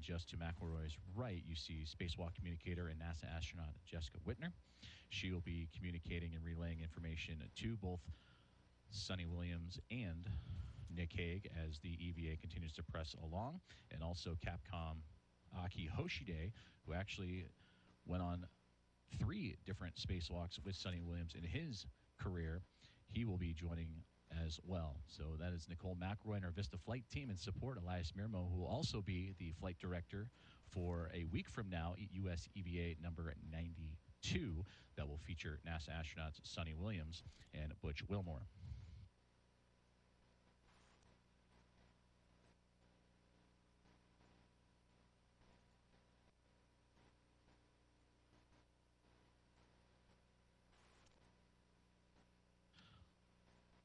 just to McElroy's right, you see Spacewalk communicator and NASA astronaut Jessica Whitner. She will be communicating and relaying information to both Suni Williams and Nick Hague as the EVA continues to press along, and also Capcom Aki Hoshide, who actually went on 3 different spacewalks with Suni Williams in his career. He will be joining as well. So that is Nicole McElroy and our Vista flight team in support. Elias Mirmo, who will also be the flight director for a week from now, US EVA number 92, that will feature NASA astronauts Suni Williams and Butch Wilmore.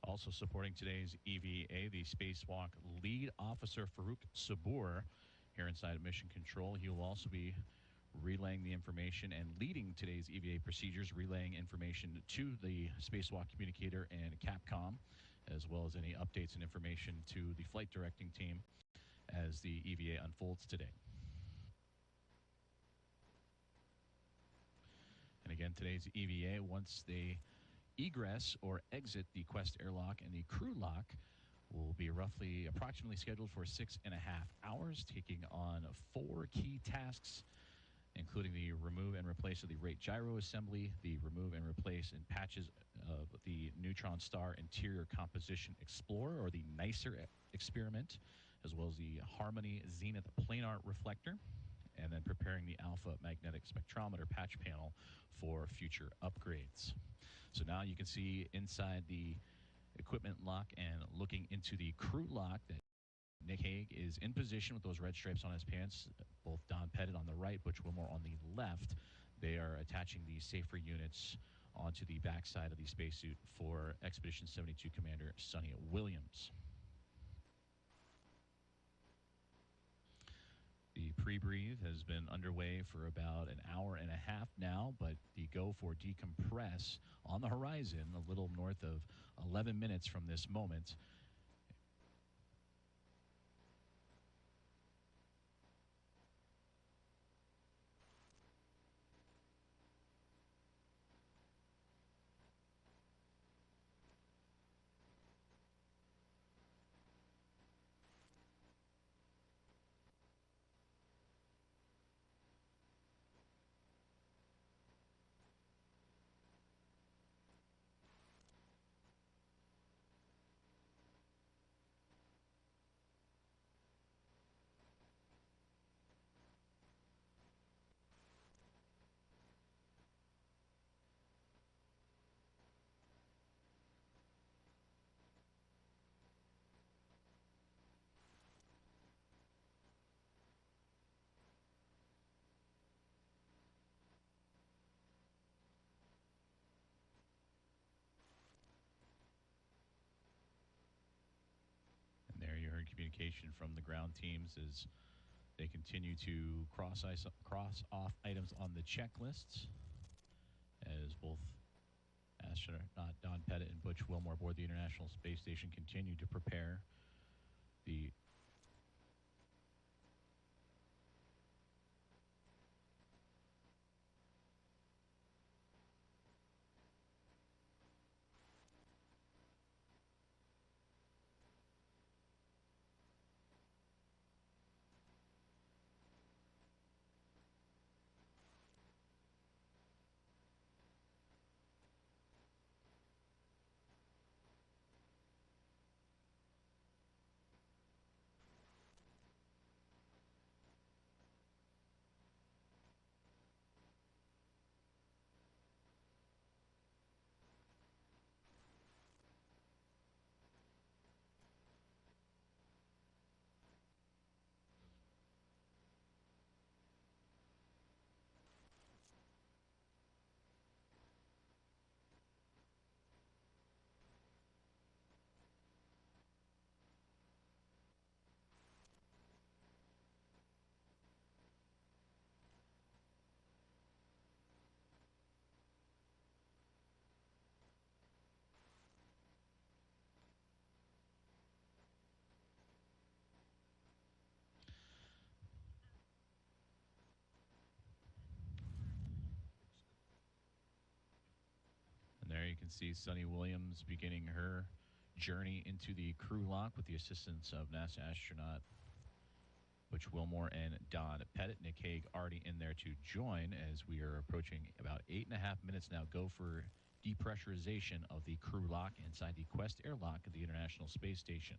Also supporting today's EVA, the Spacewalk lead officer Farouk Sabur here inside of Mission Control. He will also be relaying the information and leading today's EVA procedures, relaying information to the Spacewalk communicator and Capcom, as well as any updates and information to the flight directing team as the EVA unfolds today. And again, today's EVA, once they egress or exit the Quest airlock and the crew lock, will be approximately scheduled for 6.5 hours, taking on 4 key tasks, including the remove and replace of the rate gyro assembly, the remove and replace in patches of the Neutron star interior composition explorer, or the NICER experiment, as well as the Harmony Zenith Planar reflector, and then preparing the alpha magnetic spectrometer patch panel for future upgrades. So now you can see inside the equipment lock and looking into the crew lock that Nick Hague is in position with those red stripes on his pants, both Don Pettit on the right, Butch Wilmore on the left. They are attaching the safer units onto the backside of the spacesuit for Expedition 72 Commander Suni Williams. The pre-breathe has been underway for about an hour and a half now, but the go for decompress on the horizon, a little north of 11 minutes from this moment. Communication from the ground teams as they continue to cross off items on the checklists, as both astronaut Don Pettit and Butch Wilmore aboard the International Space Station continue to prepare the can see Sunny Williams beginning her journey into the crew lock with the assistance of NASA astronaut Butch Wilmore and Don Pettit. Nick Hague already in there to join as we are approaching about 8.5 minutes now. Go for depressurization of the crew lock inside the Quest airlock at the International Space Station.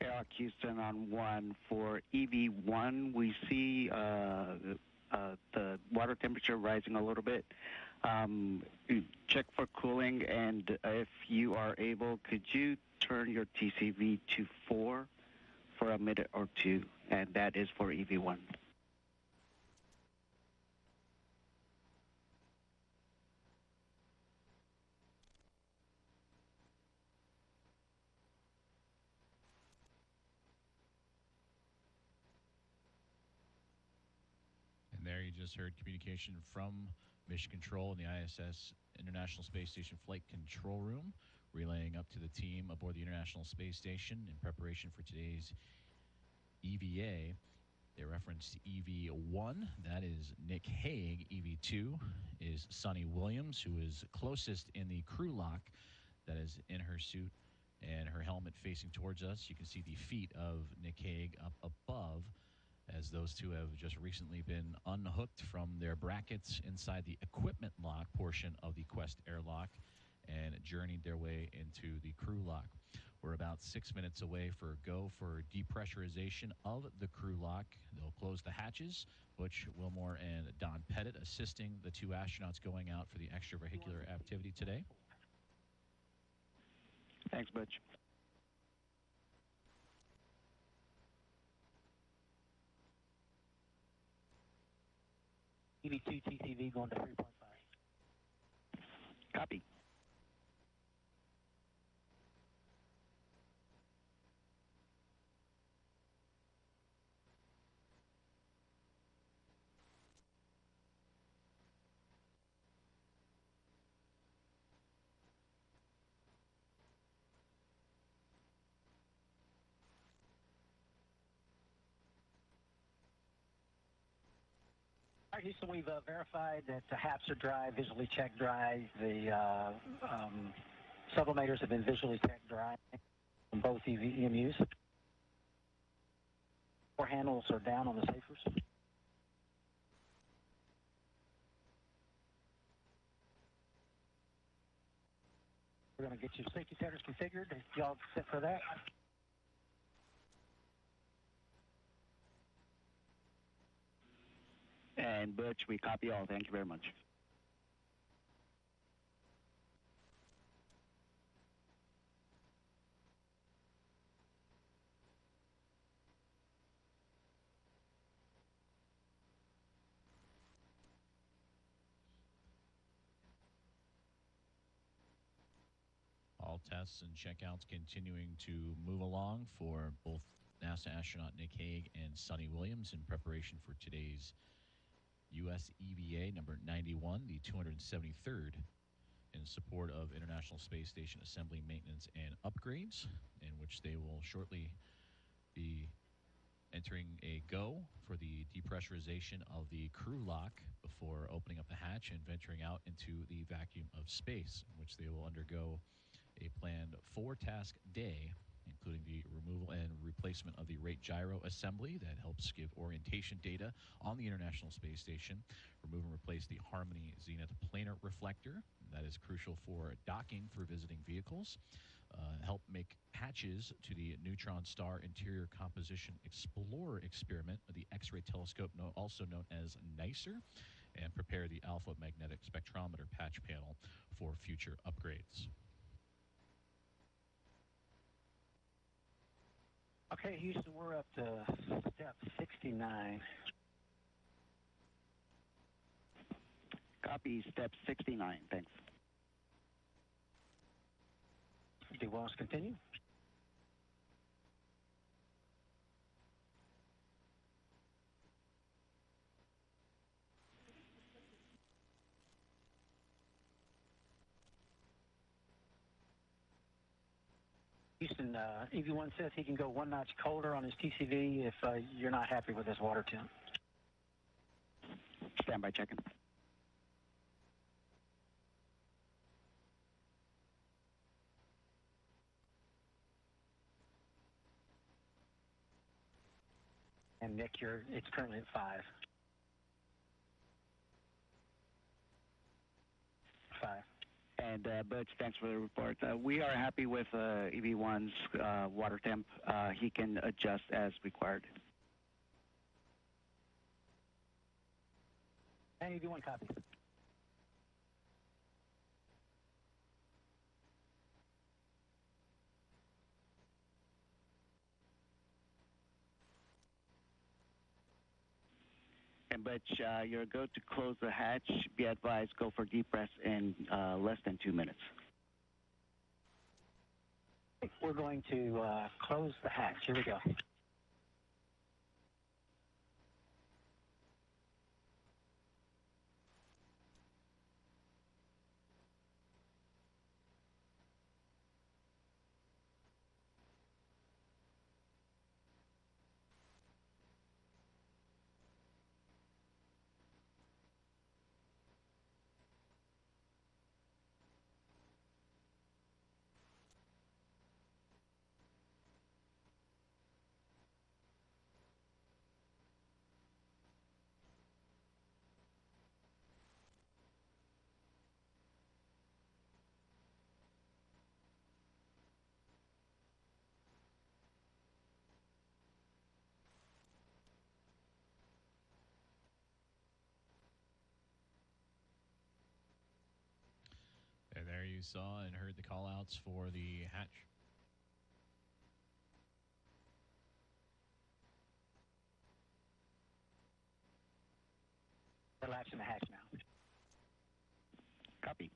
Airlock Houston on 1. For EV1, we see the water temperature rising a little bit. Check for cooling, and if you are able, could you turn your TCV to 4 for a minute or two? And that is for EV1. And there you just heard communication from Mission Control in the ISS International Space Station Flight Control Room, relaying up to the team aboard the International Space Station in preparation for today's EVA. They referenced EV1, that is Nick Hague. EV2 is Sunny Williams, who is closest in the crew lock, that is in her suit and her helmet facing towards us. You can see the feet of Nick Hague up above, as those two have just recently been unhooked from their brackets inside the equipment lock portion of the Quest airlock and journeyed their way into the crew lock. We're about 6 minutes away for go for depressurization of the crew lock. They'll close the hatches. Butch Wilmore and Don Pettit assisting the two astronauts going out for the extravehicular activity today. Thanks, Butch. EV2 TCV going to 3.5. Copy. All right, Houston, we've verified that the HAPs are dry, visually checked dry. The sublimators have been visually checked dry on both EMUs. Door handles are down on the safers. We're going to get your safety tethers configured. Y'all set for that? And Butch, we copy all. Thank you very much. All tests and checkouts continuing to move along for both NASA astronaut Nick Hague and Sunny Williams in preparation for today's U.S. EVA number 91, the 273rd, in support of International Space Station assembly, maintenance, and upgrades, in which they will shortly be entering a go for the depressurization of the crew lock before opening up the hatch and venturing out into the vacuum of space, in which they will undergo a planned 4-task day including the removal and replacement of the rate gyro assembly that helps give orientation data on the International Space Station. Remove and replace the Harmony Zenith planar reflector. That is crucial for docking for visiting vehicles. Help make hatches to the Neutron Star Interior Composition Explorer experiment, the X-ray telescope, also known as NICER, and prepare the alpha magnetic spectrometer patch panel for future upgrades. Okay, Houston, we're up to step 69. Copy, step 69. Thanks. Do you want us to continue? Houston, EV1 says he can go one notch colder on his TCV if you're not happy with his water temp. Standby checking. And Nick, it's currently at 5. 5. And Butch, thanks for the report. We are happy with EV1's water temp. He can adjust as required. And EV1 copy. And Butch, your go to close the hatch, be advised, go for depress in less than 2 minutes. We're going to close the hatch. Here we go. And there you saw and heard the call-outs for the hatch. Relaxing the hatch now. Copy.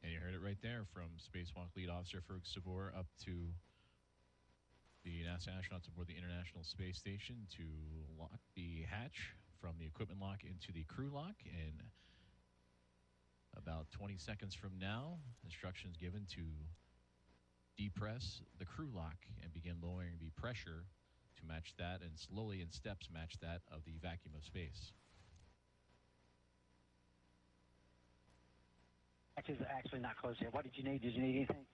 And you heard it right there from Spacewalk Lead Officer Farouk Sabor up to the NASA astronauts aboard the International Space Station to lock the hatch from the equipment lock into the crew lock. And about 20 seconds from now, instructions given to depress the crew lock and begin lowering the pressure to match that, and slowly in steps match that of the vacuum of space. Hatch is actually not closed yet. What did you need? Did you need anything?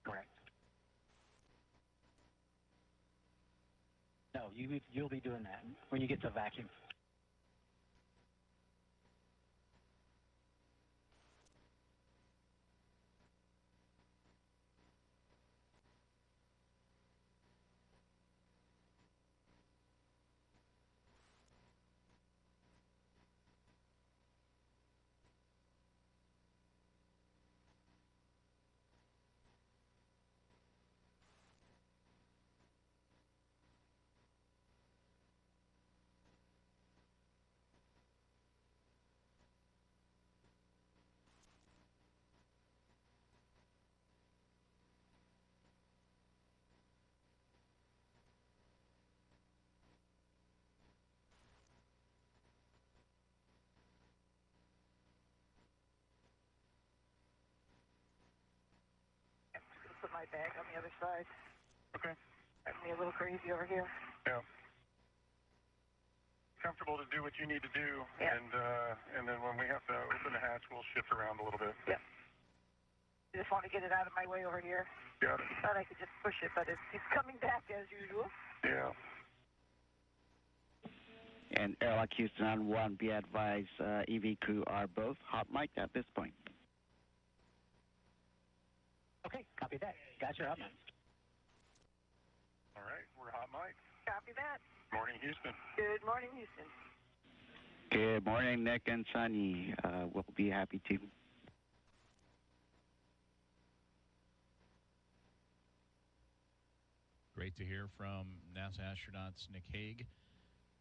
Correct. No, you'll be doing that when you get to vacuum. Put my bag on the other side. Okay. Driving me a little crazy over here. Yeah. Comfortable to do what you need to do, Yeah. and then when we have to open the hatch, we'll shift around a little bit. Yep. I just want to get it out of my way over here. Got it. Thought I could just push it, but it's coming back as usual. Yeah. And Airlock Houston on 1, be advised, EV crew are both hot mic'd at this point. Okay, copy that. Got your hot mic. All right, we're hot mic. Copy that. Morning, Houston. Good morning, Houston. Good morning, Nick and Sunny. We'll be happy to. Great to hear from NASA astronauts Nick Hague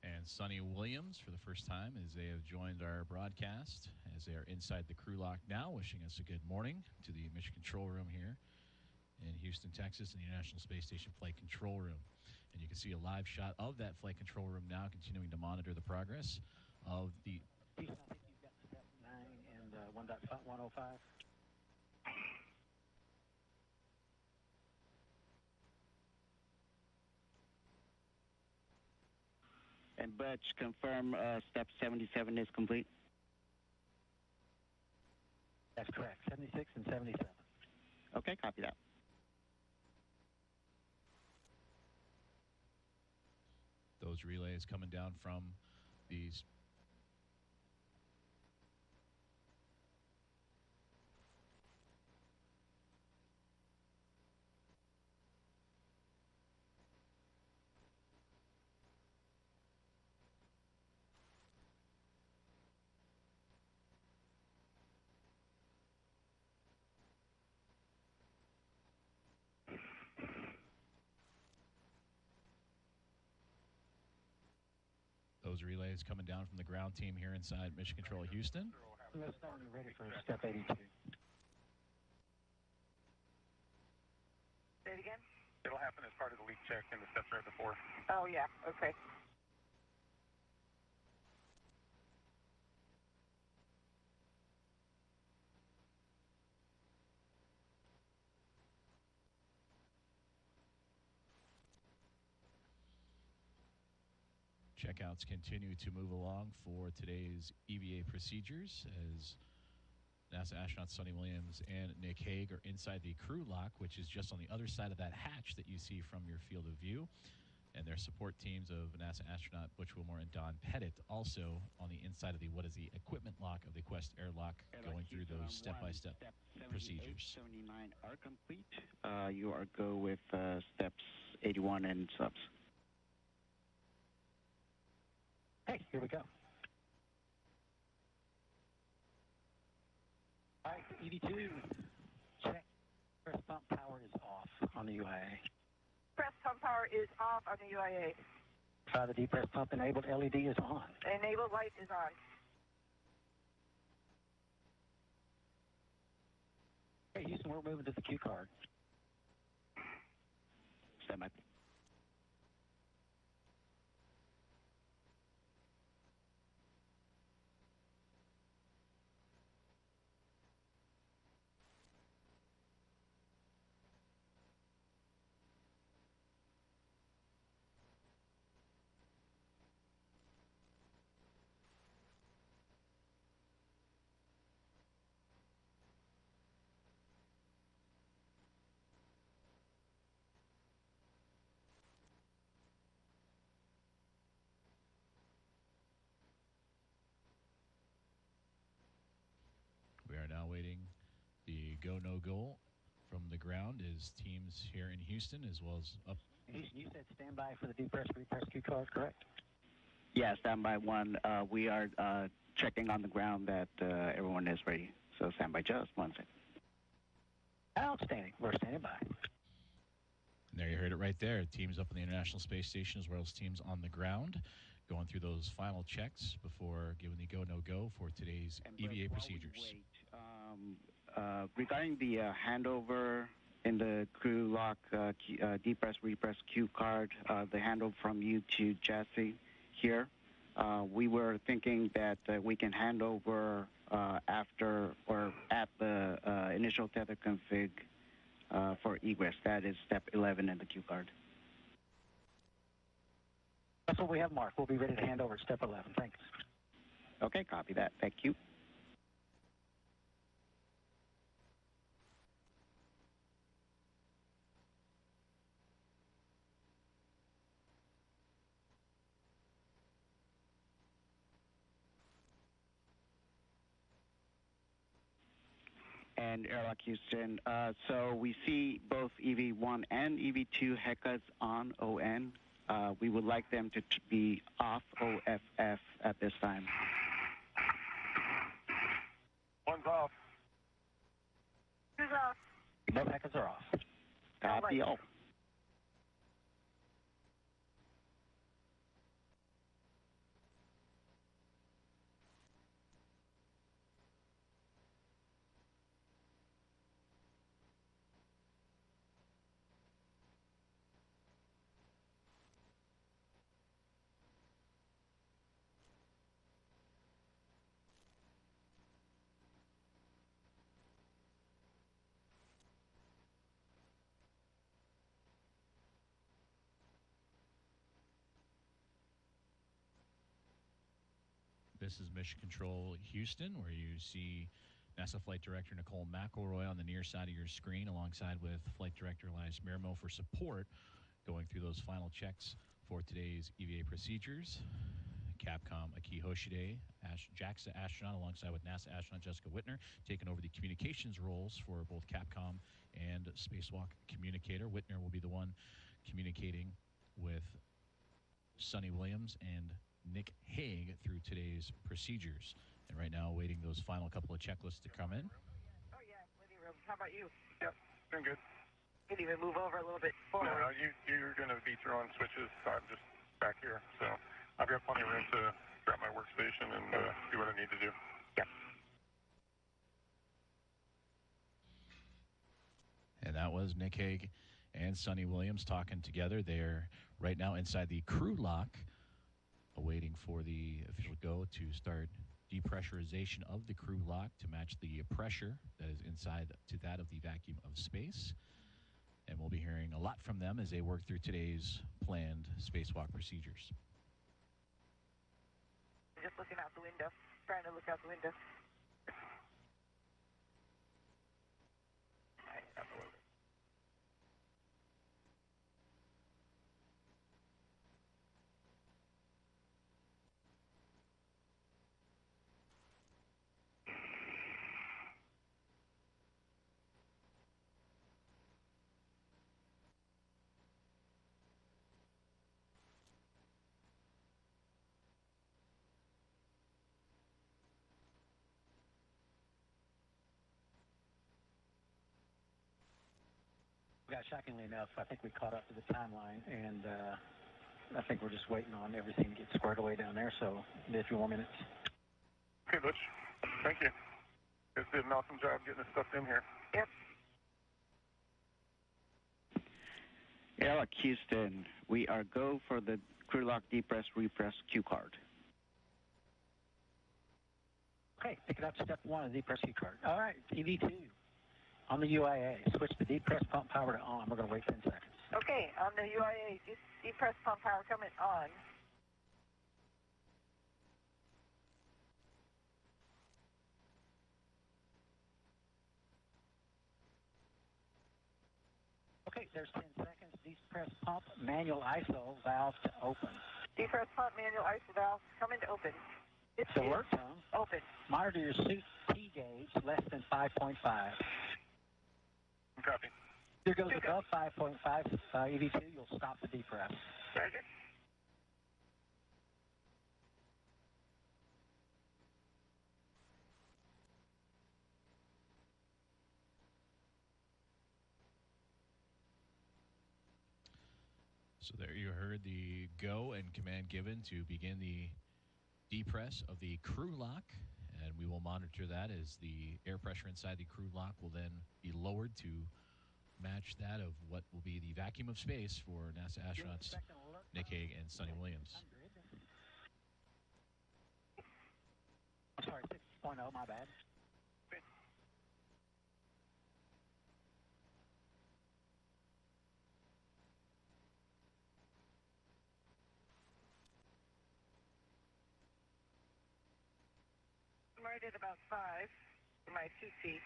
and Sunny Williams for the first time as they have joined our broadcast, as they are inside the crew lock now, wishing us a good morning to the mission control room here in Houston, Texas, in the International Space Station Flight Control Room. And you can see a live shot of that flight control room now, continuing to monitor the progress of the... Houston, I think you've got step 9 and 1.105. And Butch, confirm step 77 is complete? That's correct, 76 and 77. Okay, copy that. Those relays coming down from these... Those relays coming down from the ground team here inside Mission Control Houston. Let's know when you're ready for step 82. Say it again? It'll happen as part of the leak check in the steps right before. Oh, yeah. Okay. Checkouts continue to move along for today's EVA procedures as NASA astronauts Sunny Williams and Nick Hague are inside the crew lock, which is just on the other side of that hatch that you see from your field of view. And their support teams of NASA astronaut Butch Wilmore and Don Pettit also on the inside of the equipment lock of the Quest airlock, going through those step-by-step procedures. 79 are complete. You are go with steps 81 and subs. Hey, here we go. All right, EV2, check. Press pump power is off on the UIA. Press pump power is off on the UIA. Try the depress pump enabled LED is on. Enabled light is on. Hey, Houston, we're moving to the Q card. Stand by. We are now waiting the go-no-go from the ground as teams here in Houston as well as up. Houston, you said stand by for the depress repress Q card, correct? Yeah, stand by 1. We are checking on the ground that everyone is ready. So stand by just 1 second. Outstanding. We're standing by. And there you heard it right there. Teams up in the International Space Station as well as teams on the ground going through those final checks before giving the go-no-go for today's EVA procedures. Regarding the handover in the crew lock, depress, repress Q card, the handover from you to Jesse here, we were thinking that we can hand over after or at the initial tether config for egress. That is step 11 in the Q card. That's what we have marked. We'll be ready to hand over at step 11. Thanks. Okay, copy that. Thank you. And Airlock Houston. So we see both EV1 and EV2 HECAs on ON. We would like them to be off OFF at this time. One's off. Who's off? Both HECAs are off. Copy all. This is Mission Control Houston, where you see NASA Flight Director Nicole McElroy on the near side of your screen, alongside with Flight Director Elias Miramo for support, going through those final checks for today's EVA procedures. Capcom Aki Hoshide, JAXA astronaut, alongside with NASA astronaut Jessica Whitner, taking over the communications roles for both Capcom and Spacewalk communicator. Whitner will be the one communicating with Sunny Williams and Nick Hague through today's procedures. And right now, waiting those final couple of checklists to come in. Oh, yeah, plenty of room. How about you? Yep, doing good. You can even move over a little bit forward. No, you're going to be throwing switches, so I'm just back here. So I've got plenty of room to grab my workstation and do what I need to do. Yep. And that was Nick Hague and Sunny Williams talking together. They're right now inside the crew lock, awaiting for the official go to start depressurization of the crew lock to match the pressure that is inside to that of the vacuum of space. And we'll be hearing a lot from them as they work through today's planned spacewalk procedures. Just looking out the window, trying to look out the window. Shockingly enough, I think we caught up to the timeline, and I think we're just waiting on everything to get squared away down there, so be a few more minutes. Okay, Butch. Thank you. You guys did an awesome job getting this stuff in here. Yep. Airlock Houston, we are go for the crew lock depress repress Q card. Okay, pick it up, step one of the depress Q card. All right, EV2 on the UIA. Switch the depress pump power to on. We're going to wait 10 seconds. Okay, on the UIA, depress pump power coming on. Okay, there's 10 seconds. Depress pump manual ISO valve to open. Depress pump manual ISO valve coming to open. It's alert tone. Open. Monitor your suit T gauge less than 5.5. Copy. If it goes above 5.5 EV2, you'll stop the depress. Roger. So there you heard the go and command given to begin the depress of the crew lock, and we will monitor that as the air pressure inside the crew lock will then be lowered to match that of what will be the vacuum of space for NASA astronauts Nick Hague and Sunny Williams. I'm sorry, 6.0, my bad. I'm right at about 5 for my 2C.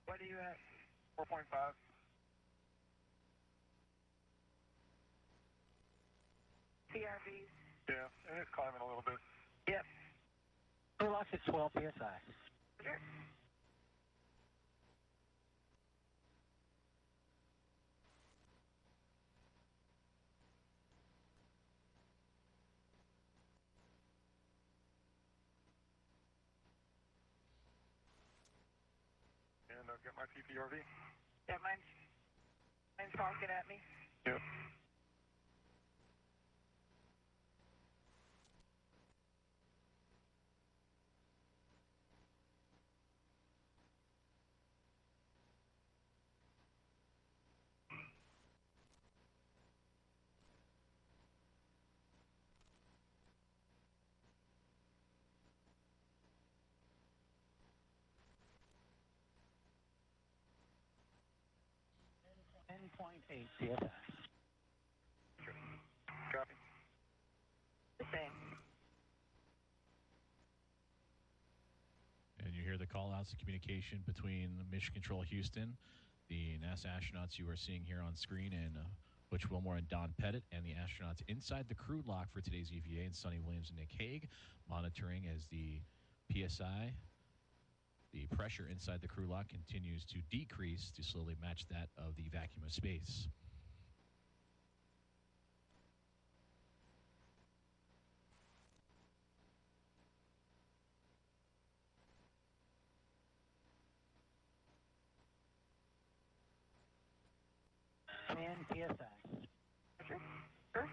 What are you at? 4.5. TRVs? Yeah, and it's climbing a little bit. Yep. Airlock's at 12 psi. Roger. And I've got my PPRV. Yeah, mine's honking at me. Yep. .8 psi. Copy. The same. And you hear the call-outs of communication between Mission Control Houston, the NASA astronauts you are seeing here on screen, and Butch Wilmore and Don Pettit, and the astronauts inside the crew lock for today's EVA, and Sunny Williams and Nick Hague, monitoring as the PSI, the pressure inside the crew lock, continues to decrease to slowly match that of the vacuum of space. .10 psi. Roger. Sure.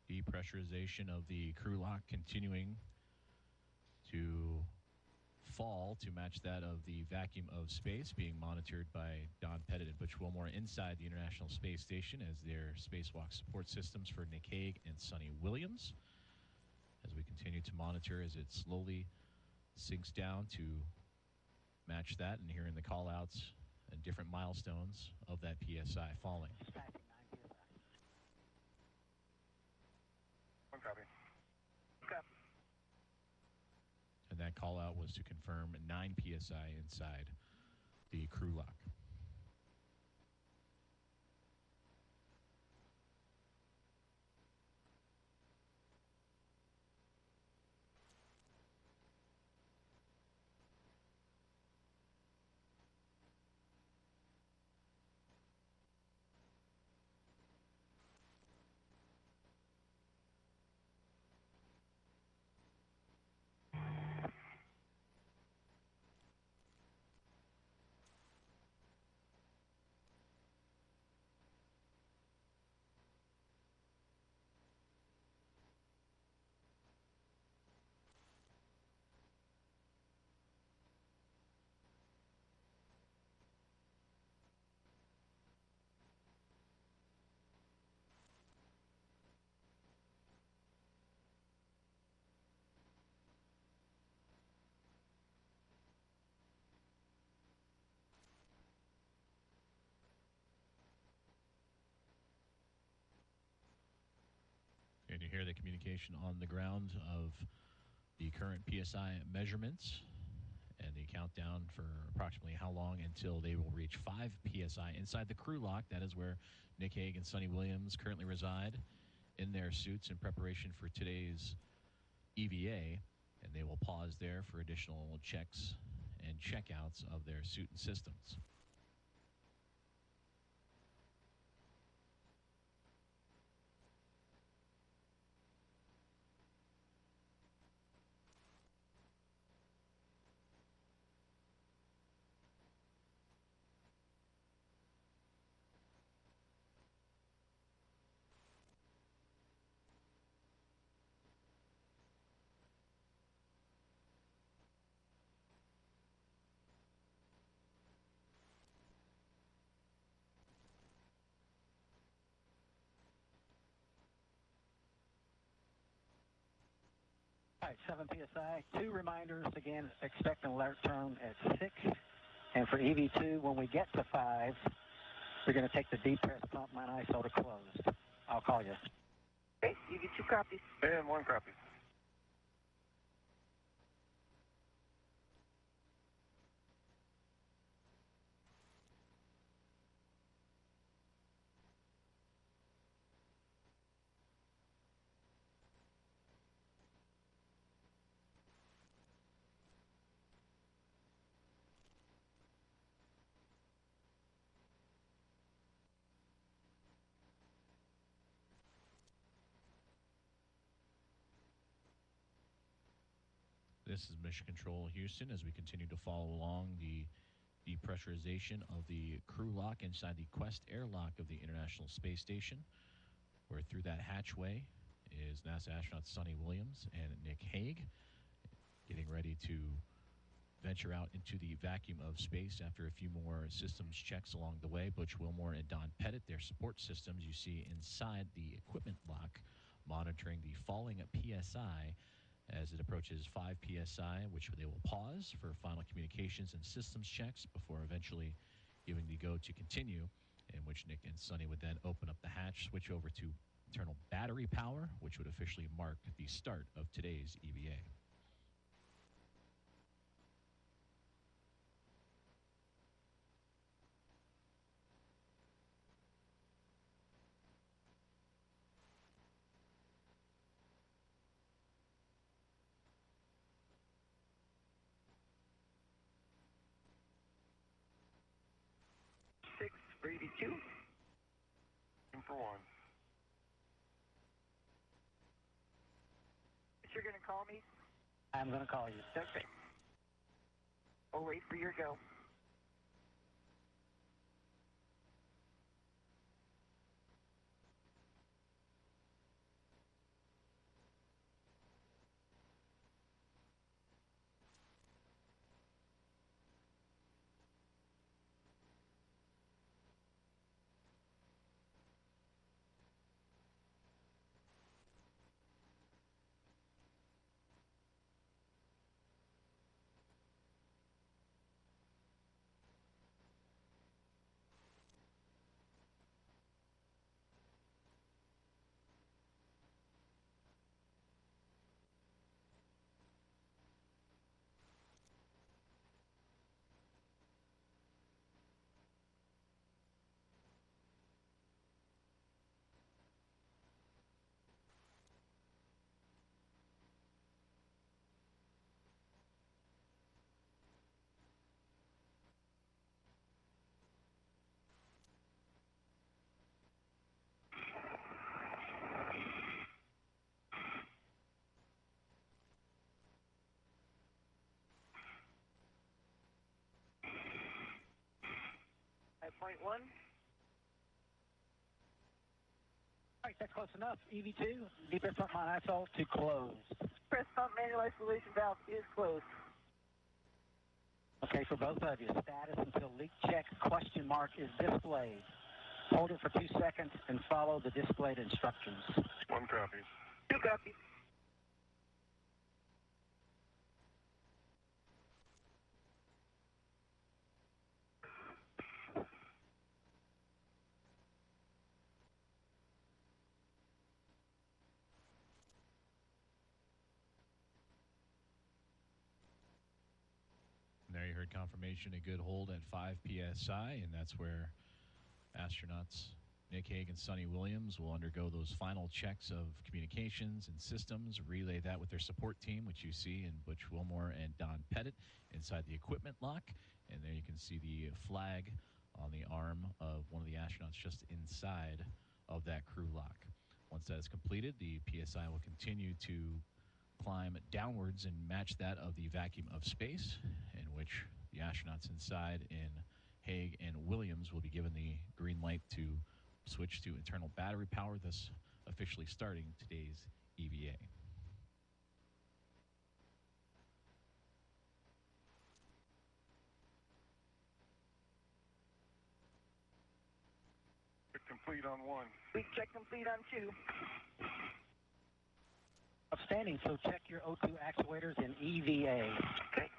Depressurization of the crew lock continuing to fall to match that of the vacuum of space, being monitored by Don Pettit and Butch Wilmore inside the International Space Station as their spacewalk support systems for Nick Hague and Sunny Williams. As we continue to monitor as it slowly sinks down to match that, and hearing the call-outs and different milestones of that PSI falling. Dispatching 9 psi. One copy. Copy. And that call-out was to confirm 9 PSI inside the crew lock. And you hear the communication on the ground of the current PSI measurements and the countdown for approximately how long until they will reach 5 PSI inside the crew lock. That is where Nick Hague and Sunny Williams currently reside in their suits in preparation for today's EVA, and they will pause there for additional checks and checkouts of their suit and systems. All right, 7 PSI. 2 reminders, again, expect an alert tone at 6. And for EV2, when we get to 5, we're going to take the depress pump mine ISO to closed. I'll call you. Okay, EV2 copies. And 1 copy. This is Mission Control Houston as we continue to follow along the depressurization of the crew lock inside the Quest airlock of the International Space Station, where through that hatchway is NASA astronauts Suni Williams and Nick Hague, getting ready to venture out into the vacuum of space after a few more systems checks along the way. Butch Wilmore and Don Pettit, their support systems you see inside the equipment lock, monitoring the falling PSI as it approaches 5 PSI, which they will pause for final communications and systems checks before eventually giving the go to continue, in which Nick and Suni would then open up the hatch, switch over to internal battery power, which would officially mark the start of today's EVA. For EV2. And for 1. You're going to call me? I'm going to call you. Okay. I'll wait for your go. At point 1. All right, that's close enough. EV2, depress pump mine ISO to closed. Press pump manual isolation valve is closed. Okay, for both of you, status until leak check question mark is displayed. Hold it for 2 seconds and follow the displayed instructions. 1 copy. 2 copies. And there you heard confirmation, a good hold at 5 PSI, and that's where astronauts Nick Hague and Suni Williams will undergo those final checks of communications and systems, relay that with their support team, which you see in Butch Wilmore and Don Pettit inside the equipment lock. And there you can see the flag on the arm of one of the astronauts just inside of that crew lock. Once that is completed, the PSI will continue to climb downwards and match that of the vacuum of space, in which the astronauts inside in Hague and Williams will be given the green light to switch to internal battery power, thus officially starting today's EVA. Complete on 1. We check complete on 2. Outstanding. So check your O2 actuators in EVA. Okay.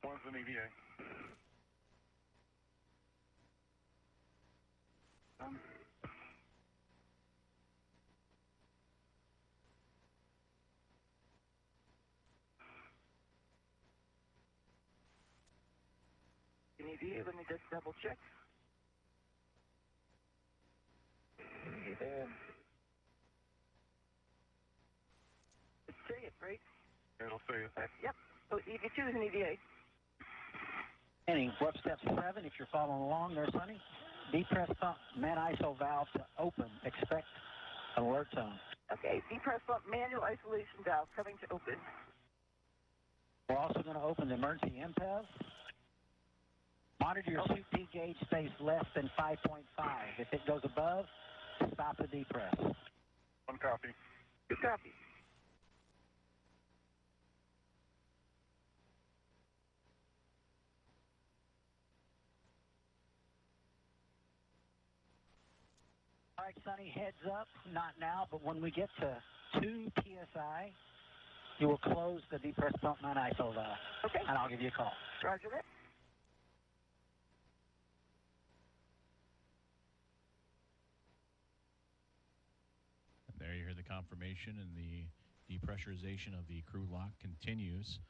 One's an EVA. An EVA, let me just double check. EVA. Say it, right? It'll say it. Yep. So EV2 is an EVA. Ending. Flip step 7, if you're following along there, Sunny. Depress pump man ISO valve to open. Expect alert tone. Okay, depress pump manual isolation valve coming to open. We're also going to open the emergency MPEV. Monitor your CP gauge stays less than 5.5. If it goes above, stop the depress. One copy. Good copy. All right, Sunny, heads up. Not now, but when we get to 2 PSI, you will close the depress pump man ISO valve. Okay. And I'll give you a call. Roger that. There you hear the confirmation, and the depressurization of the crew lock continues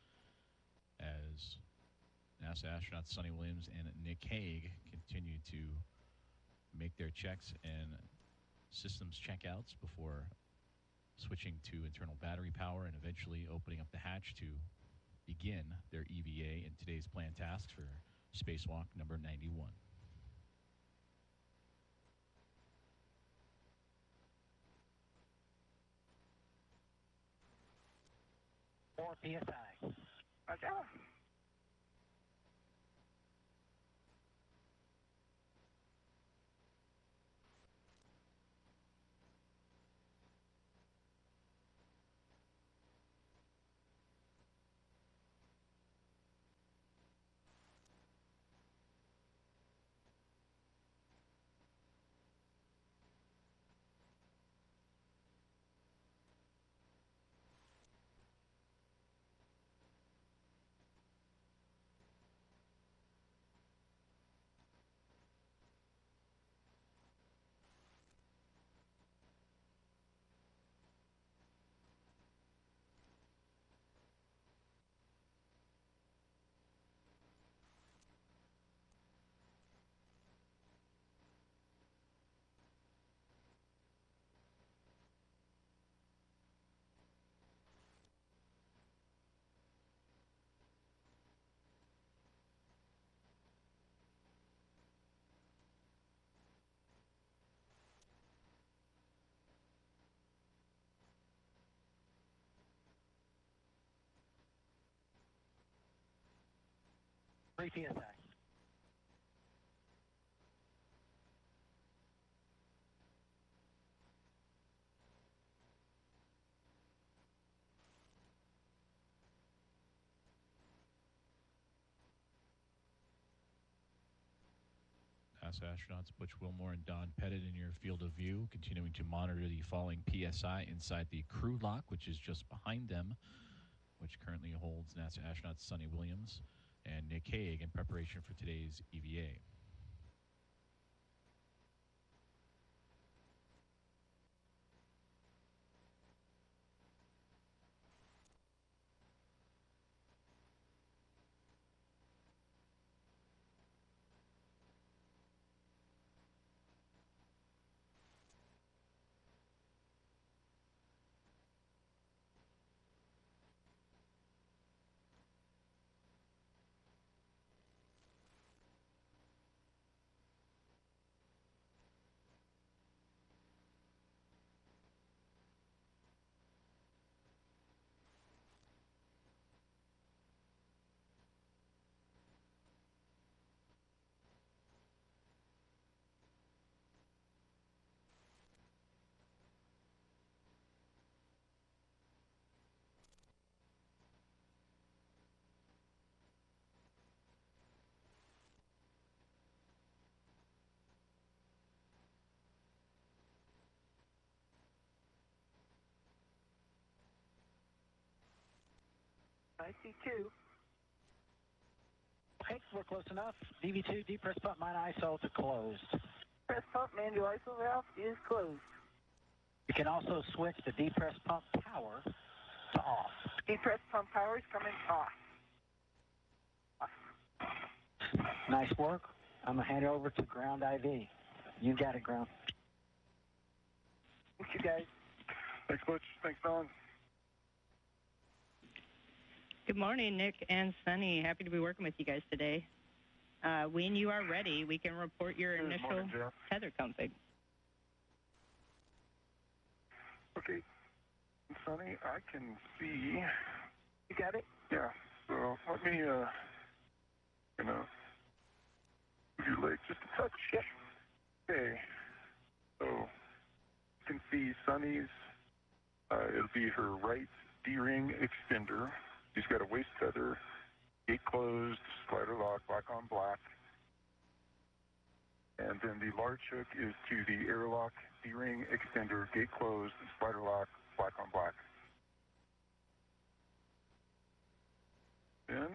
as NASA astronauts Sonny Williams and Nick Hague continue to make their checks and systems checkouts before switching to internal battery power and eventually opening up the hatch to begin their EVA in today's planned tasks for Spacewalk number 91. Four PSI. Roger. Three PSI. NASA astronauts Butch Wilmore and Don Pettit in your field of view, continuing to monitor the falling PSI inside the crew lock, which is just behind them, which currently holds NASA astronauts Sonny Williams and Nick Hague in preparation for today's EVA. I see 2. Okay, we're close enough. DV2, depress pump mine ISO to closed. Press pump manual ISO valve is closed. You can also switch the depress pump power to off. Depress pump power is coming off. Nice work. I'm going to hand it over to ground IV. You got it, ground. Thank you, guys. Thanks, Butch. Thanks, Don. Good morning, Nick and Sunny. Happy to be working with you guys today. When you are ready, we can report your initial tether config. Okay. Sunny, I can see. You got it? Yeah. So let me, move your leg just a touch. Yep. Okay. So you can see Sunny's, it'll be her right D-ring extender. She's got a waist tether, gate closed, slider lock, black on black. And then the large hook is to the Airlock D-ring extender, gate closed, slider lock, black on black. Then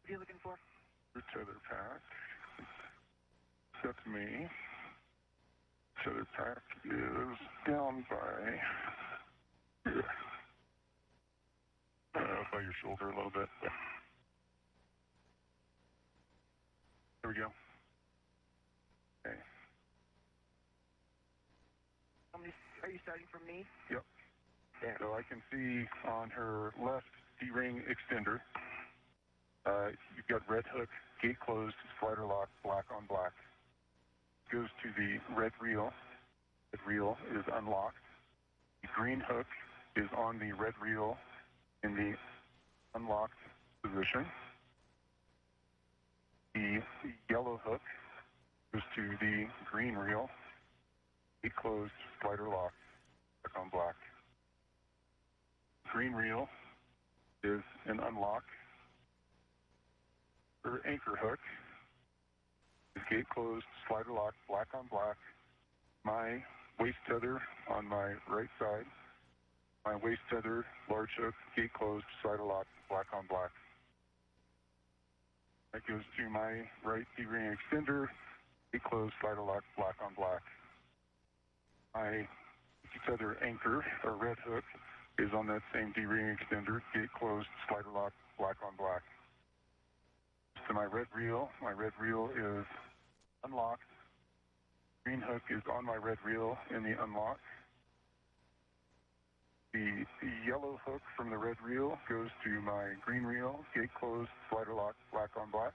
What are you looking for? your tether pack. That's me. Tether pack is down by your shoulder a little bit. Yeah. There we go. Okay. How many are you starting from me? Yep. There. So I can see on her left D-ring extender, you've got red hook, gate closed, slider lock, black on black. Goes to the red reel. The reel is unlocked. The green hook is on the red reel in the unlocked position. The yellow hook goes to the green reel. Gate closed, slider lock, black on black. Green reel is an unlock. Her anchor hook is gate closed, slider lock, black on black. My waist tether on my right side. My waist tether, large hook, gate closed, slider lock, black on black. That goes to my right D-ring extender, gate closed, slider lock, black on black. My tether anchor, or red hook, is on that same D-ring extender, gate closed, slider lock, black on black. To my red reel is unlocked. Green hook is on my red reel in the unlock. The yellow hook from the red reel goes to my green reel, gate closed, slider lock, black on black.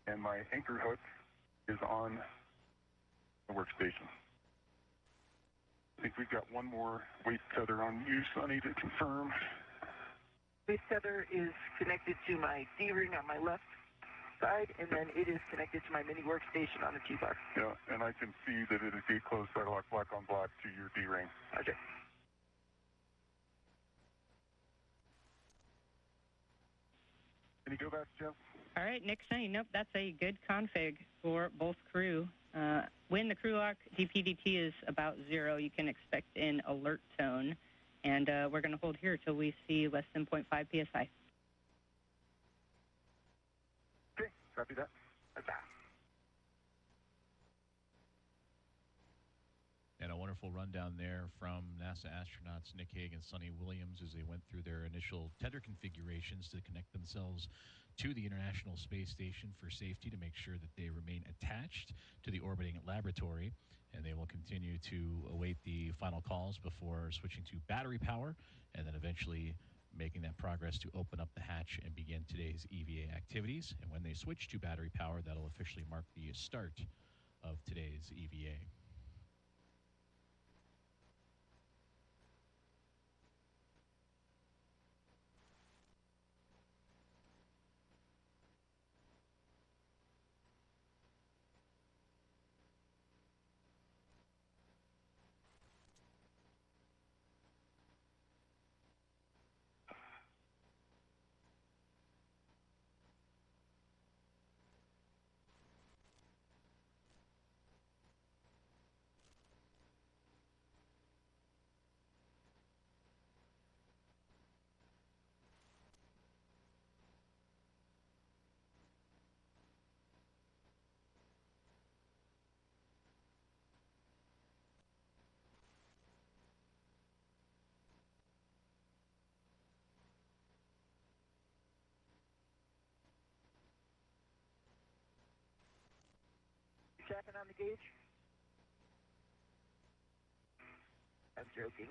And my anchor hook is on the workstation. I think we've got one more waist tether on you, Sunny, to confirm. Waist tether is connected to my D-ring on my left side, and then it is connected to my mini workstation on the T-bar. Yeah, and I can see that it is gate closed, slider lock, black on black to your D-ring. Roger. Any go backs, Jeff? All right, Nick, Sunny, nope, that's a good config for both crew. When the crew lock DPDT is about 0, you can expect an alert tone, and we're going to hold here till we see less than 0.5 PSI. Okay, copy that. And a wonderful rundown there from NASA astronauts Nick Hague and Sunny Williams as they went through their initial tether configurations to connect themselves to the International Space Station for safety to make sure that they remain attached to the orbiting laboratory. And they will continue to await the final calls before switching to battery power and then eventually making that progress to open up the hatch and begin today's EVA activities. And when they switch to battery power, that'll officially mark the start of today's EVA. second on the gauge? I'm joking.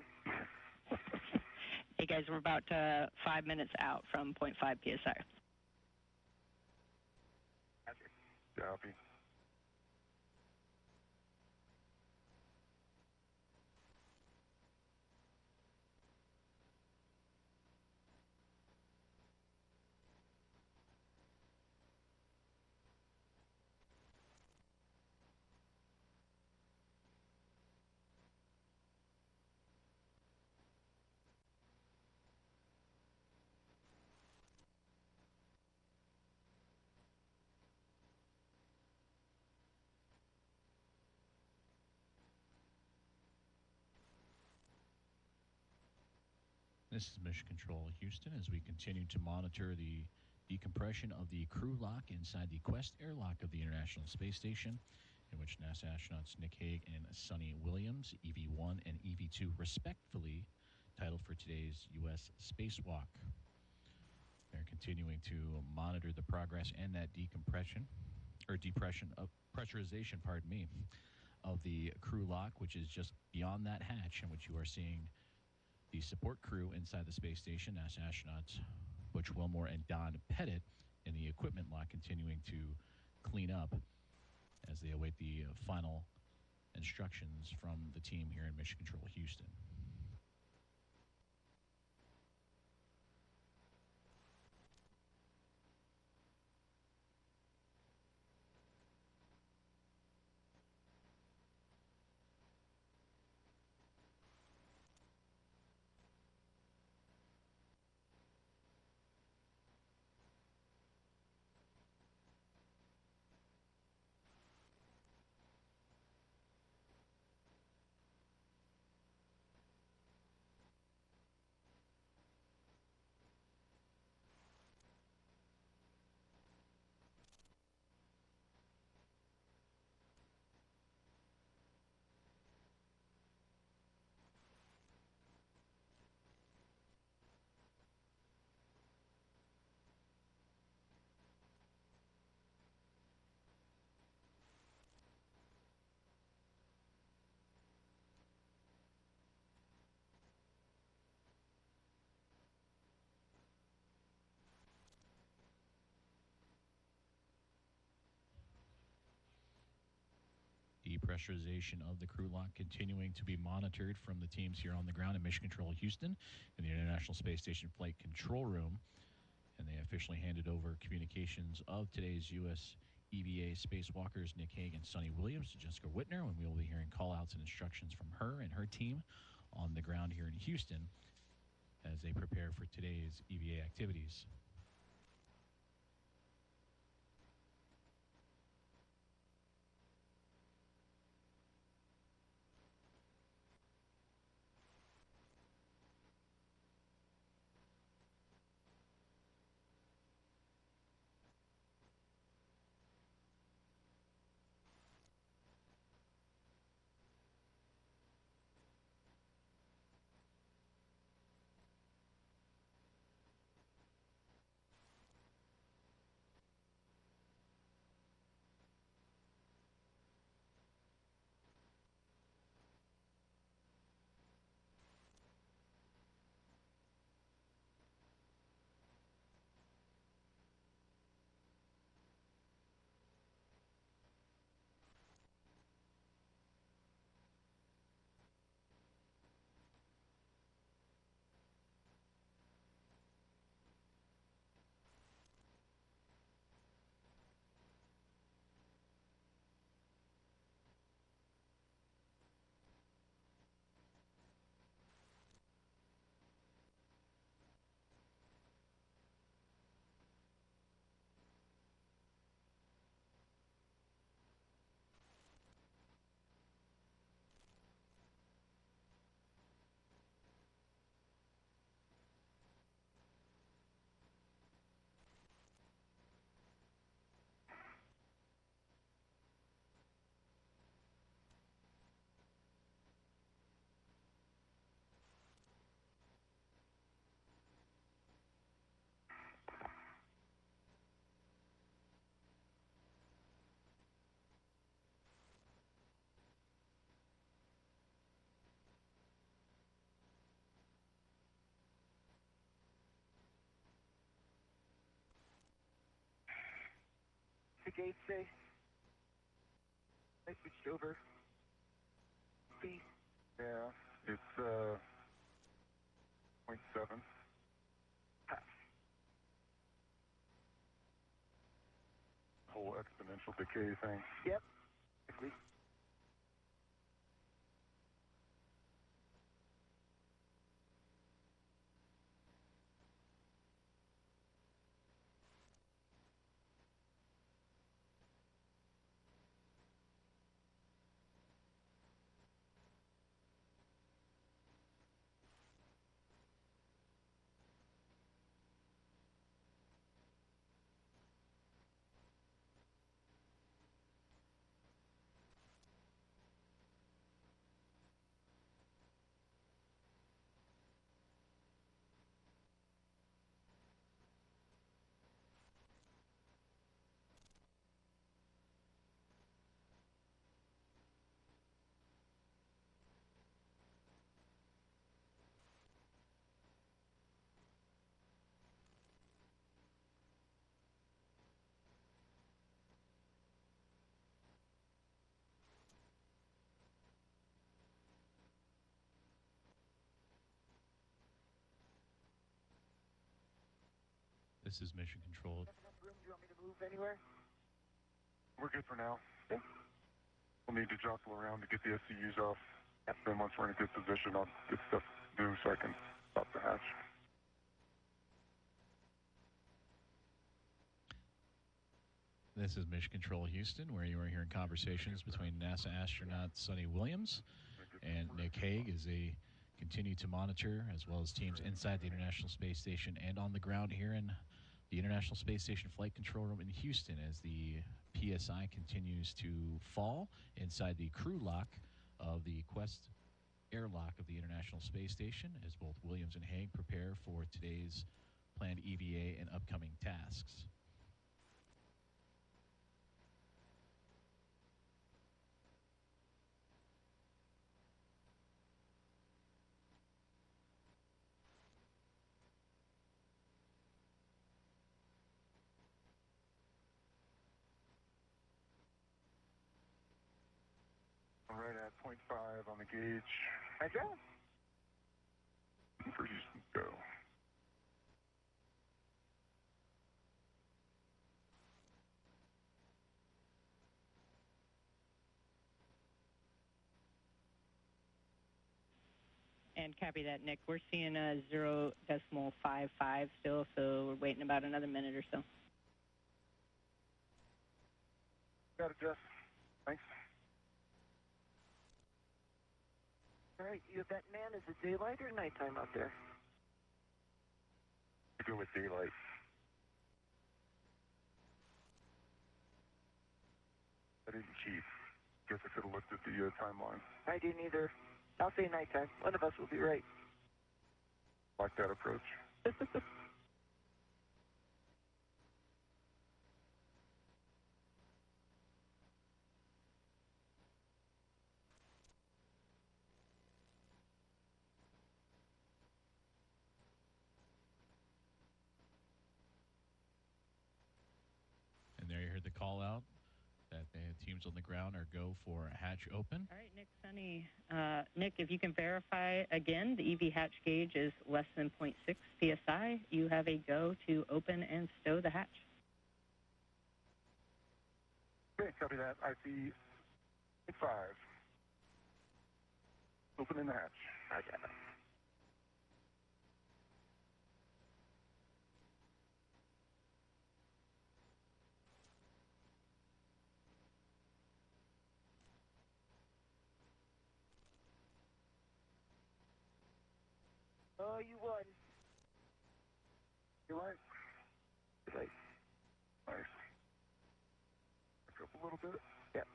Hey guys, we're about 5 minutes out from 0.5 psi. Copy. This is Mission Control Houston as we continue to monitor the decompression of the crew lock inside the Quest airlock of the International Space Station, in which NASA astronauts Nick Hague and Suni Williams, EV1 and EV2 respectively, titled for today's U.S. Spacewalk. They're continuing to monitor the progress and that depressurization, of the crew lock, which is just beyond that hatch, in which you are seeing the support crew inside the space station, NASA astronauts Butch Wilmore and Don Pettit, in the equipment lock continuing to clean up as they await the final instructions from the team here in Mission Control Houston. Depressurization of the crew lock continuing to be monitored from the teams here on the ground in Mission Control Houston in the International Space Station Flight Control Room. And they officially handed over communications of today's U.S. EVA spacewalkers Nick Hague and Suni Williams to Jessica Whitner, and we will be hearing call-outs and instructions from her and her team on the ground here in Houston as they prepare for today's EVA activities. the gauge say? I switched over. B. Yeah, it's 0.7. Whole exponential decay thing. Yep. Exactly. This is Mission Control. Room, do you want me to move anywhere? We're good for now. Okay. We'll need to jostle around to get the SCUs off. Yep. Then once we're in a good position, I'll get stuff to do so I can stop the hatch. This is Mission Control Houston, where you are hearing conversations between NASA astronaut Suni Williams and Nick Hague as they continue to monitor, as well as teams inside the International Space Station and on the ground here in the International Space Station Flight Control Room in Houston as the PSI continues to fall inside the crew lock of the Quest airlock of the International Space Station, as both Williams and Hague prepare for today's planned EVA and upcoming tasks. All right, at 0.5 on the gauge. I go. For Houston, go. And copy that, Nick. We're seeing a 0.55 still, so we're waiting about another minute or so. Got it, Jeff. Thanks. All right, that man, is it daylight or nighttime out there? I go with daylight. I didn't cheat. Guess I could have looked at the timeline. I didn't either. I'll say nighttime. One of us will be right. Like that approach. And there you heard the call out that the teams on the ground are go for hatch open. All right, Nick, Sunny. Nick, if you can verify again, the EV hatch gauge is less than 0.6 psi. You have a go to open and stow the hatch. Okay, copy that. I see 5. Opening the hatch. I got it. Oh, you won. You're right. Right. Nice. Back up a little bit. Yep.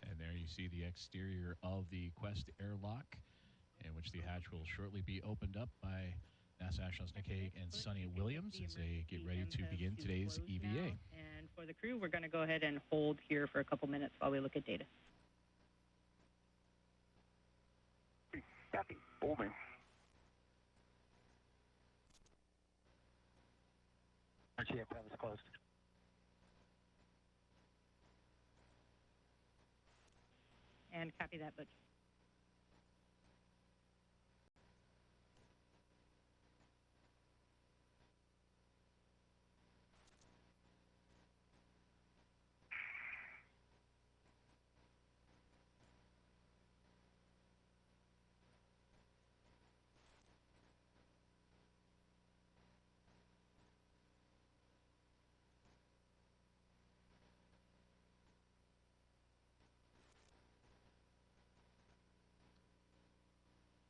And there you see the exterior of the Quest airlock, in which the hatch will shortly be opened up by NASA astronauts Nick Hague and Suni Williams as they get ready to begin today's EVA. And for the crew, we're going to go ahead and hold here for a couple minutes while we look at data. Copy. Holding. RTA premise closed. And copy that, Butch.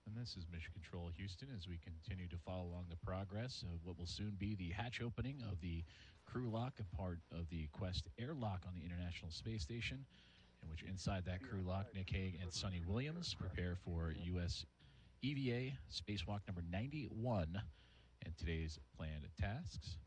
And this is Mission Control Houston as we continue to follow along the progress of what will soon be the hatch opening of the crew lock, a part of the Quest airlock on the International Space Station, in which inside that crew lock, Nick Hague and Suni Williams prepare for U.S. EVA Spacewalk number 91 and today's planned tasks.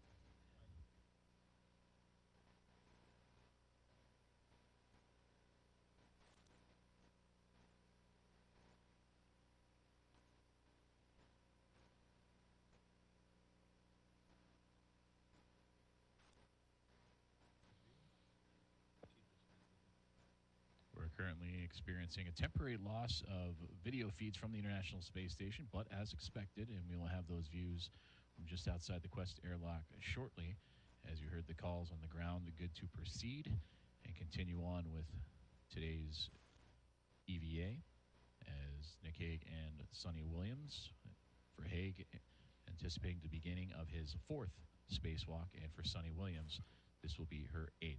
We're currently experiencing a temporary loss of video feeds from the International Space Station, but as expected, and we will have those views from just outside the Quest airlock shortly. As you heard the calls on the ground, good to proceed and continue on with today's EVA as Nick Hague and Suni Williams for Hague anticipating the beginning of his 4th spacewalk, and for Suni Williams, this will be her 8th.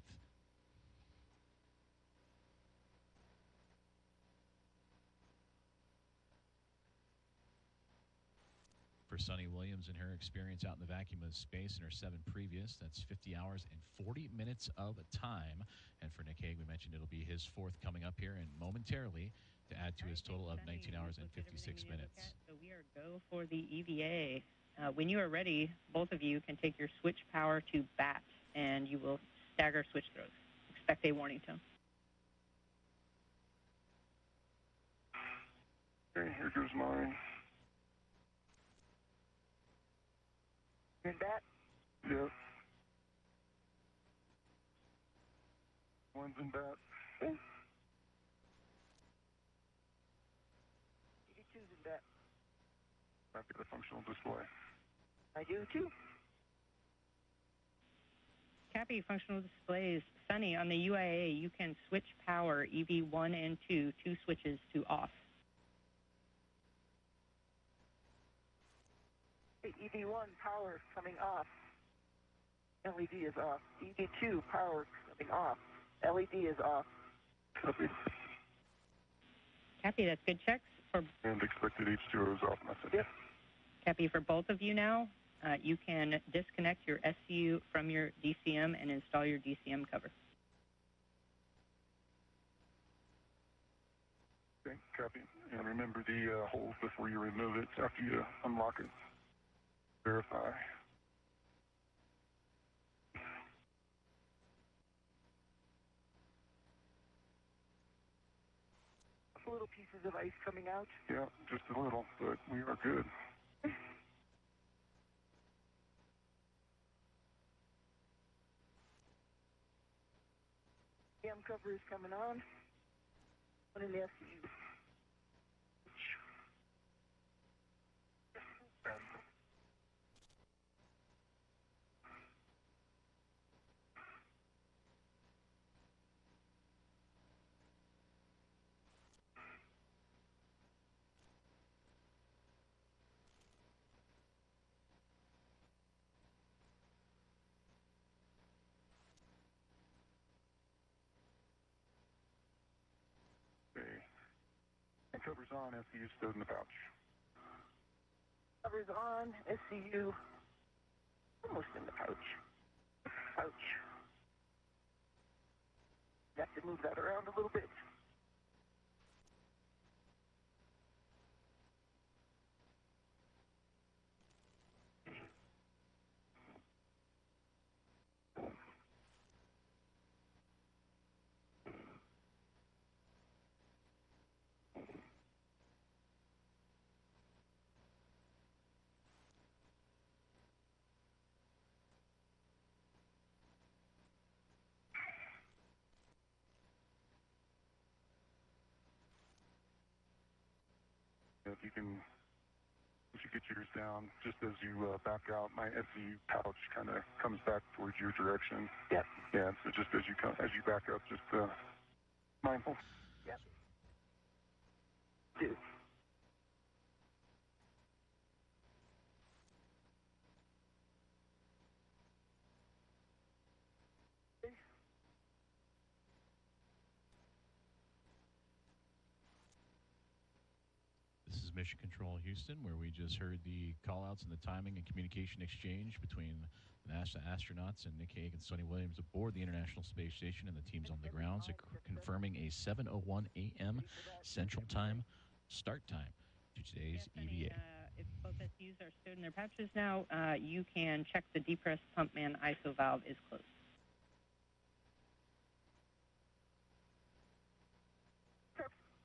For Suni Williams and her experience out in the vacuum of space in her 7 previous, that's 50 hours and 40 minutes of time. And for Nick Hague, we mentioned it'll be his 4th coming up here and momentarily to add to his total of 19 hours and 56 minutes. So we are go for the EVA. When you are ready, both of you can take your switch power to BAT, and you will stagger switch throws. Expect a warning tone. Okay, here goes mine. In bat? Yep. One's in bat. Okay. EV2's in bat. Copy the functional display. I do too. Copy functional displays. Suni, on the UIA, you can switch power EV1 and 2 switches to off. EV1 power coming off. LED is off. EV2 power coming off. LED is off. Copy. Copy, that's good checks. And expected H2O is off message. Yep. Copy for both of you now. You can disconnect your SCU from your DCM and install your DCM cover. Okay, copy. And remember the holes before you remove it after you unlock it. Verify. Little pieces of ice coming out. Yeah, just a little, but we are good. Cam cover is coming on. One in the SCU. Okay. And cover's on, SCU stowed in the pouch. Cover's on. SCU almost in the pouch. Pouch. You have to move that around a little bit. if you get yours down, just as you back out, my SCU pouch kind of comes back towards your direction. Yep. Yeah, so just as you back up, just mindful. Yep. Two. This is Mission Control Houston, where we just heard the call-outs and the timing and communication exchange between the NASA astronauts and Nick Hague and Suni Williams aboard the International Space Station and the teams on the ground, so confirming a 7:01 a.m. Central Time start time to today's EVA. If both SUs are stowed in their pouches now, you can check the depressed pump man ISO valve is closed.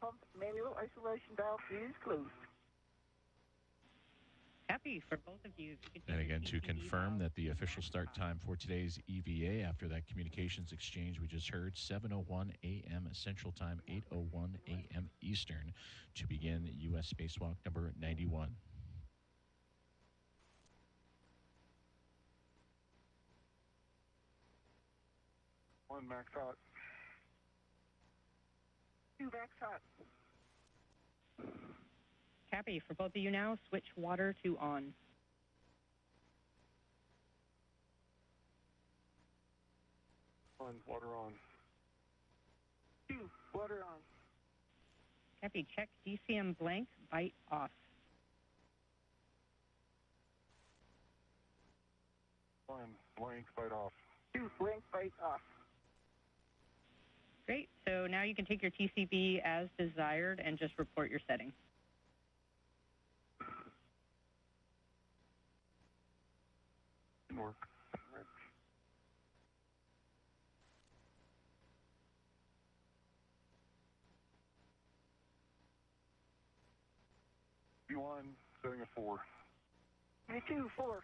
Pump manual isolation valve is closed. Happy for both of you. If you could And take again, your to TCD confirm valve that the official start time for today's EVA after that communications exchange we just heard, 7:01 a.m. Central Time, 8:01 a.m. Eastern, to begin U.S. Spacewalk number 91. One max hot. Two max hot. Cappy, for both of you now, switch water to on. One, water on. Two, water on. Cappy, check DCM blank, bite off. One, blank, bite off. Two, blank, bite off. Great. So now you can take your TCB as desired and just report your setting. Didn't work. B1, setting a 4. B2, 4.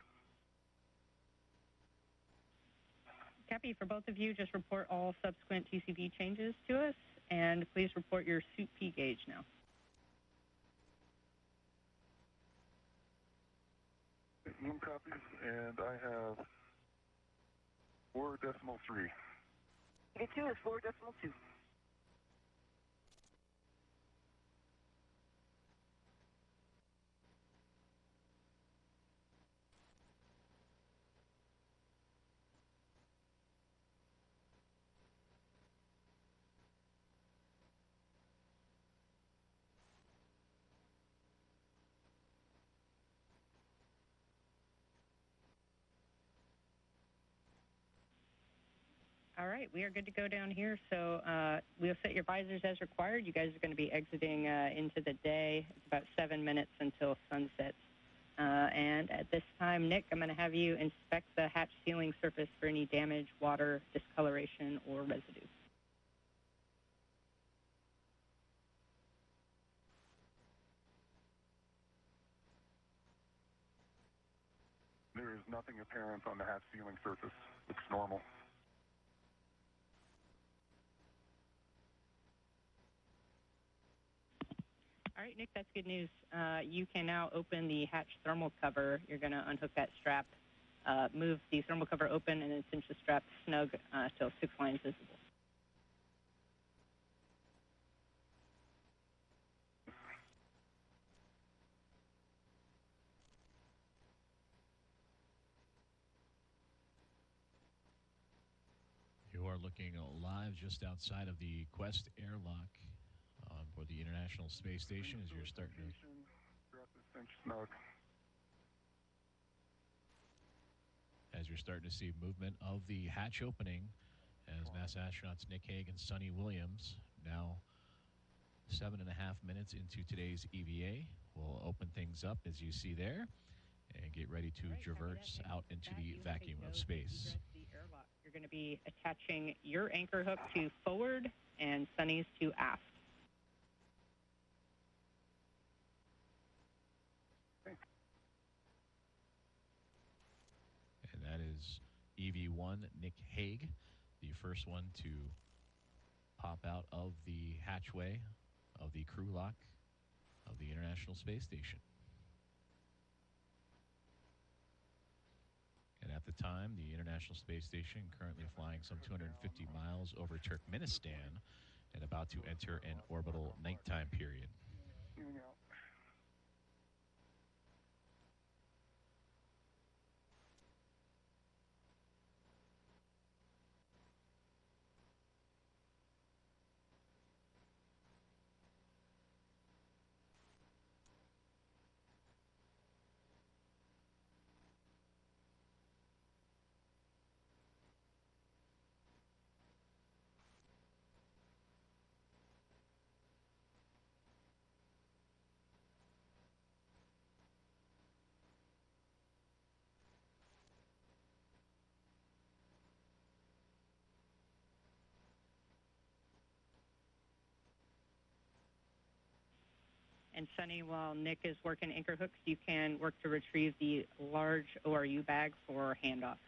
Cappy, for both of you, just report all subsequent TCB changes to us, and please report your suit P gauge now. One copies, and I have 4.3. B2 is 4.2. All right, we are good to go down here. So we'll set your visors as required. You guys are going to be exiting into the day. It's about 7 minutes until sunset. And at this time, Nick, I'm going to have you inspect the hatch sealing surface for any damage, water, discoloration, or residue. There is nothing apparent on the hatch sealing surface. Looks normal. All right, Nick, that's good news. You can now open the hatch thermal cover. You're going to unhook that strap, move the thermal cover open, and then cinch the strap snug till 6 lines visible. You are looking live just outside of the Quest Airlock for the International Space Station as you're starting to... As you're starting to see movement of the hatch opening as NASA astronauts Nick Hague and Suni Williams, now 7.5 minutes into today's EVA, will open things up as you see there and get ready to traverse out into the vacuum of space. You're going to be attaching your anchor hook to forward and Suni's to aft. And that is EV1 Nick Hague, the first one to pop out of the hatchway of the crew lock of the International Space Station. And at the time, the International Space Station currently flying some 250 miles over Turkmenistan and about to enter an orbital nighttime period. And Sunny, while Nick is working anchor hooks, you can work to retrieve the large ORU bag for handoff.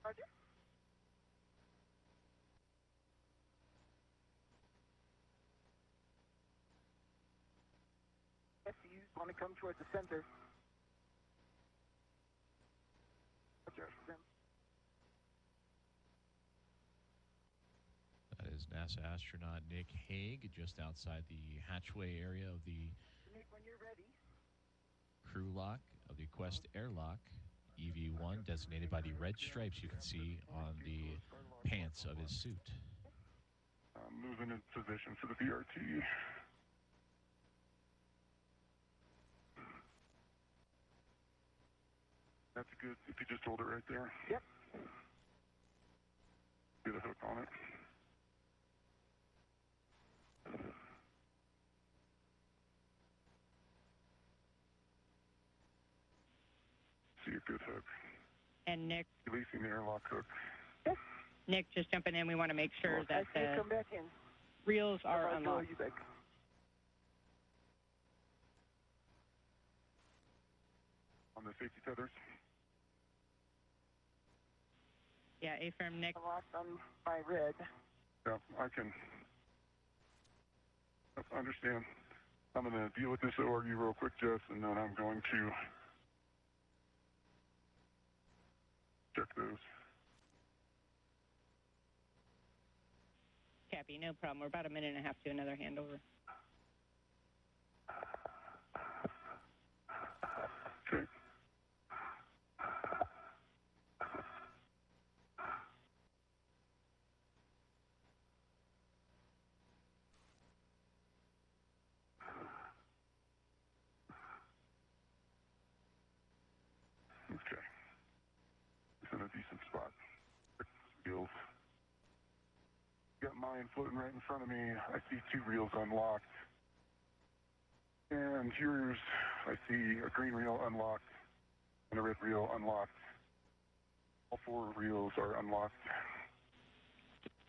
Roger. If you want to come towards the center. That is NASA astronaut Nick Hague, just outside the hatchway area of the Nick, when you're ready. crew lock of the Quest Airlock, EV-1, designated by the red stripes you can see on the pants of his suit. Moving into position for the BRT. That's good. If you just hold it right there. Yep. Get a hook on it. See a good hook. And Nick, Releasing the airlock hook. Yes. Nick, just jumping in. We want to make sure that I see you come back in. reels are unlocked. You back. On the safety tethers. Yeah, A-firm Nick. Locked on my red. Yeah, I can understand. I'm going to deal with this ORU real quick, Jess, and then I'm going to check those. Cappy, no problem. We're about a minute and a half to another handover. Okay. Okay. It's in a decent spot. Reels. Got mine floating right in front of me. I see 2 reels unlocked. And here's, I see a green reel unlocked and a red reel unlocked. All 4 reels are unlocked.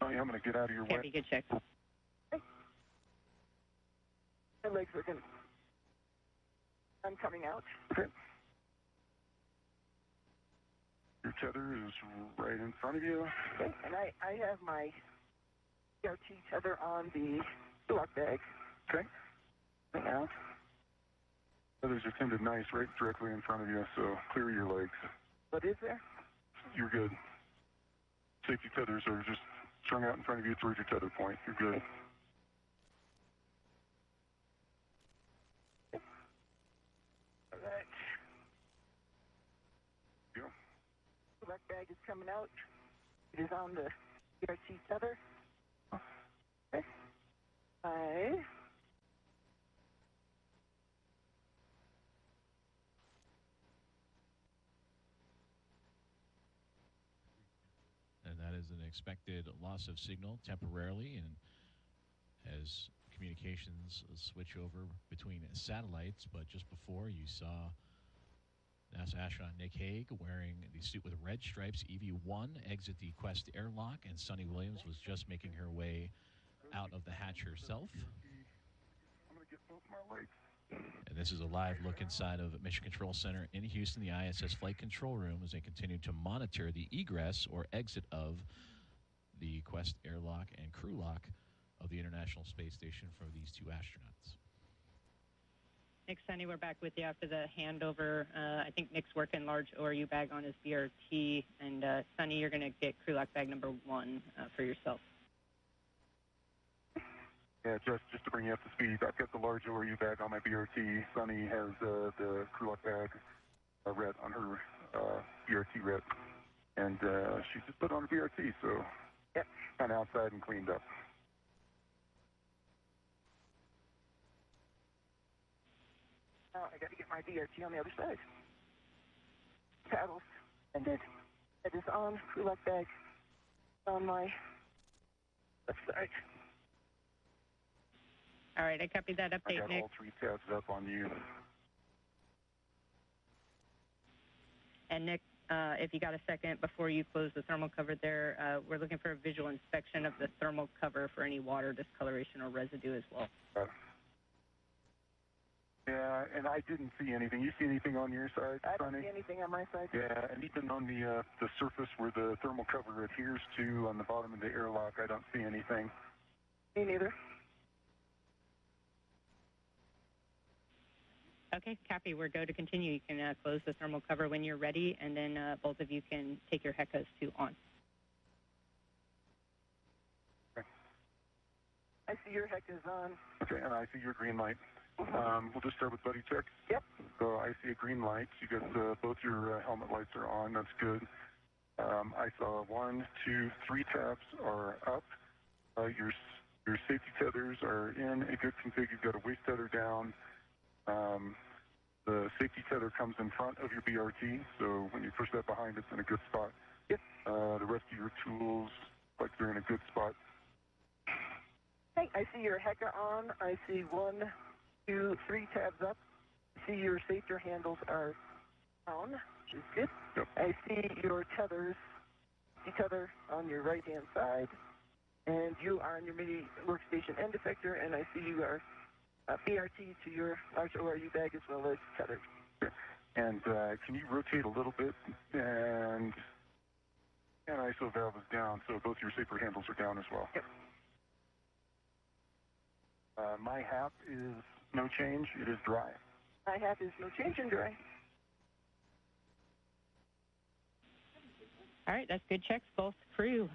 Oh, yeah, I'm going to get out of your way. Cappy, good check. My legs are going to... I'm coming out. Okay. Your tether is right in front of you. Okay. And I have my BRT tether on the lock bag. Okay. Coming out. Tethers are tended nice right directly in front of you, so clear your legs. What is there? You're good. Safety tethers are just strung out in front of you towards your tether point. You're good. All right. Yeah. The lock bag is coming out. It is on the BRT tether. Okay. And that is an expected loss of signal temporarily, and as communications switch over between satellites. But just before, you saw NASA astronaut Nick Hague wearing the suit with red stripes, EV-1, exit the Quest airlock, and Sunny Williams was just making her way out of the hatch herself. I'm going to get both my legs. And this is a live look inside of Mission Control Center in Houston, the ISS Flight Control Room, as they continue to monitor the egress or exit of the Quest airlock and crew lock of the International Space Station for these two astronauts. Nick, Sunny, we're back with you after the handover. I think Nick's working large ORU bag on his BRT, and Sunny, you're going to get crew lock bag number 1 for yourself. Yeah, just to bring you up to speed, I've got the large ORU bag on my BRT. Sunny has the crew lock bag red on her BRT red, and she just put on a BRT, so yep, kind of outside and cleaned up. I got to get my BRT on the other side. Paddles ended. It is on. Crew lock bag on my left side. All right, I copied that update, I got Nick. all 3 tabs up on you. And Nick, if you got a second before you close the thermal cover there, we're looking for a visual inspection of the thermal cover for any water discoloration or residue as well. Yeah, and I didn't see anything. You see anything on your side, I don't Sunny? see anything on my side. Yeah, and even on the surface where the thermal cover adheres to on the bottom of the airlock, I don't see anything. Me neither. Okay, copy. We're go to continue. You can close the thermal cover when you're ready, and then both of you can take your HECAs to on. Okay. I see your HEC is on. Okay, and I see your green light. We'll just start with buddy checks. Yep. So I see a green light. You got both your helmet lights are on. That's good. I saw 1, 2, 3 tabs are up. Your safety tethers are in a good config. You've got a waist tether down. The safety tether comes in front of your BRT, so when you push that behind, it's in a good spot. Yep. The rest of your tools, like they're in a good spot. Hey, I see your HECA on. I see 1, 2, 3 tabs up. I see your safety handles are down, which is good. Yep. I see your tethers, tether on your right-hand side, and you are on your mini workstation end effector, and I see you are BRT to your large ORU bag as well as tethered. And can you rotate a little bit? And ISO valve is down, so both your safer handles are down as well. Yep. My HAP is no change. It is dry. My HAP is no change in dry. All right, that's good checks, both crew.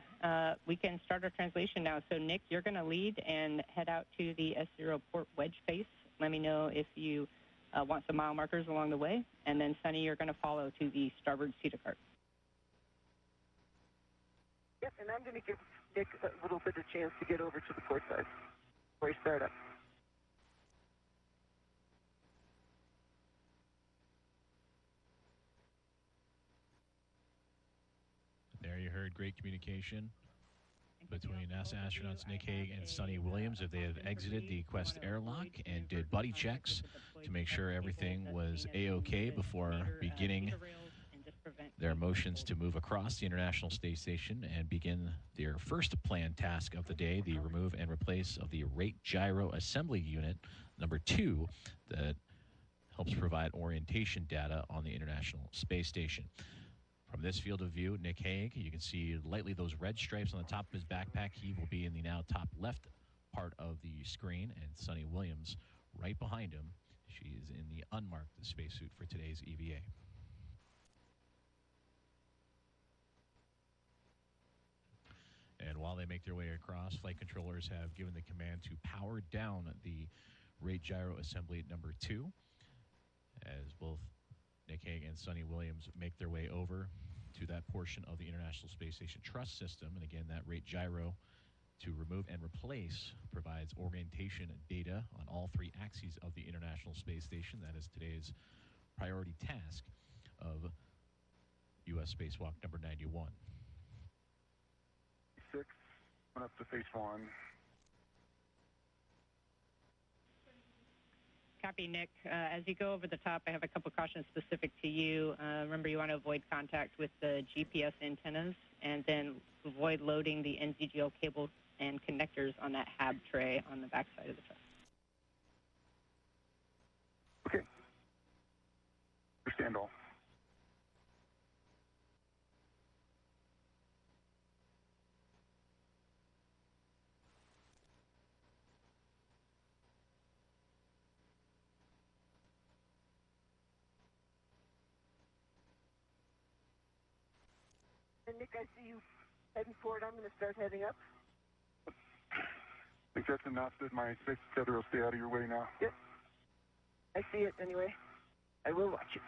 We can start our translation now. So, Nick, you're going to lead and head out to the S0 port wedge face. Let me know if you want some mile markers along the way. And then, Sunny, you're going to follow to the starboard CETA cart. Yep, and I'm going to give Nick a little bit of chance to get over to the port side before we start up. There you heard great communication between NASA astronauts Nick Hague and Sunny Williams as they have exited the Quest airlock and did buddy checks to make sure everything was A-OK before beginning their motions to move across the International Space Station and begin their first planned task of the day, the remove and replace of the rate gyro assembly unit number 2 that helps provide orientation data on the International Space Station. From this field of view, Nick Hague, you can see lightly those red stripes on the top of his backpack. He will be in the now top left part of the screen, and Sunny Williams right behind him. She is in the unmarked spacesuit for today's EVA. And while they make their way across, flight controllers have given the command to power down the rate gyro assembly number 2, as both Nick Hague and Sunny Williams make their way over to that portion of the International Space Station truss system. And again, that rate gyro to remove and replace provides orientation data on all 3 axes of the International Space Station. That is today's priority task of U.S. Spacewalk number 91. 6, up to phase 1. Copy, Nick. As you go over the top, I have a couple cautions specific to you. Remember, you want to avoid contact with the GPS antennas, and then avoid loading the NZGL cable and connectors on that hab tray on the back side of the truck. Okay. Understand all. And Nick, I see you heading forward. I'm going to start heading up. I think that's enough that my safety tether will stay out of your way now. Yep. I see it anyway. I will watch it.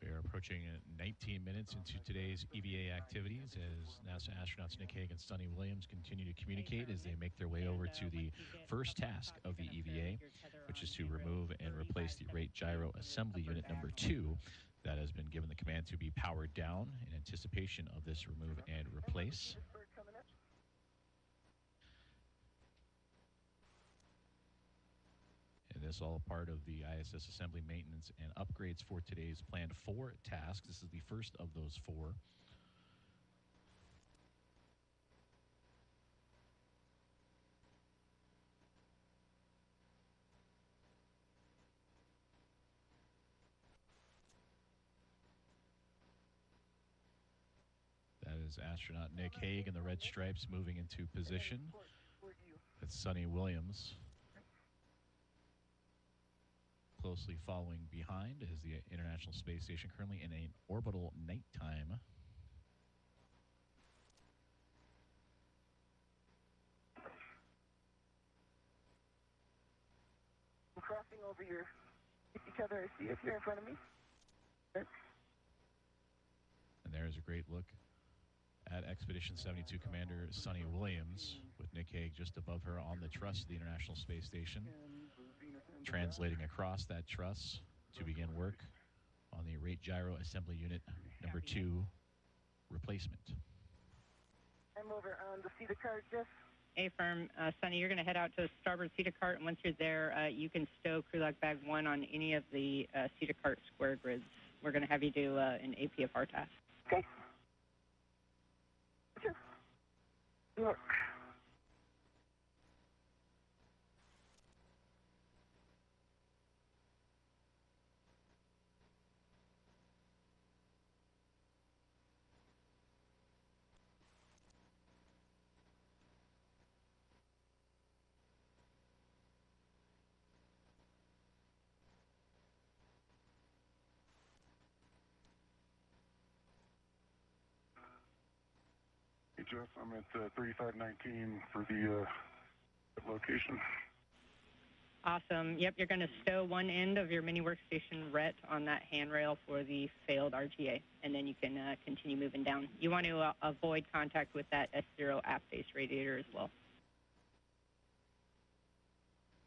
We are approaching 19 minutes into today's EVA activities as NASA astronauts Nick Hague and Sunny Williams continue to communicate as they make their way over to the first task of the EVA, which is to remove and replace the rate gyro assembly unit number 2 that has been given the command to be powered down in anticipation of this remove and replace. And this is all part of the ISS assembly maintenance and upgrades for today's planned 4 tasks. This is the first of those 4. That is astronaut Nick Hague in the red stripes moving into position. That's Sunny Williams closely following behind as the International Space Station currently in an orbital nighttime. I'm crossing over your Tether. I see it here in front of me. Okay. And there's a great look at Expedition 72 Commander Sunny Williams with Nick Hague just above her on the truss of the International Space Station, translating across that truss to begin work on the rate gyro assembly unit number 2 replacement. I'm over on the seat of card, Jeff. A-firm. Sunny, you're going to head out to the starboard seat of cart, and once you're there, you can stow crew lock bag 1 on any of the seat of cart square grids. We're going to have you do an APFR task. Okay. Look. Hey, Jeff, I'm at 3519 for the location. Awesome. Yep, you're going to stow one end of your mini workstation RET on that handrail for the failed RGA, and then you can continue moving down. You want to avoid contact with that S0 aft-face radiator as well.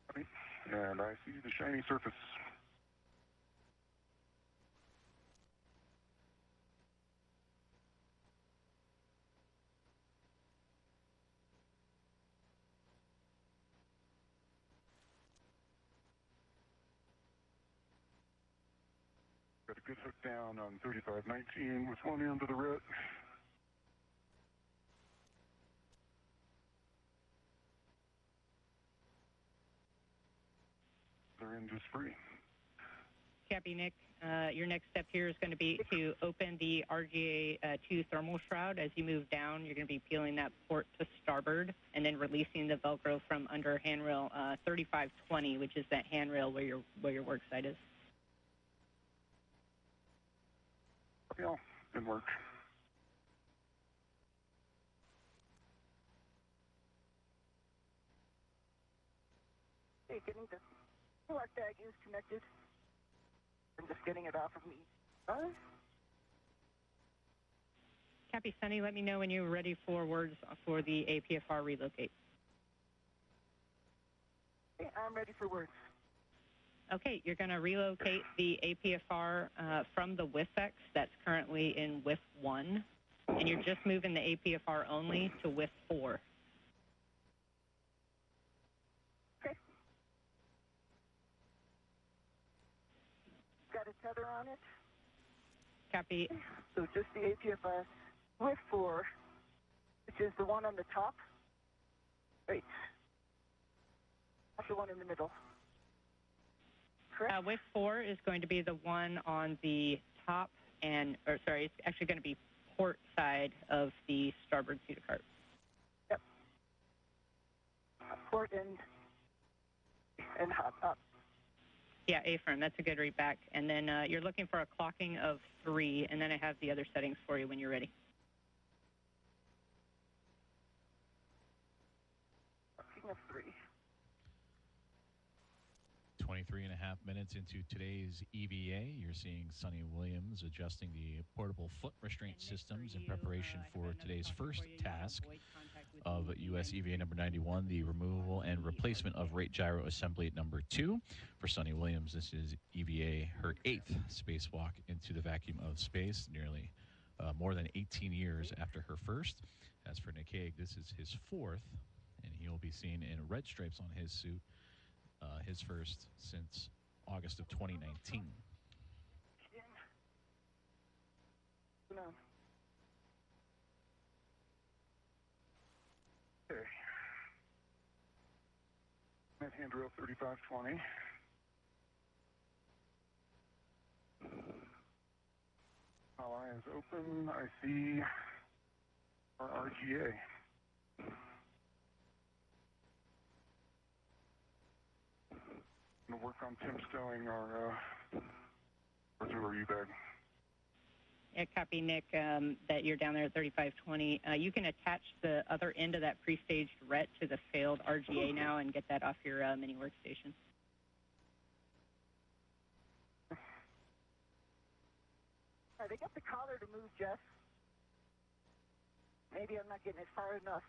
Okay. And I see the shiny surface. Got a good hook down on 3519 with one end of the RET. Other end is free. Cappy, Nick, your next step here is going to be to open the RGA-2 thermal shroud. As you move down, you're going to be peeling that port to starboard and then releasing the Velcro from under handrail 3520, which is that handrail where your work site is. Yeah, good work. Hey, getting the lock bag is connected. I'm just getting it off of me. Cappy, Sunny, let me know when you're ready for words for the APFR relocate. Hey, I'm ready for words. Okay, you're going to relocate the APFR from the WIF-X that's currently in WIF 1, and you're just moving the APFR only to WIF 4. Okay. Got a tether on it. Copy. So just the APFR WIF 4, which is the one on the top. Wait. That's the one in the middle. Correct? WIF 4 is going to be the one on the top it's actually going to be port side of the starboard pseudocarp. Yep. Port and hop up. Yeah, A-firm. That's a good read back. And then you're looking for a clocking of 3, and then I have the other settings for you when you're ready. Clocking of 3. 23 and a half minutes into today's EVA, you're seeing Sunny Williams adjusting the portable foot restraint systems in preparation for today's first task of U.S. EVA number 91, the removal and replacement of rate gyro assembly number 2. For Sunny Williams, this is EVA, her 8th spacewalk into the vacuum of space, nearly more than 18 years after her first. As for Nick Hague, this is his 4th, and he will be seen in red stripes on his suit, his first since August of 2019. No. Okay. Net handrail 3520. All eyes open. I see our RGA. Going to work on temp stowing our U bag. Yeah, copy, Nick, that you're down there at 3520. You can attach the other end of that pre-staged RET to the failed RGA now and get that off your mini workstation. They got the collar to move, Jeff. Maybe I'm not getting it far enough.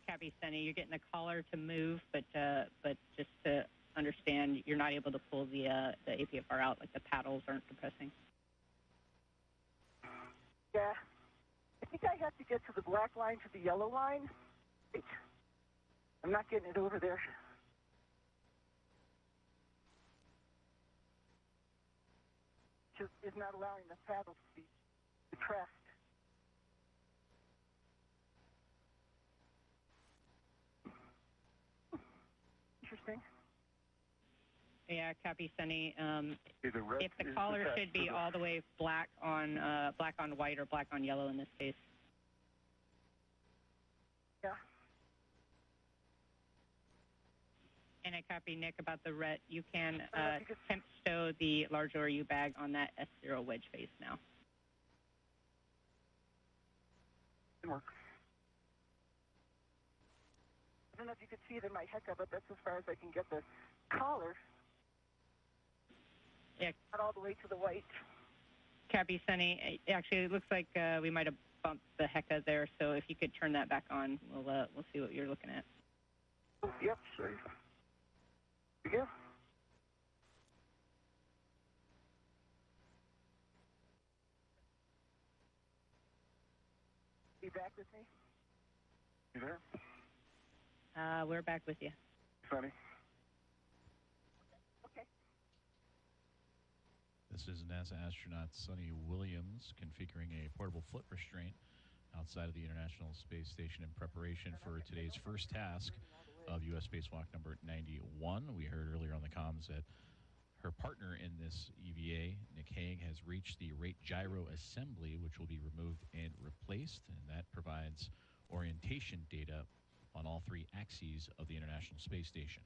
Copy, Sunny. You're getting the collar to move, but just to understand, you're not able to pull the APFR out, like the paddles aren't depressing. Yeah. I think I have to get to the black line to the yellow line. Wait. I'm not getting it over there. Just is not allowing the paddles to be depressed. Interesting. Yeah, copy, Sunny. Okay, If the collar should be all the way black on white or black on yellow in this case. Yeah. And I copy, Nick, about the RET. You can temp stow the large ORU bag on that S0 wedge face now. Can work. I don't know if you could see it in my HECA, but that's as far as I can get the collar. Yeah. Not all the way to the white. Copy, Sunny. Actually, it looks like we might have bumped the HECA there, so if you could turn that back on, we'll see what you're looking at. Oh, yep, sure. Yeah. You back with me? You there? We're back with you. Sunny? Okay. This is NASA astronaut Sunny Williams configuring a portable foot restraint outside of the International Space Station in preparation for today's first task of U.S. Spacewalk number 91. We heard earlier on the comms that her partner in this EVA, Nick Hague, has reached the rate gyro assembly, which will be removed and replaced, and that provides orientation data on all 3 axes of the International Space Station.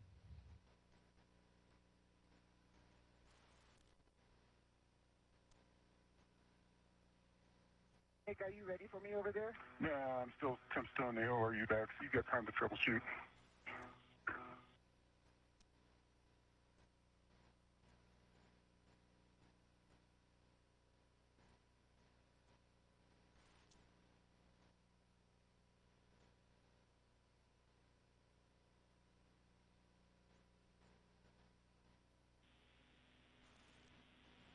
Nick, are you ready for me over there? Yeah, I'm still temp stowing the ORU bag, so you've got time to troubleshoot.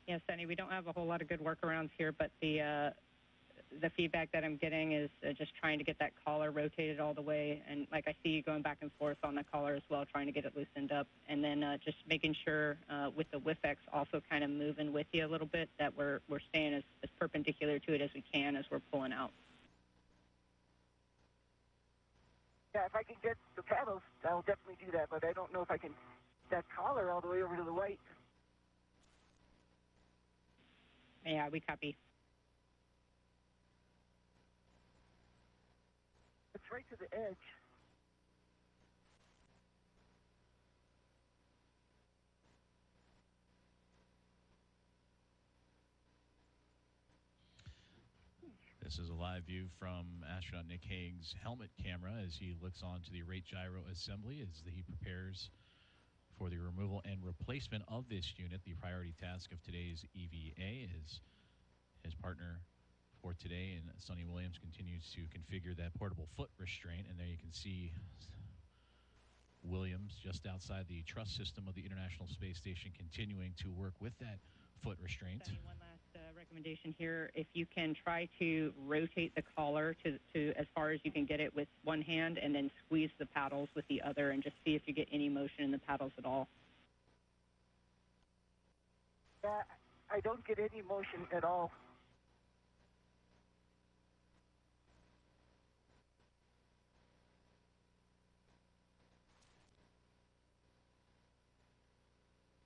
Yeah, Sunny, we don't have a whole lot of good workarounds here, but the feedback that I'm getting is just trying to get that collar rotated all the way. And like I see you going back and forth on the collar as well, trying to get it loosened up. And then just making sure with the WIFX also kind of moving with you a little bit, that we're staying as perpendicular to it as we can as we're pulling out. Yeah, if I can get the paddles, I'll definitely do that, but I don't know if I can that collar all the way over to the white. Yeah, we copy. It's right to the edge. This is a live view from astronaut Nick Hague's helmet camera as he looks onto the rate gyro assembly as he prepares for the removal and replacement of this unit. The priority task of today's EVA is his partner for today, and Sonny Williams continues to configure that portable foot restraint. And there you can see Williams just outside the truss system of the International Space Station continuing to work with that foot restraint. Sonny, one last recommendation here. If you can try to rotate the collar to as far as you can get it with one hand and then squeeze the paddles with the other and just see if you get any motion in the paddles at all. Yeah, I don't get any motion at all.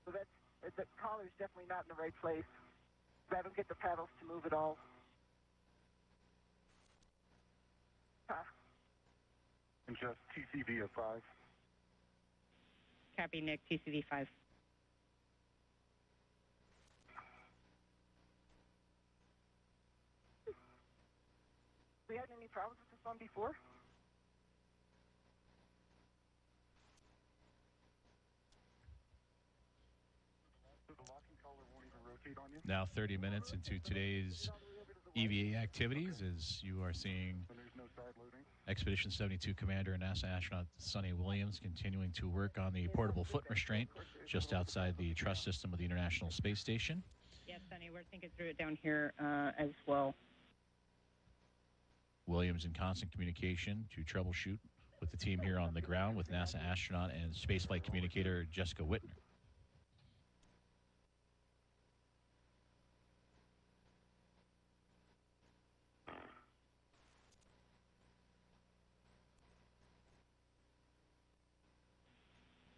So the collar's definitely not in the right place. I don't get the paddles to move at all. And just TCV of 5. Copy, Nick, TCV 5. We had any problems with this one before? So the locking collar won't even rotate on you? Now 30 minutes into today's EVA activities as you are seeing So there's no side loading? Expedition 72 Commander and NASA astronaut Sonny Williams continuing to work on the portable foot restraint just outside the truss system of the International Space Station. Yes, Sonny, we're thinking through it down here as well. Williams in constant communication to troubleshoot with the team here on the ground with NASA astronaut and spaceflight communicator Jessica Whitner.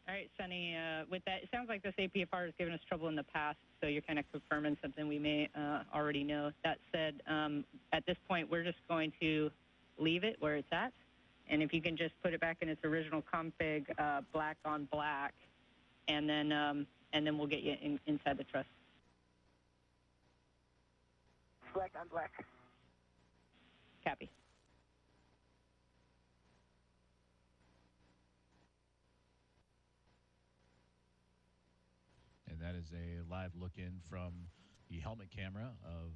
All right, Sonny, with that, it sounds like this APFR has given us trouble in the past, so you're kind of confirming something we may already know. That said, at this point, we're just going to leave it where it's at, and if you can just put it back in its original config, black on black, and then we'll get you inside the truss. Black on black. Copy. And that is a live look in from the helmet camera of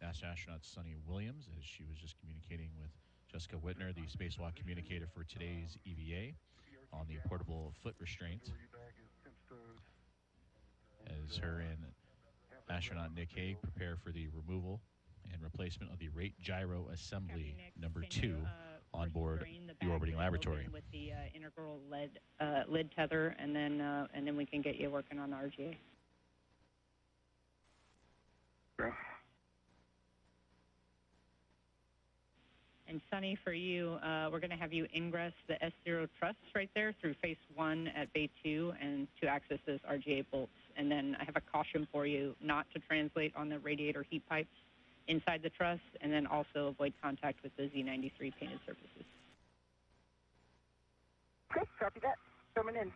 NASA astronaut Sonny Williams as she was just communicating with Jessica Whitner, the spacewalk communicator for today's EVA, on the portable foot restraint. As her and astronaut Nick Hague prepare for the removal and replacement of the rate gyro assembly number 2 on board the orbiting laboratory. With the integral lid tether, and then we can get you working on the RGA. Okay. And Sonny, for you, we're going to have you ingress the S0 truss right there through phase 1 at bay 2 and to access those RGA bolts. And then I have a caution for you not to translate on the radiator heat pipes inside the truss, and then also avoid contact with the Z93 painted surfaces. Okay, copy that. Coming in.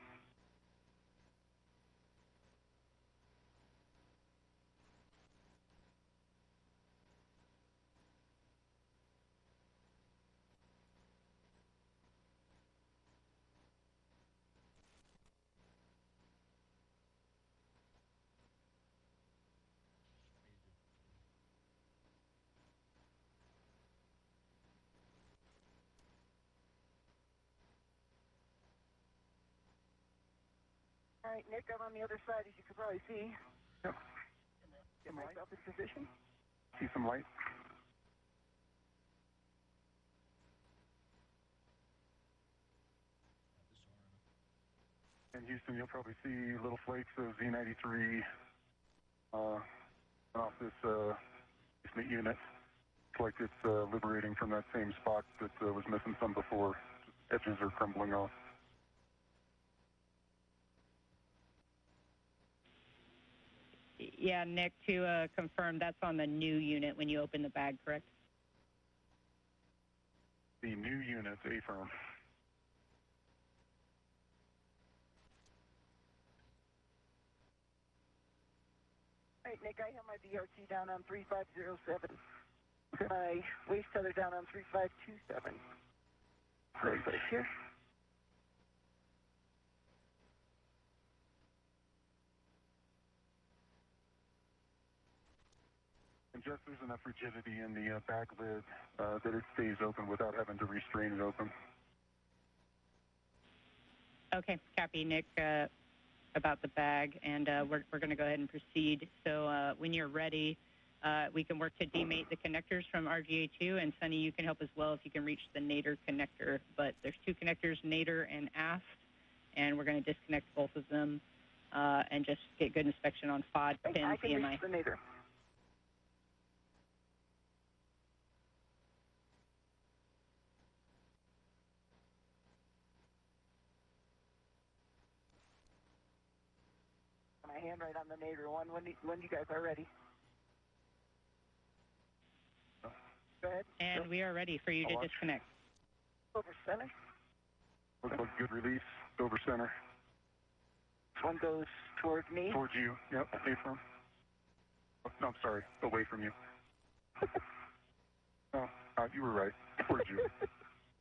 All right, Nick, I'm on the other side, as you can probably see. Yep. Get myself in position. See some light? In Houston, you'll probably see little flakes of Z93 off this basement unit. It's like it's liberating from that same spot that was missing some before. Edges are crumbling off. Yeah, Nick, to confirm, that's on the new unit when you open the bag, correct? The new unit, affirm. All right, Nick, I have my BRT down on 3507. My waste tether down on 3527. Great. Right here. And just there's enough rigidity in the bag lid that it stays open without having to restrain it open. Okay, copy, Nick, about the bag, and we're going to go ahead and proceed. So when you're ready, we can work to demate the connectors from RGA2, and Sunny, you can help as well if you can reach the nadir connector. But there's two connectors, nadir and aft, and we're going to disconnect both of them and just get good inspection on FOD, pins, I can EMI. reach the nadir. My hand right on the nadir one when you guys are ready. Go ahead. And we are ready for you to disconnect. Over center. Looks like good release. Over center. This one goes toward me. Towards you. Yep, affirm. Oh, no, I'm sorry. Away from you. Oh, you were right. Towards you.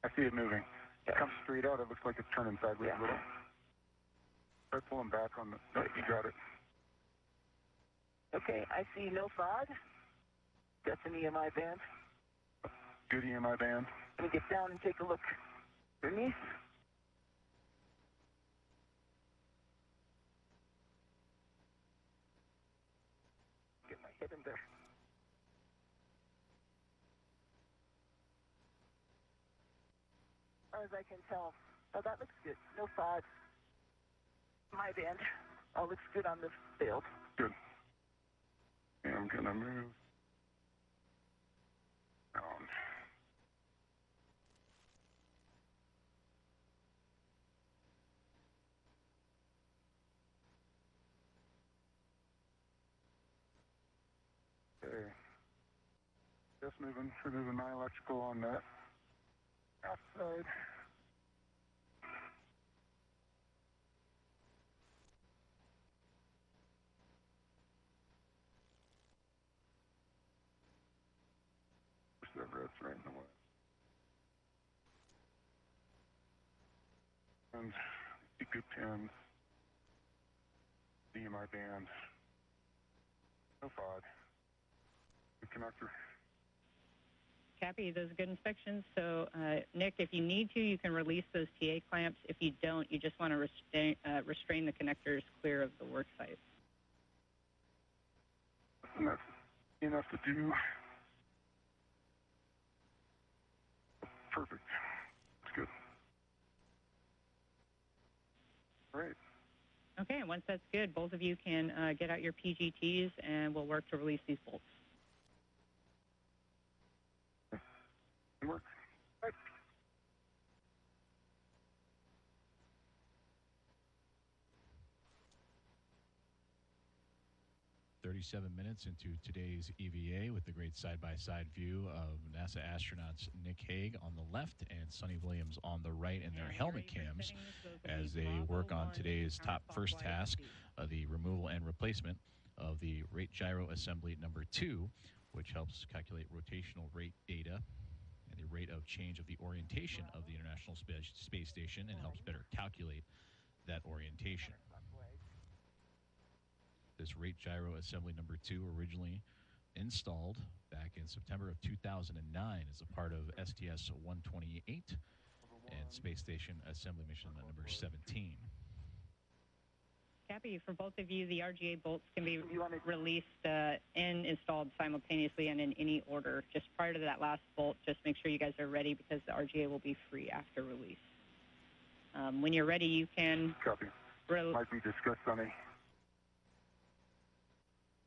I see it moving. It comes straight out. It looks like it's turning sideways a little. Try pulling back on the... No, you got it. Okay, I see no FOD. That's an EMI band. Good EMI band. Let me get down and take a look underneath. Get my head in there. As far as I can tell, oh, that looks good. No FOD. My band. All looks good on this field. Good. And I'm going to move down. Okay. Just removing my electrical on that outside. That red's right in the way. And the good pins, EMI band, no FOD, good connector. Copy, those are good inspections. So, Nick, if you need to, you can release those TA clamps. If you don't, you just want to restrain the connectors clear of the work site. And that's enough to do. Perfect. That's good. Great. Okay, and once that's good, both of you can get out your PGTs, and we'll work to release these bolts. Work. Right. 37 minutes into today's EVA with the great side-by-side view of NASA astronauts Nick Hague on the left and Sunny Williams on the right in their helmet cams as they work on today's top first task, the removal and replacement of the rate gyro assembly number 2, which helps calculate rotational rate data and the rate of change of the orientation of the International Space Station and helps better calculate that orientation. This rate gyro assembly number 2 originally installed back in September of 2009 as a part of STS-128 and Space Station Assembly Mission number 17. Copy. For both of you, the RGA bolts can be released and installed simultaneously and in any order. Just prior to that last bolt, just make sure you guys are ready because the RGA will be free after release. When you're ready, you can... Copy. Might be discussed, Sunny.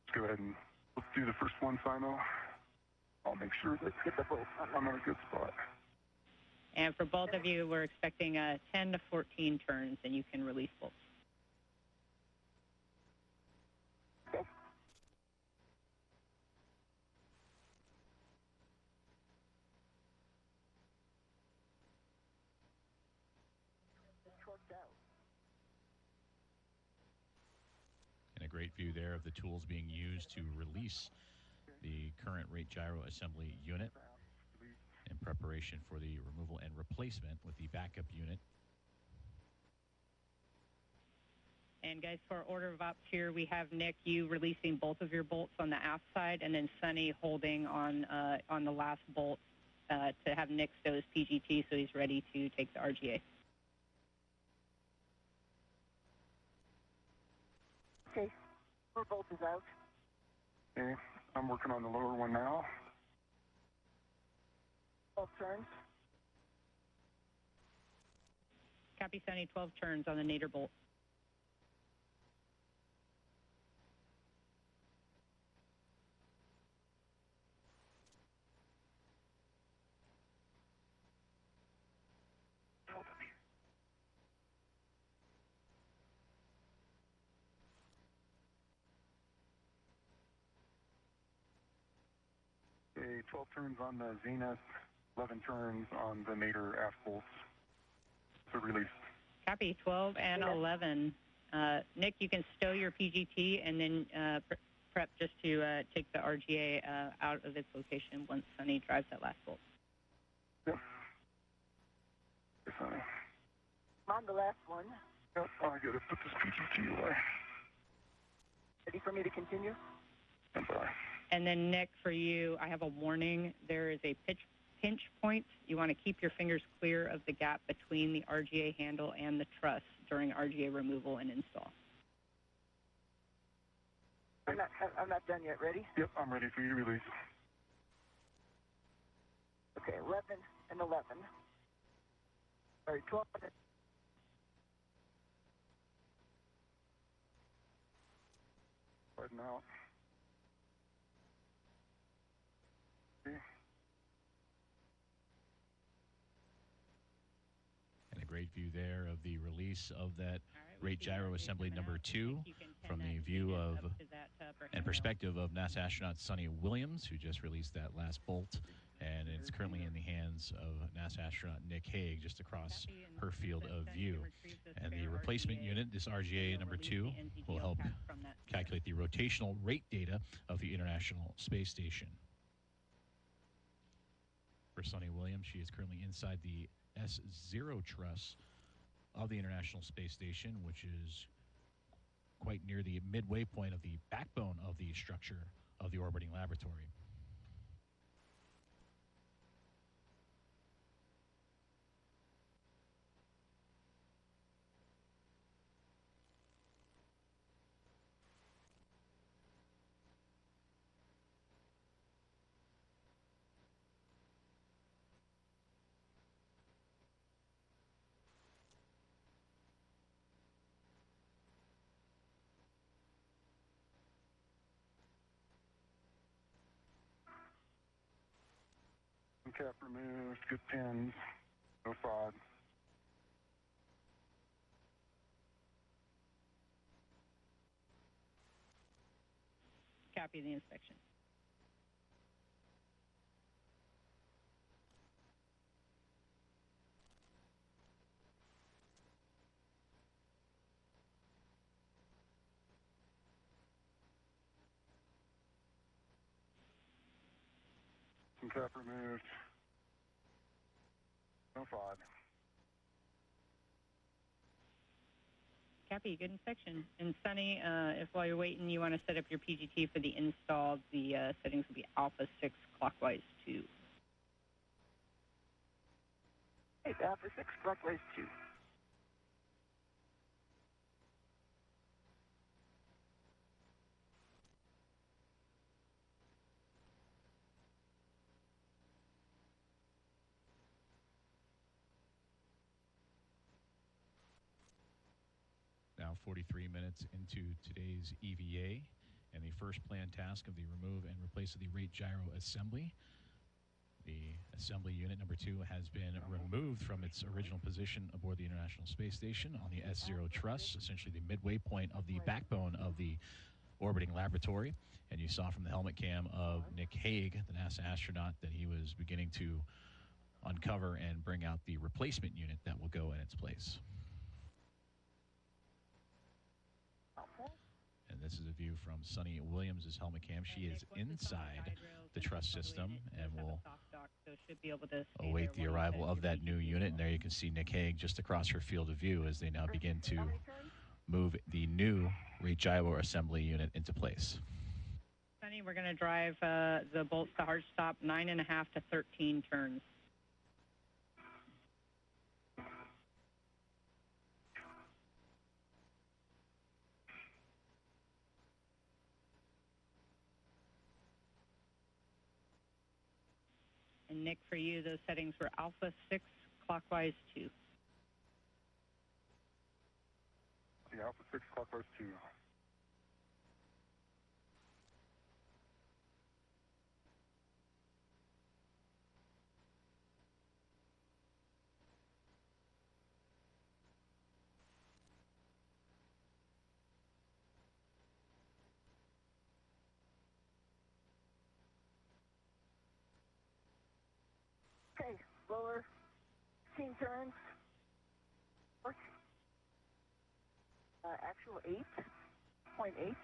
Let's go ahead and let's do the first one, Simo. I'll make sure that I'm in a good spot. And for both of you, we're expecting 10 to 14 turns, and you can release bolts. Okay. out. And a great view there of the tools being used to release the current rate gyro assembly unit in preparation for the removal and replacement with the backup unit. And guys, for order of ops here, we have Nick, you releasing both of your bolts on the aft side, and then Sunny holding on the last bolt to have Nick stow his PGT so he's ready to take the RGA. Okay, lower bolt is out. Okay, I'm working on the lower one now. 12 turns. Copy, Sunny, 12 turns on the nadir bolt. Okay, 12 turns on the zenith, 11 turns on the nadir aft bolts. So release. Copy, 12 and 11. Nick, you can stow your PGT and then prep just to take the RGA out of its location once Sunny drives that last bolt. Yep. Okay, Sunny. I'm on the last one. Yep, I gotta put this PGT away. Ready for me to continue? And bye. And then, Nick, for you, I have a warning. There is a pinch point. You want to keep your fingers clear of the gap between the RGA handle and the truss during RGA removal and install. I'm not done yet. Ready? Yep, I'm ready for you to release. Okay, 11 and 11. Sorry, 12 and... Right now. Okay. And a great view there of the release of that rate gyro assembly number 2 from the view of and perspective of NASA astronaut Sunny Williams, who just released that last bolt. And it's currently in the hands of NASA astronaut Nick Hague, just across her field of view. And the replacement unit, this RGA number 2, will help calculate the rotational rate data of the International Space Station. For Sunny Williams, she is currently inside the S0 truss of the International Space Station, which is quite near the midway point of the backbone of the structure of the orbiting laboratory. Cap removed, good pins, no fraud. Copy the inspection. Cap removed, no fraud. Copy, good inspection. And Sunny, if while you're waiting you want to set up your PGT for the install, the settings will be alpha 6 clockwise 2. Hey, alpha 6 clockwise 2. Now 43 minutes into today's EVA, and the first planned task of the remove and replace of the rate gyro assembly. The assembly unit number 2 has been removed from its original position aboard the International Space Station on the S0 truss, essentially the midway point of the backbone of the orbiting laboratory. And you saw from the helmet cam of Nick Hague, the NASA astronaut, that he was beginning to uncover and bring out the replacement unit that will go in its place. this is a view from Sunny Williams' helmet cam. She is inside the truss system and will await the arrival of that new unit. And there you can see Nick Hague just across her field of view as they now begin to move the new gyro assembly unit into place. Sunny, we're going to drive the bolts to hard stop 9.5 to 13 turns. And Nick, for you, those settings were alpha 6, clockwise 2. The alpha 6, clockwise 2. Okay, lower 16 turns. Actual 8.8.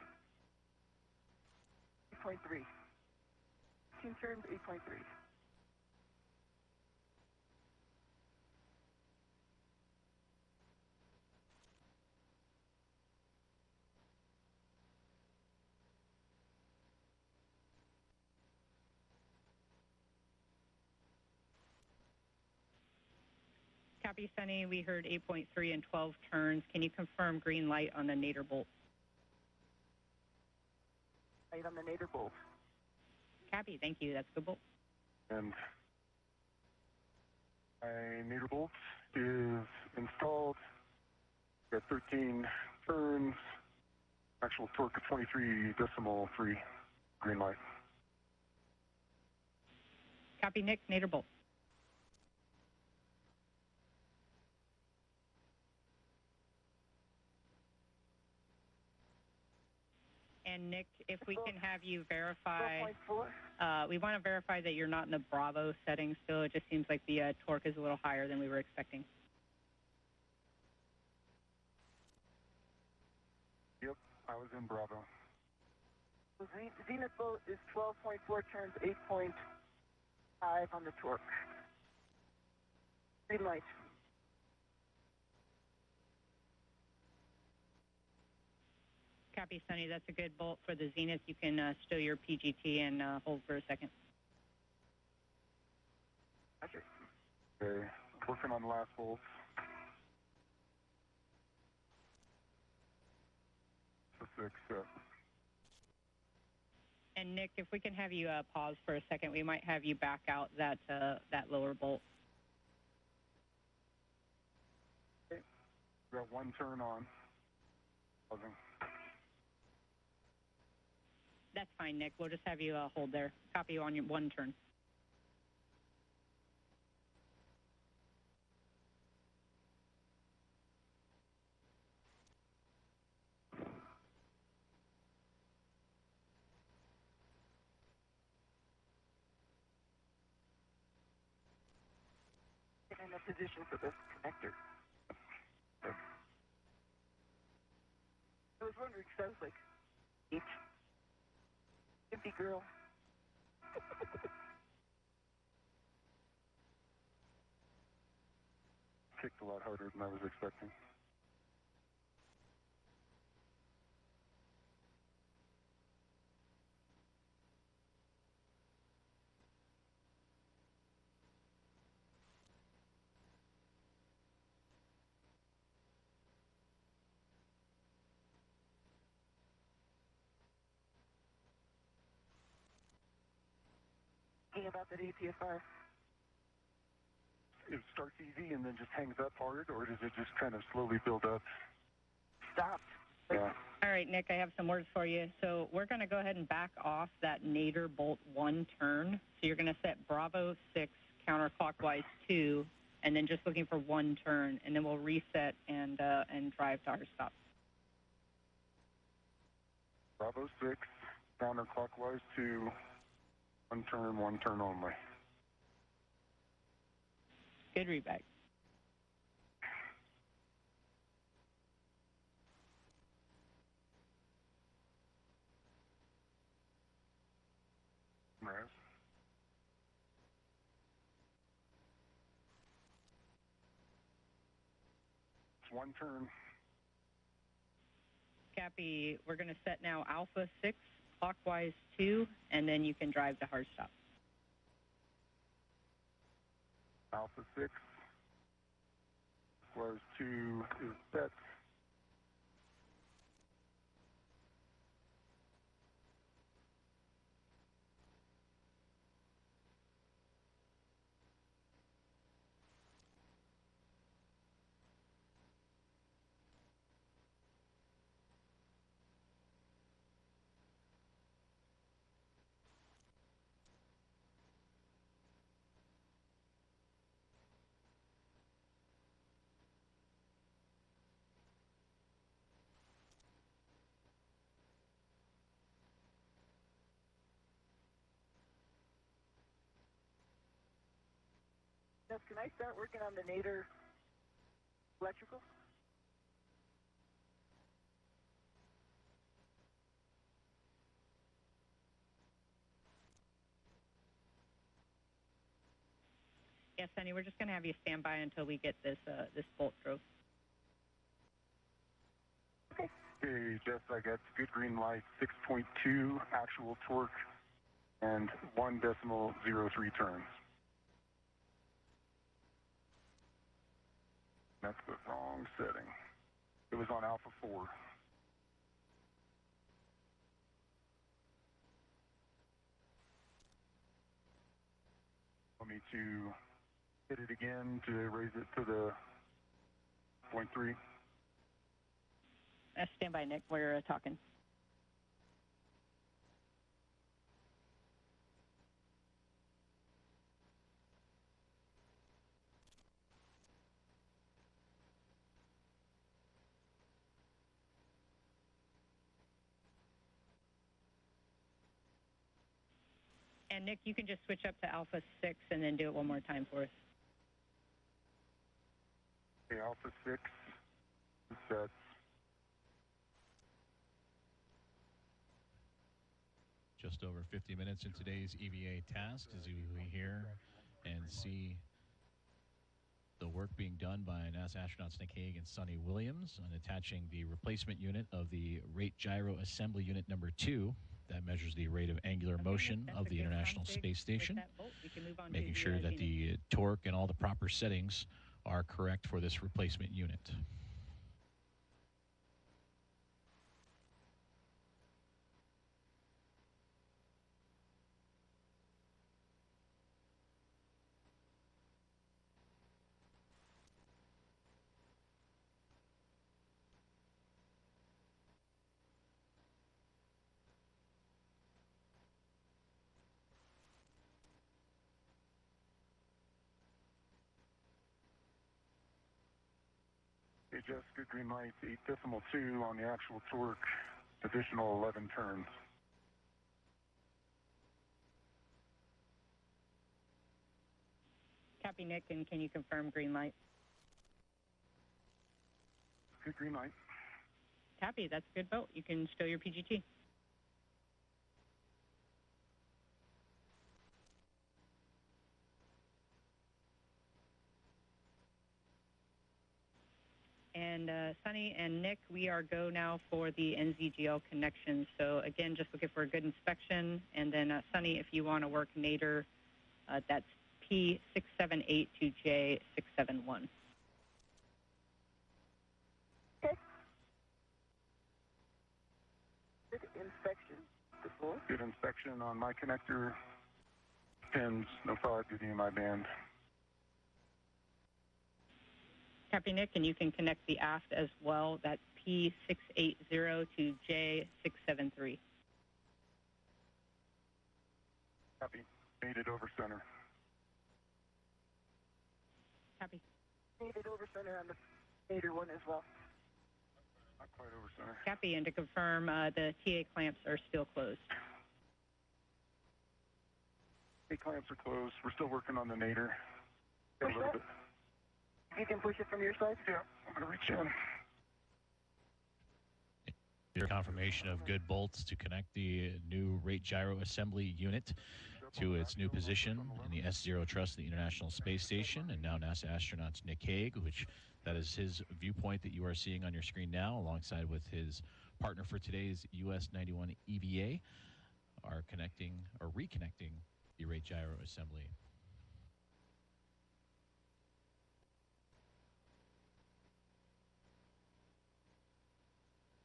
8.3. 16 turns, 8.3. Copy, Sunny. We heard 8.3 and 12 turns. Can you confirm green light on the nadir bolt? Light on the nadir bolt. Copy. Thank you. That's good bolt. And my nadir bolt is installed. Got 13 turns. Actual torque of 23.3. Green light. Copy, Nick. Nadir bolt. And Nick, if we can have you verify, we want to verify that you're not in the Bravo setting still. It just seems like the torque is a little higher than we were expecting. Yep, I was in Bravo. Zenith bolt is 12.4 turns, 8.5 on the torque. Green light. Copy, Sunny. That's a good bolt for the Zenith. You can stow your PGT and hold for a second. Okay, working on the last bolt. So 6, And Nick, if we can have you pause for a second, we might have you back out that lower bolt. Okay. We got 1 turn on. Pausing. That's fine, Nick. We'll just have you hold there. Copy you on your 1 turn. Get in a position for the connector. I was wondering, because I was like, each empty girl. Kicked a lot harder than I was expecting. About that APFR. It starts easy and then just hangs up hard, or does it just kind of slowly build up? Stopped. Yeah. All right, Nick, I have some words for you. So we're going to go ahead and back off that nadir bolt 1 turn. So you're going to set Bravo 6 counterclockwise 2, and then just looking for 1 turn, and then we'll reset and drive to our stop. Bravo 6, counterclockwise 2, 1 turn only. Good readback. 1 turn. Copy. We're going to set now Alpha 6, clockwise 2, and then you can drive to hard stop. Alpha 6, clockwise 2 is set. Yes, can I start working on the nadir electrical? Yes, Sunny, we're just going to have you stand by until we get this bolt drove. Okay, Jess, I got good green light, 6.2 actual torque, and 1.03 turns. That's the wrong setting. It was on Alpha 4. Want me to hit it again to raise it to the 0.3? Stand by, Nick. We're talking. And Nick, you can just switch up to Alpha 6 and then do it one more time for us. Okay, Alpha 6 is set. Just over 50 minutes in today's EVA task as we hear and see the work being done by NASA astronauts Nick Hague and Suni Williams on attaching the replacement unit of the Rate Gyro Assembly Unit number 2 that measures the rate of angular motion of the International Space Station, making sure that the torque and all the proper settings are correct for this replacement unit. Okay, Jess, good green light, 8.2 on the actual torque, additional 11 turns. Copy, Nick, and can you confirm green light? Good green light. Copy, that's a good boat. You can stow your PGT. And Sunny and Nick, we are go now for the NZGL connection. So again, just looking for a good inspection. And then Sunny, if you want to work nadir, that's P678 to J671. Okay. Good inspection before. Good inspection on my connector. Pins, no fog getting in my band. Copy, Nick, and you can connect the aft as well. That's P680 to J673. Copy. Made it over center. Copy. Made it over center on the nadir one as well. Not quite over center. Copy, and to confirm, the TA clamps are still closed. The clamps are closed. We're still working on the nadir. Got a little bit. You can push it from your side? Yeah, I'm going to reach in. Your confirmation of good bolts to connect the new Rate Gyro Assembly Unit to its new position in the S0 Trust of the International Space Station, and now NASA astronauts Nick Hague, which That is his viewpoint that you are seeing on your screen now, alongside with his partner for today's US-91 EVA, are connecting or reconnecting the rate gyro assembly.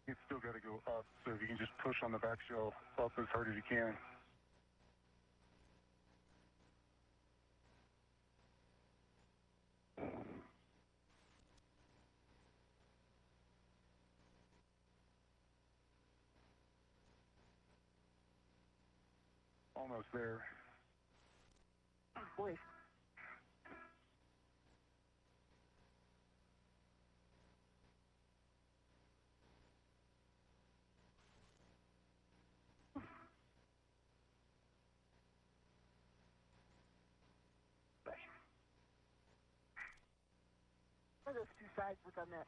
It's still got to go up, so if you can just push on the back shell up as hard as you can. Almost there. Boy. What are those two sides look on that?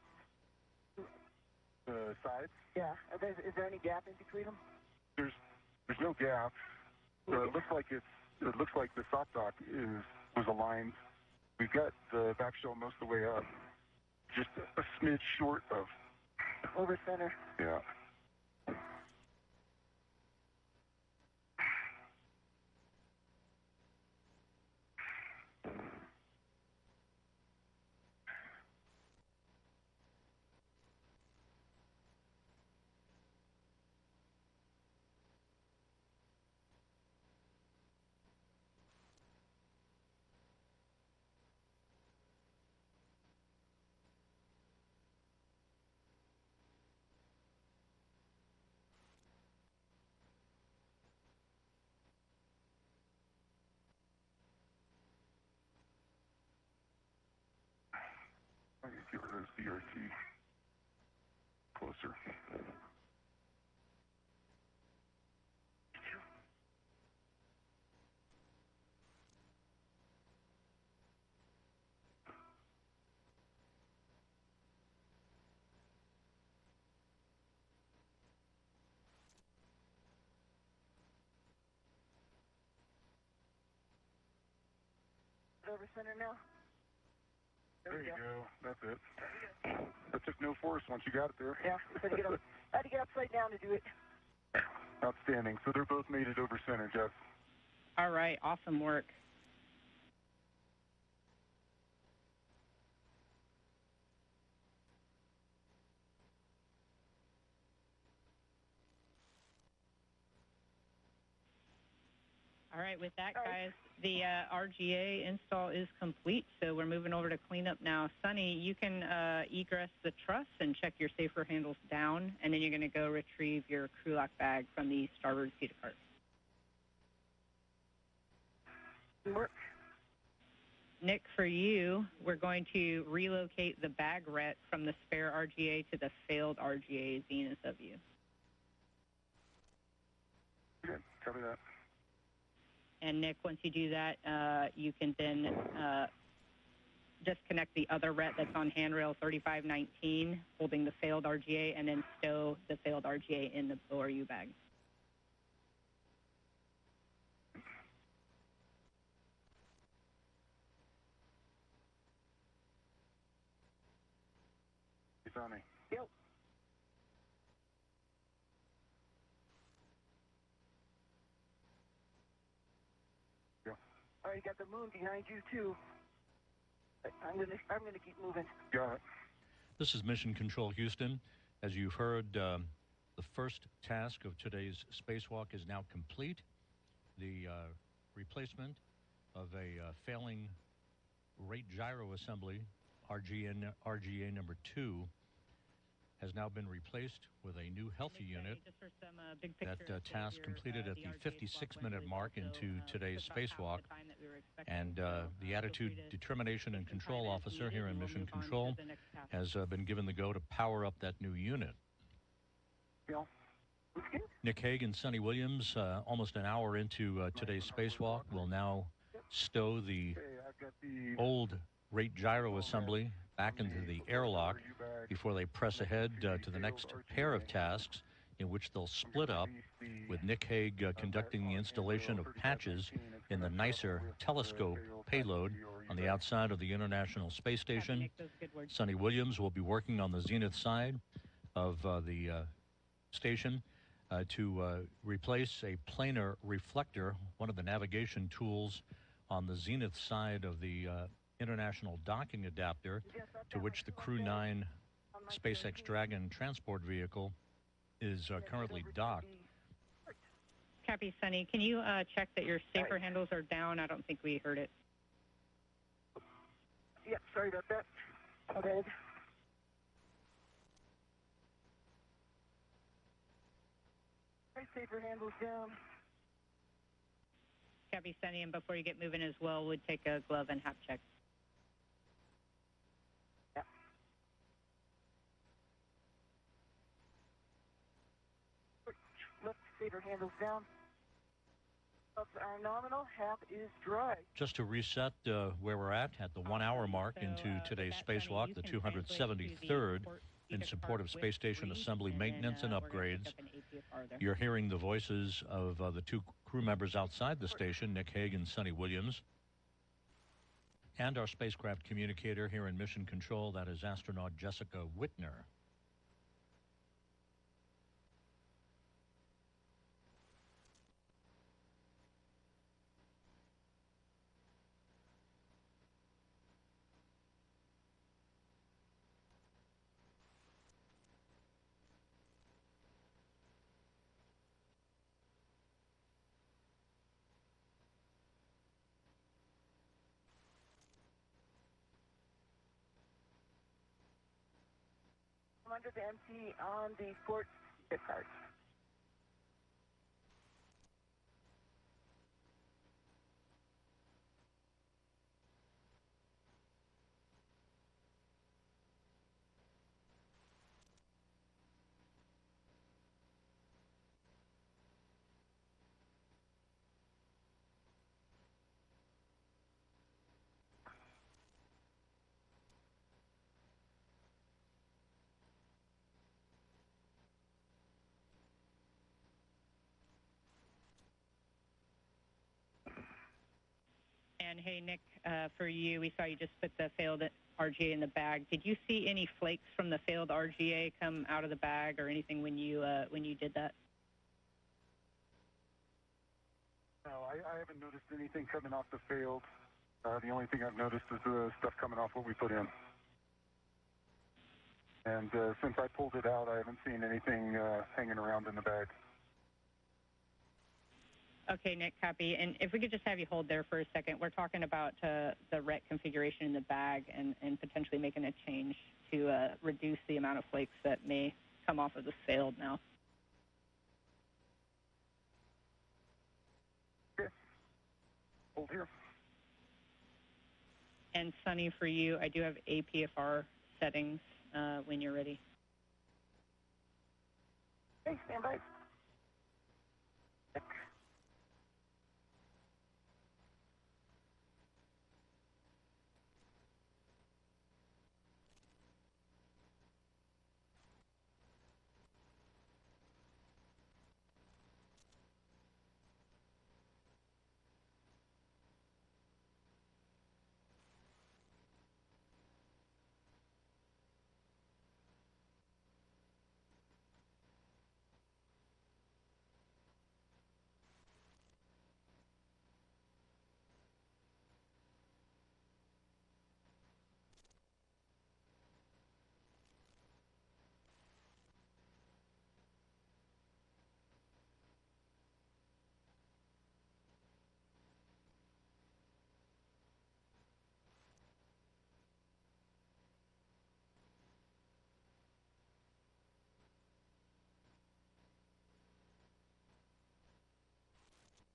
The sides? Yeah. Is there any gap in between them? There's no gap. It looks like the soft dock was aligned. We've got the back shell most of the way up, just a smidge short of Over center. yeah. I'm going to get rid of this BRT closer. Over center now. There you go. That's it. That took no force once you got it there. Yeah. I had to get upside down to do it. Outstanding. So they're both made it over center, Jeff. All right, awesome work. All right, with that, guys, the RGA install is complete, so we're moving over to cleanup now. Sunny, you can egress the truss and check your safer handles down, and then you're going to go retrieve your crew lock bag from the starboard feeder cart. Work. Nick, for you, we're going to relocate the bag ret from the spare RGA to the failed RGA zenith of you. Okay, copy that. And Nick, once you do that, you can then disconnect the other ret that's on handrail 3519, holding the failed RGA, and then stow the failed RGA in the ORU bag. You found me. Yep. All right, you got the moon behind you too. I'm gonna keep moving. Got it. This is Mission Control Houston. As you've heard, the first task of today's spacewalk is now complete. The replacement of a failing rate gyro assembly, RGA number 2, has now been replaced with a new healthy unit. That task completed at the 56-minute mark into today's spacewalk. And the Attitude, Determination, and Control Officer here in Mission Control has been given the go to power up that new unit. Nick Hague and Sonny Williams, almost an hour into today's spacewalk, will now stow the old rate gyro assembly back into the airlock before they press ahead to the next pair of tasks, in which they'll split up, with Nick Hague conducting the installation of patches in the nicer telescope payload on the outside of the International Space Station, Sunny Williams will be working on the zenith side of the station to replace a planar reflector, one of the navigation tools on the zenith side of the International Docking Adapter, to which the Crew 9 SpaceX Dragon transport vehicle is currently docked. Copy, Sunny. Can you check that your safer handles are down? I don't think we heard it. Yep, sorry about that. Okay. Right, safer handles down. Copy, Sunny. And before you get moving as well, we'd take a glove and hap check. Yep. Left safer handles down. Ups are nominal. Hap is dry. Just to reset where we're at the 1 hour mark into today's spacewalk, the 273rd, in support of space station assembly, maintenance, and upgrades. You're hearing the voices of the two crew members outside the station, Nick Hague and Sunny Williams, and our spacecraft communicator here in Mission Control, that is astronaut Jessica Whitner. Under the empty on the port gift card. And hey, Nick, for you, we saw you just put the failed RGA in the bag. Did you see any flakes from the failed RGA come out of the bag or anything when you did that? No, I haven't noticed anything coming off the failed. The only thing I've noticed is the stuff coming off what we put in. And since I pulled it out, I haven't seen anything hanging around in the bag. Okay, Nick, copy. And if we could just have you hold there for a second. We're talking about the RET configuration in the bag and potentially making a change to reduce the amount of flakes that may come off of the failed now. Okay. Hold here. And Sunny, for you, I do have APFR settings when you're ready. Okay, stand by.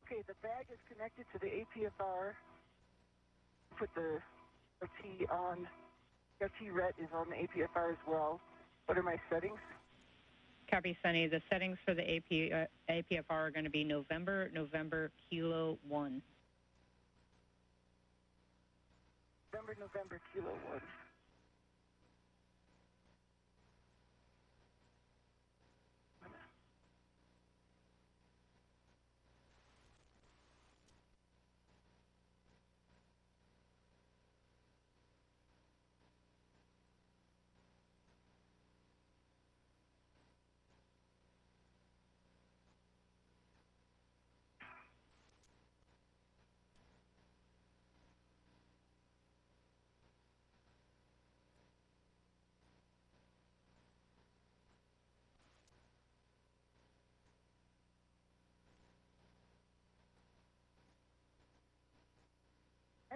Okay, the bag is connected to the APFR. Put the RT on. RT RET is on the APFR as well. What are my settings? Copy, Sunny. The settings for the APFR are going to be November, Kilo 1. November, Kilo 1.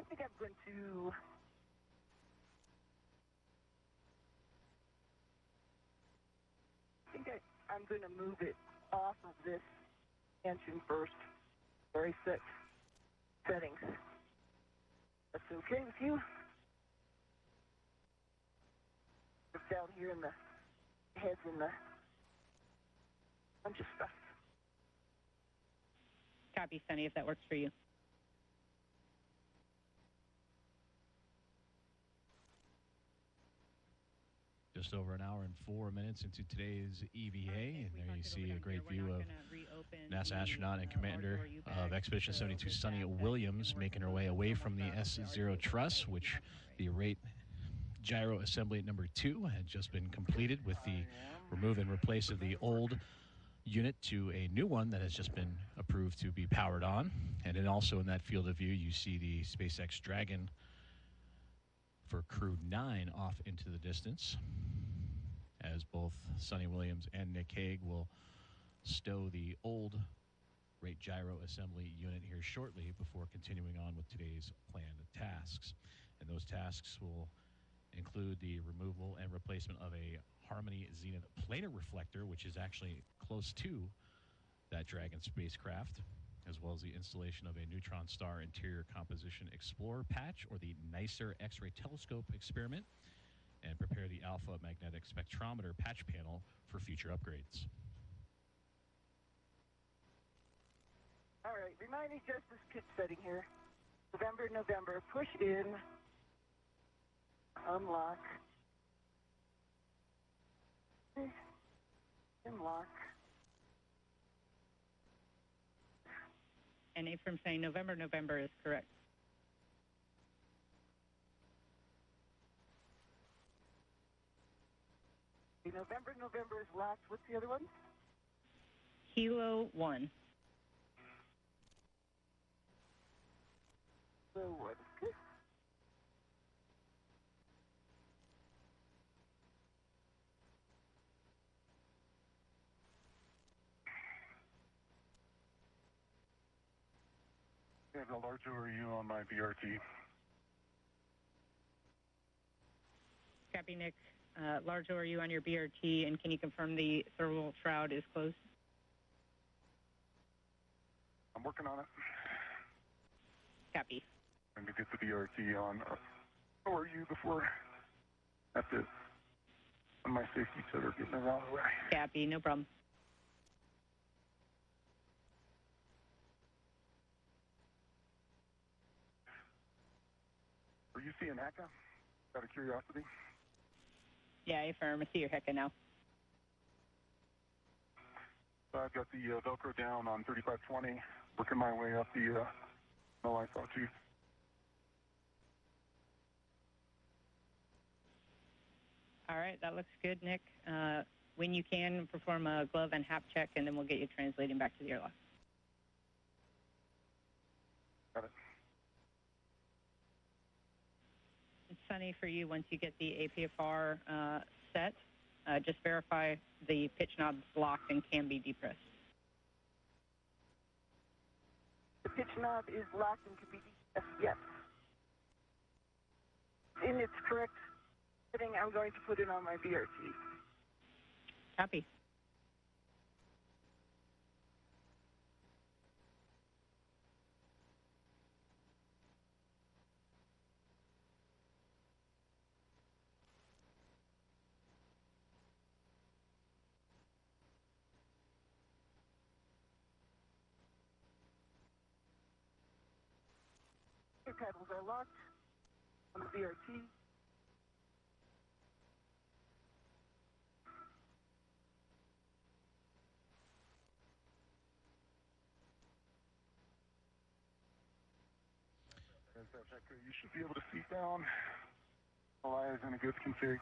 I think I'm going to I'm going to move it off of this engine first. Very set settings. That's okay with you? It's down here in the heads in the bunch of stuff. Copy, Sunny, if that works for you. Just over an hour and 4 minutes into today's EVA, and there you see a great view of NASA astronaut and commander of Expedition 72, Sunny Williams, making her way away from the S0 truss, which the rate gyro assembly at number 2 had just been completed with the remove and replace of the old unit to a new one that has just been approved to be powered on. And then also in that field of view, you see the SpaceX Dragon for Crew 9 off into the distance, as both Sunny Williams and Nick Hague will stow the old rate gyro assembly unit here shortly before continuing on with today's planned tasks. And those tasks will include the removal and replacement of a Harmony Zenith Planar reflector, which is actually close to that Dragon spacecraft, as well as the installation of a neutron star interior composition explorer patch, or the NICER X-ray telescope experiment, and prepare the alpha magnetic spectrometer patch panel for future upgrades. All right, remind me just this pitch setting here. November, push in, unlock, unlock. And from saying November is correct. November is locked. What's the other one? Kilo 1. So what? Good. I have a large ORU on my BRT. Copy, Nick. Large ORU on your BRT, and can you confirm the thermal shroud is closed? I'm working on it. Copy. Trying to get the BRT on ORU before I have to on my safety tether getting the wrong way. Copy, no problem. Are you seeing Hecka? Out of curiosity? Yeah, affirm. I see your Hecka now. I've got the Velcro down on 3520, working my way up the LI sawtooth. All right, that looks good, Nick. When you can, perform a glove and hap check, and then we'll get you translating back to the airlock. Got it. It's Sunny for you. Once you get the APFR set, just verify the pitch knob's locked and can be depressed. The pitch knob is locked and can be depressed, yes. In its correct setting, I'm going to put it on my BRT. Copy. The pedals are locked on the BRT. You should be able to see down. LI is in a good config.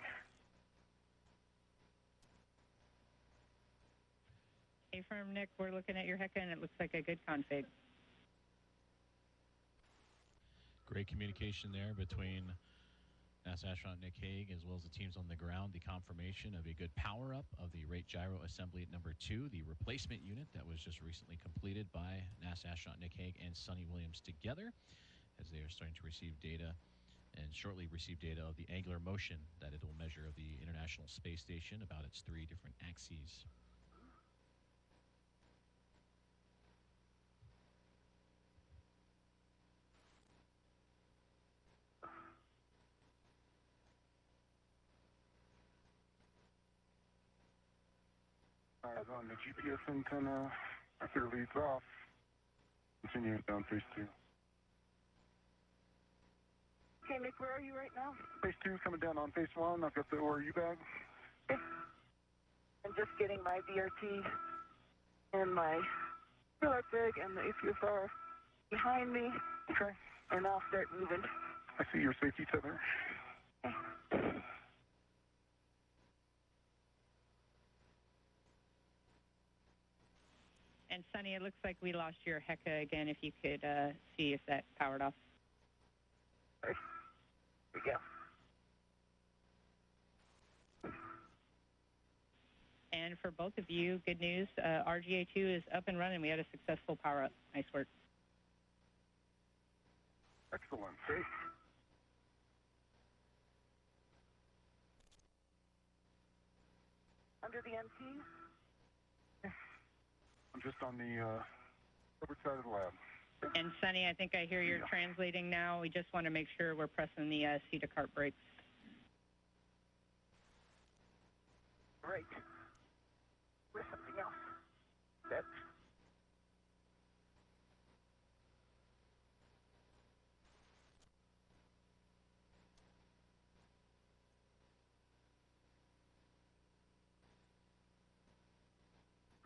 Affirm, Nick. We're looking at your Hecka, and it looks like a good config. Great communication there between NASA astronaut Nick Hague as well as the teams on the ground. The confirmation of a good power-up of the rate gyro assembly at number 2, the replacement unit that was just recently completed by NASA astronaut Nick Hague and Sunny Williams together, as they are starting to receive data and shortly receive data of the angular motion that it will measure of the International Space Station about its 3 different axes. Eyes on the GPS antenna. After it leads off, continue down phase 2. Okay, Nick, where are you right now? Phase 2 coming down on phase 1. I've got the ORU bag. Okay. I'm just getting my BRT and my Airlock bag and the APFR behind me. Okay. And I'll start moving. I see your safety tether. Okay. And Sunny, it looks like we lost your Heka again. If you could see if that powered off. There we go. And for both of you, good news. RGA2 is up and running. We had a successful power up. Nice work. Excellent. Great. Under the MT? I'm just on the upper side of the lab. And Sunny, I think I hear you're translating now. We just want to make sure we're pressing the seat of cart brakes. Right. With something else. That's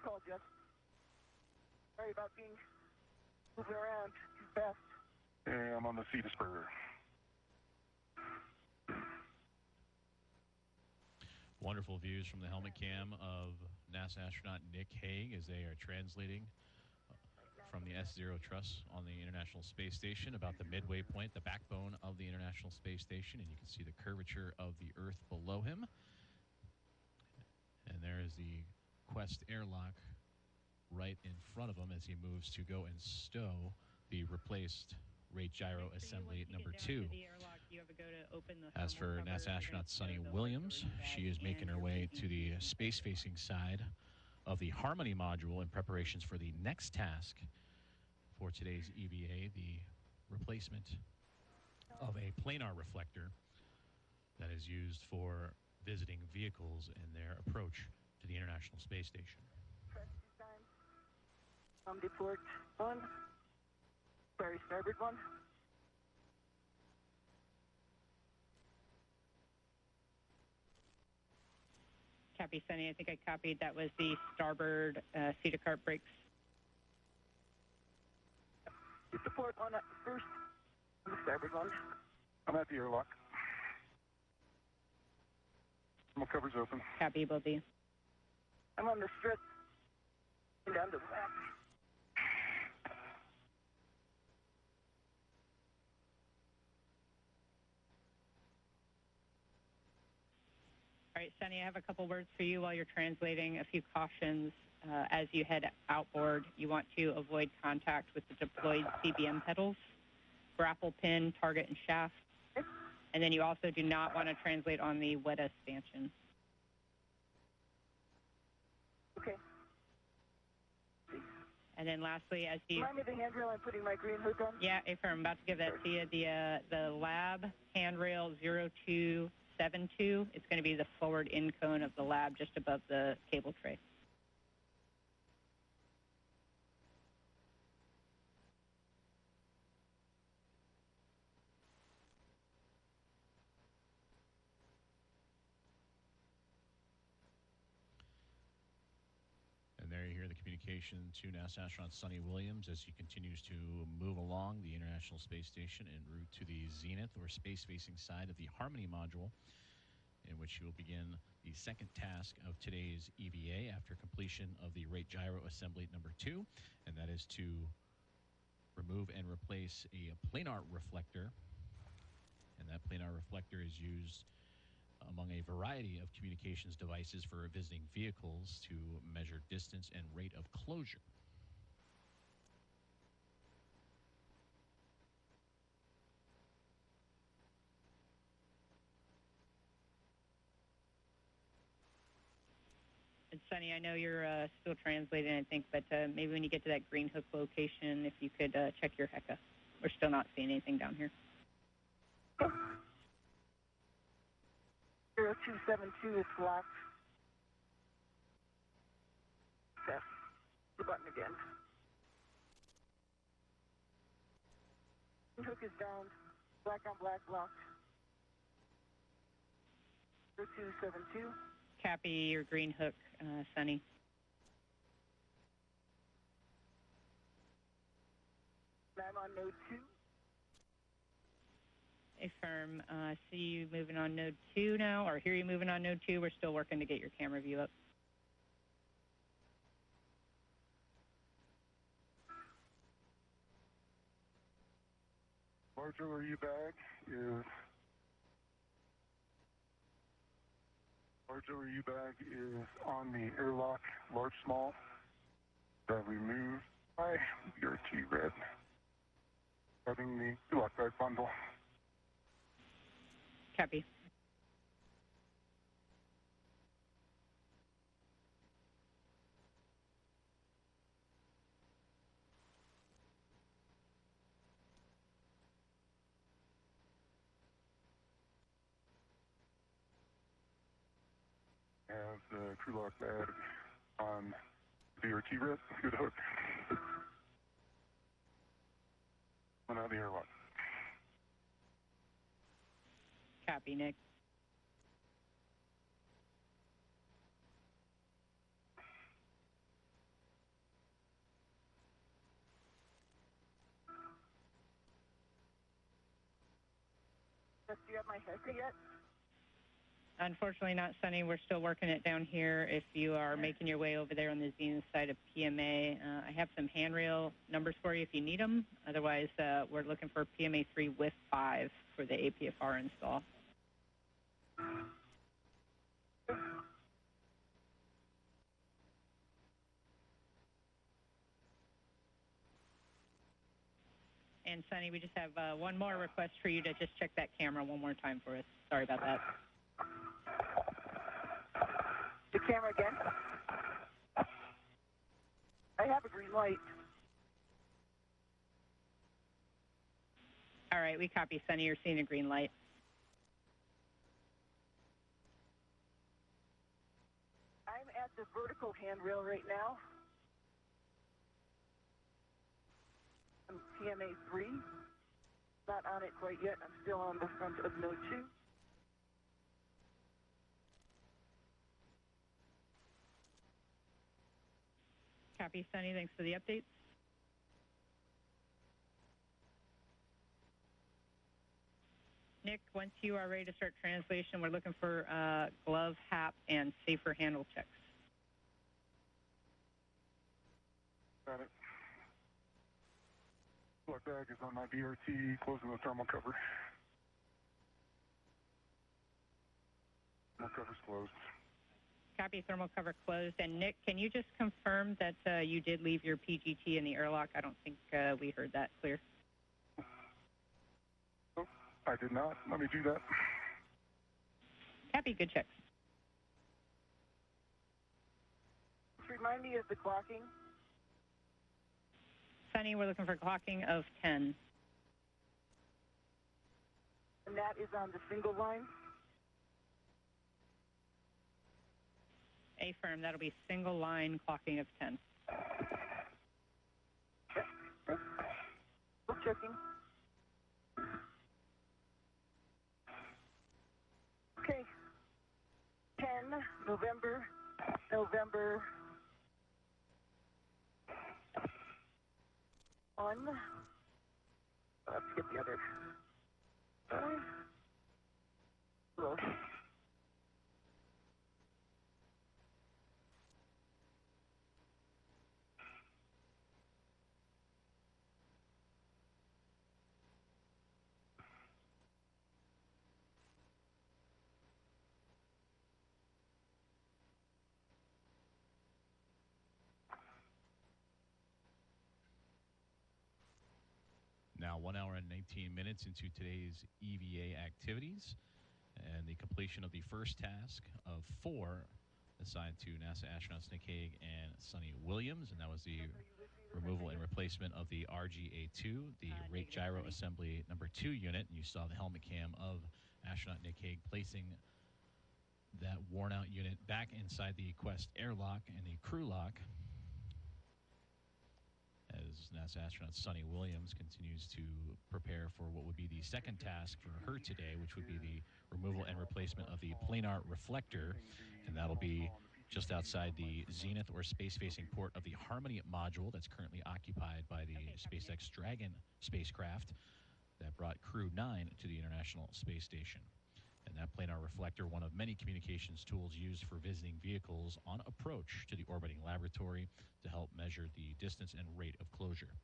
call, Jeff. Sorry about being moving around too fast. Hey, I'm on the seat of spur. Wonderful views from the helmet cam of NASA astronaut Nick Hague as they are translating from the S0 truss on the International Space Station about the midway point, the backbone of the International Space Station, and you can see the curvature of the Earth below him. And there is the Quest airlock right in front of him as he moves to go and stow the replaced rate gyro assembly number 2. As for NASA astronaut Suni Williams, she is making her way to the space-facing side of the Harmony module in preparations for the next task for today's EVA, the replacement of a planar reflector that is used for visiting vehicles in their approach to the International Space Station. Deport 1. Sorry, starboard 1. Copy, Sunny. I think I copied. That was the starboard seat of cart brakes. Get the port on at first. The starboard 1. I'm at the airlock. My cover's open. Copy, both of you. I'm on the strip. Down to the left. All right, Sunny, I have a couple words for you while you're translating. A few cautions. As you head outboard, you want to avoid contact with the deployed CBM pedals, grapple pin, target, and shaft. And then you also do not want to translate on the WETA stanchion. Okay. And then lastly, as you... Remind me the handrail, I'm putting my green hood on. Yeah, I'm about to give that to you. The lab handrail 0272, it's going to be the forward in cone of the lab just above the cable tray. And there you hear the communication to NASA astronaut Suni Williams as he continues to move along the International Space Station en route to the zenith or space-facing side of the Harmony module, in which he will begin the second task of today's EVA after completion of the rate gyro assembly number 2, and that is to remove and replace a planar reflector. And that planar reflector is used among a variety of communications devices for visiting vehicles to measure distance and rate of closure. Sunny, I know you're still translating, I think, but maybe when you get to that green hook location, if you could check your HECA. We're still not seeing anything down here. 0272 is locked. Press the button again. Hook is down. Black on black locked. 0272. Copy your green hook, Sunny. I'm on node 2. Affirm. See you moving on node 2 now, or hear you moving on node 2. We're still working to get your camera view up. Large ORU bag is on the airlock, large small, that we moved by BRT red, having the airlock bag bundle. Copy. Have the crew lock bag on BRT red, good hook. One out of the airlock. Copy, Nick. Do you have my HECA yet? Unfortunately not, Sunny. We're still working it down here. If you are making your way over there on the Zenith side of PMA, I have some handrail numbers for you if you need them. Otherwise, we're looking for PMA 3 with 5 for the APFR install. And Sunny, we just have one more request for you to just check that camera one more time for us. Sorry about that. The camera again. I have a green light. All right, we copy, Sunny. You're seeing a green light. I'm at the vertical handrail right now. I'm PMA 3. Not on it quite yet. I'm still on the front of node 2. Copy, Sunny. Thanks for the updates. Nick, once you are ready to start translation, we're looking for glove, HAP, and safer handle checks. Got it. Lock bag is on my BRT, closing the thermal cover. Thermal cover's closed. Copy, thermal cover closed. And Nick, can you just confirm that you did leave your PGT in the airlock? I don't think we heard that clear. Oh, I did not. Let me do that. Copy, good checks. Just remind me of the clocking. Sunny, we're looking for clocking of 10. And that is on the single line. Affirm, that'll be single line clocking of 10. Still checking. Okay. 10, November. On. Let's get the other. Close. Now 1 hour and 19 minutes into today's EVA activities and the completion of the first task of 4 assigned to NASA astronauts Nick Hague and Sunny Williams, and that was the removal and replacement of the RGA-2, the rate gyro assembly number 2 unit. And you saw the helmet cam of astronaut Nick Hague placing that worn-out unit back inside the Quest airlock and the crew lock, as NASA astronaut Sunny Williams continues to prepare for what would be the second task for her today, which would be the removal and replacement of the Planar Reflector, and that'll be just outside the zenith or space-facing port of the Harmony module that's currently occupied by the SpaceX Dragon spacecraft that brought Crew 9 to the International Space Station. And that planar reflector, one of many communications tools used for visiting vehicles on approach to the orbiting laboratory to help measure the distance and rate of closure.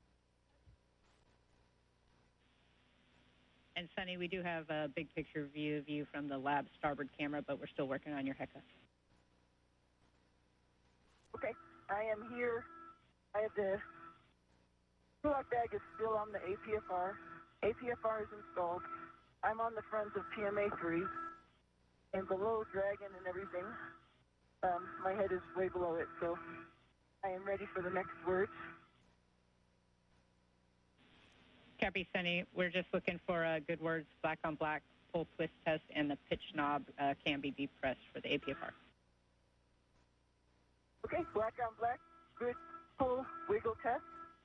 And Sunny, we do have a big picture view of you from the lab starboard camera, but we're still working on your HECA. Okay, I am here. I have the lock bag is still on the APFR. APFR is installed. I'm on the front of PMA-3 and below Dragon and everything. My head is way below it, so I am ready for the next words. Copy, Sunny. We're just looking for good words, black on black, pull twist test, and the pitch knob can be depressed for the APFR. Okay, black on black, good pull wiggle test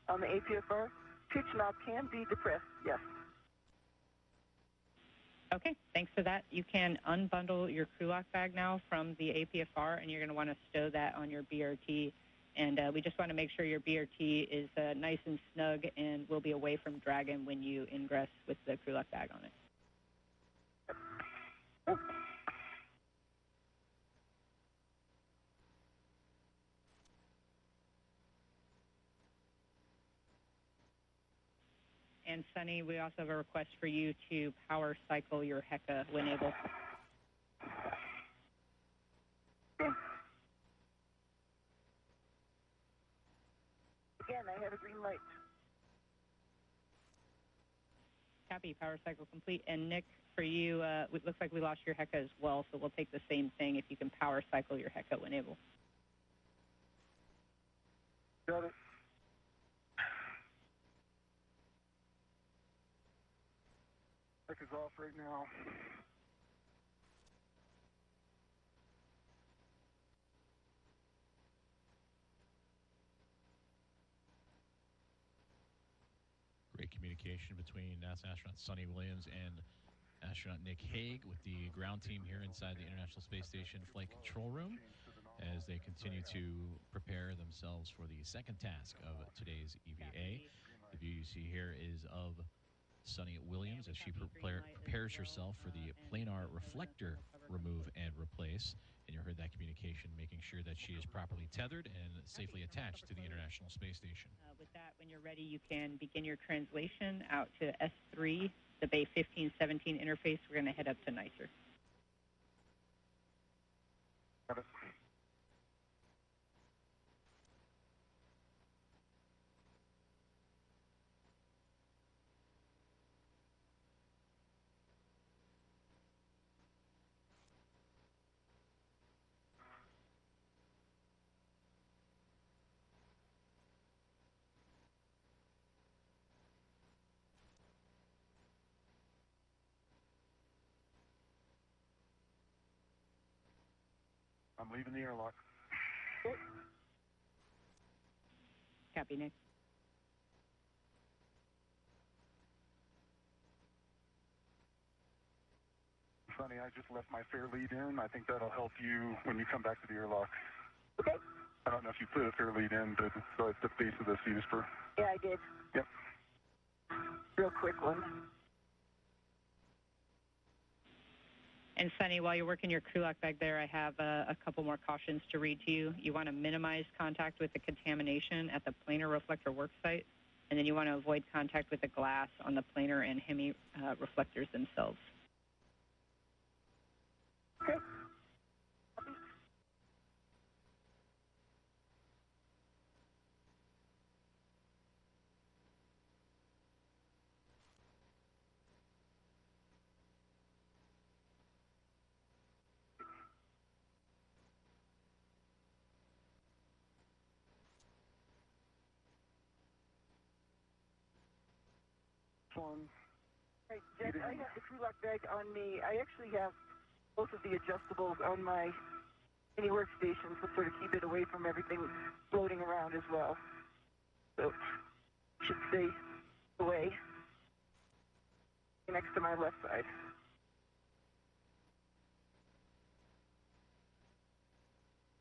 on the APFR. Pitch knob can be depressed, yes. Okay, thanks for that. You can unbundle your crew lock bag now from the APFR, and you're going to want to stow that on your BRT. And we just want to make sure your BRT is nice and snug and will be away from Dragon when you ingress with the crew lock bag on it. And Sunny, we also have a request for you to power cycle your HECA when able. Again, I have a green light. Copy, power cycle complete. And Nick, for you, it looks like we lost your HECA as well, so we'll take the same thing if you can power cycle your HECA when able. Got it. Tech is off right now. Great communication between NASA astronaut Sunny Williams and astronaut Nick Hague with the ground team here inside the International Space Station Flight Control Room as they continue to prepare themselves for the second task of today's EVA. The view you see here is of Sunny Williams as she prepares herself for the planar reflector remove and replace. And you heard that communication, making sure that she is properly tethered and safely attached to the International Space Station. With that, when you're ready, you can begin your translation out to S3, the Bay 1517 interface. We're going to head up to NICER. Got it. I'm leaving the airlock. Copy, Nick. Sunny, I just left my fair lead in. I think that'll help you when you come back to the airlock. Okay. I don't know if you put a fair lead in, but so it's the base of the fuse for. Yeah, I did. Yep. Real quick one. And Sunny, while you're working your crew lock bag there, I have a couple more cautions to read to you. You want to minimize contact with the contamination at the planar reflector work site, and then you want to avoid contact with the glass on the planar and hemi reflectors themselves. Okay. one. Right, Jess, I have the crew lock bag on me. I actually have both of the adjustables on my mini workstation to sort of keep it away from everything floating around as well. So, should stay away next to my left side.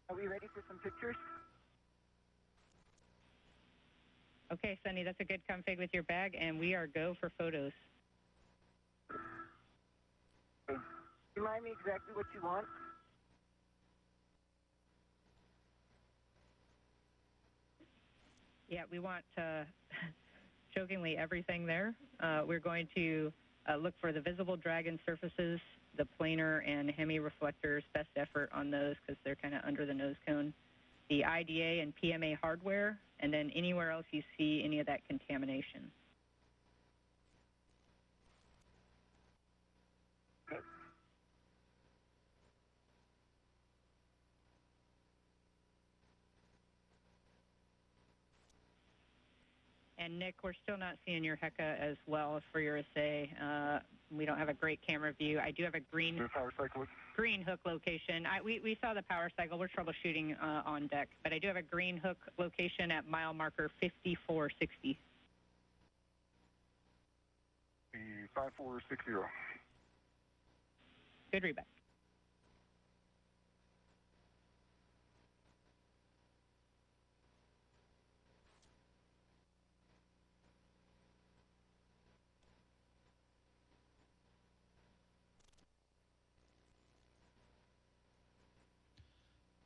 Are we ready for some pictures? Okay, Sunny, that's a good config with your bag, and we are go for photos. Okay. Remind me exactly what you want. Yeah, we want, jokingly, everything there. We're going to look for the visible dragon surfaces, the planar and hemi reflectors, best effort on those because they're kind of under the nose cone. The IDA and PMA hardware, and then anywhere else you see any of that contamination. And Nick, we're still not seeing your HECA as well for your assay. We don't have a great camera view. I do have a green hook location. We saw the power cycle. We're troubleshooting on deck, but I do have a green hook location at mile marker 5460. The 5460. Good readback.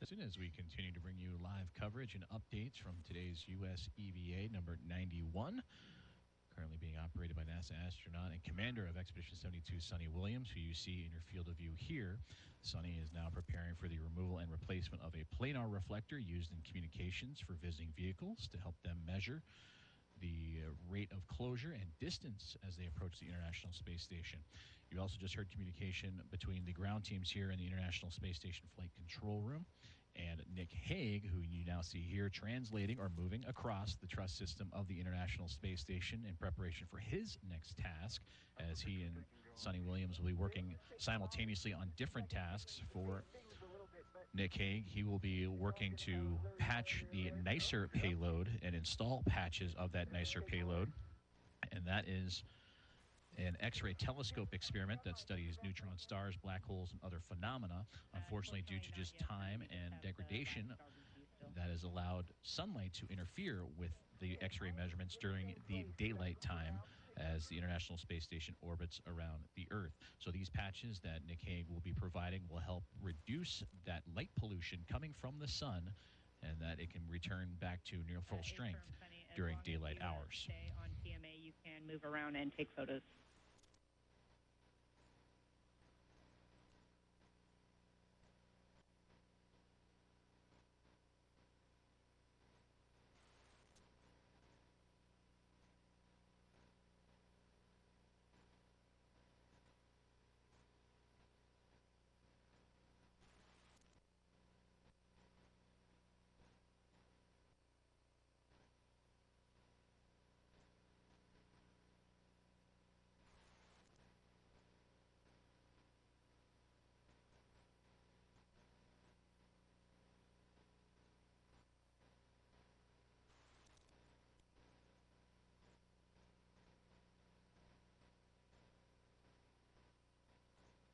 As soon as we continue to bring you live coverage and updates from today's U.S. EVA number 91, currently being operated by NASA astronaut and commander of Expedition 72, Sunny Williams, who you see in your field of view here. Sunny is now preparing for the removal and replacement of a planar reflector used in communications for visiting vehicles to help them measure the rate of closure and distance as they approach the International Space Station. You also just heard communication between the ground teams here in the International Space Station Flight Control Room and Nick Hague, who you now see here translating or moving across the truss system of the International Space Station in preparation for his next task, as he and Sunny Williams will be working simultaneously on different tasks. For Nick Hague, he will be working to patch the nicer payload and install patches of that nicer payload, and that is an X-ray telescope experiment that studies neutron stars, black holes, and other phenomena. Unfortunately, due to just time and degradation, that has allowed sunlight to interfere with the X-ray measurements during the daylight time as the International Space Station orbits around the Earth. So these patches that Nick Hague will be providing will help reduce that light pollution coming from the sun, and that it can return back to near full strength during daylight hours. Stay on PMA, you can move around and take photos.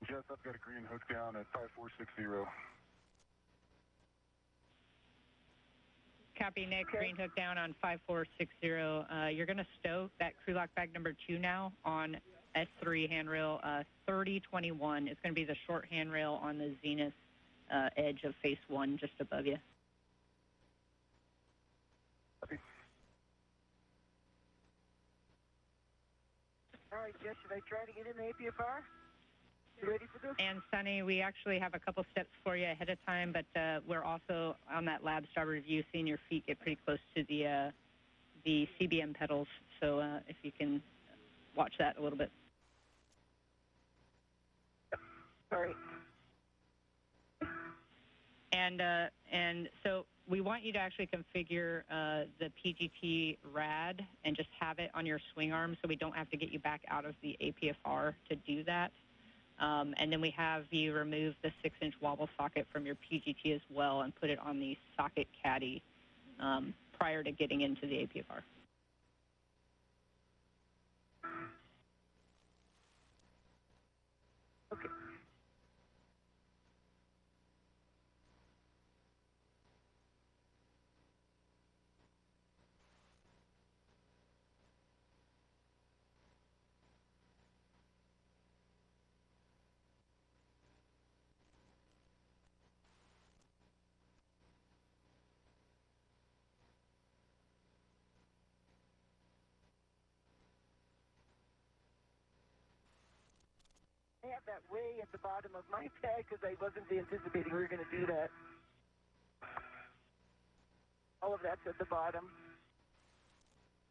Jess, I've got a green hook down at 5460. Copy, Nick. Green hook down on 5460. You're going to stow that crew lock bag number 2 now on S3 handrail 3021. It's going to be the short handrail on the zenith edge of face 1 just above you. Copy. All right, Jess, should I try to get in the APFR? You ready for this? And Sunny, we actually have a couple steps for you ahead of time, but we're also on that lab starboard view, seeing your feet get pretty close to the CBM pedals. So if you can watch that a little bit. All right. And so we want you to actually configure the PGT rad and just have it on your swing arm so we don't have to get you back out of the APFR to do that. And then we have you remove the 6-inch wobble socket from your PGT as well and put it on the socket caddy prior to getting into the APFR. Okay. I have that way at the bottom of my tag because I wasn't anticipating we were going to do that. All of that's at the bottom.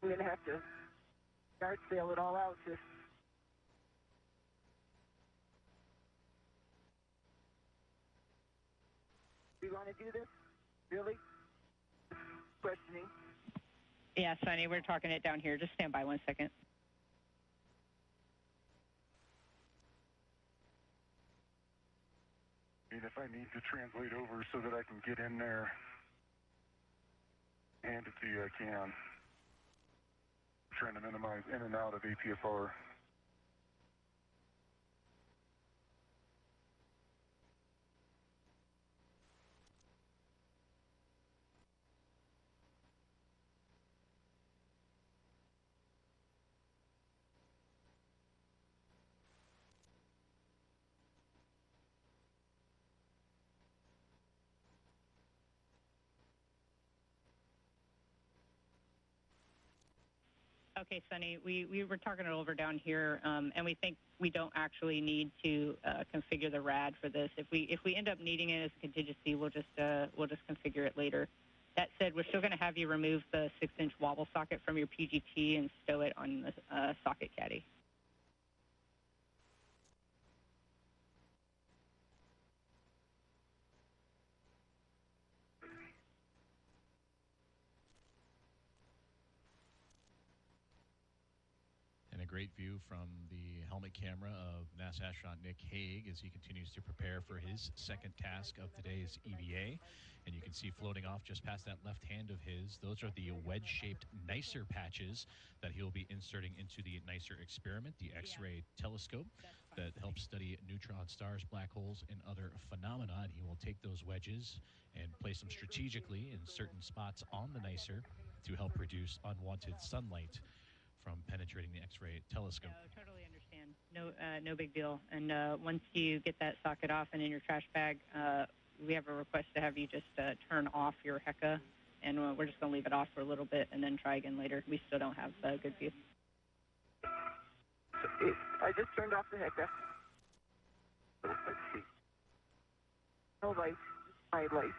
I'm going to have to yard sale it all out. Do you want to do this? Really? Questioning. Yeah, Sonny, we're talking it down here. Just stand by 1 second. If I need to translate over so that I can get in there, hand it to you, I can. I'm trying to minimize in and out of APFR. Okay, Sonny, we were talking it over down here, and we think we don't actually need to configure the rad for this. If we end up needing it as a contingency, we'll just configure it later. That said, we're still going to have you remove the 6-inch wobble socket from your PGT and stow it on the socket caddy. And a great view from the helmet camera of NASA astronaut Nick Hague as he continues to prepare for his second task of today's EVA. And you can see floating off just past that left hand of his, those are the wedge-shaped NICER patches that he'll be inserting into the NICER experiment, the X-ray telescope that helps study neutron stars, black holes, and other phenomena. And he will take those wedges and place them strategically in certain spots on the NICER to help reduce unwanted sunlight from penetrating the X-ray telescope. No, totally understand. No big deal. And once you get that socket off and in your trash bag, we have a request to have you just turn off your HECA, and we're just going to leave it off for a little bit and then try again later. We still don't have a good view. I just turned off the HECA. Let's see. No lights. My lights.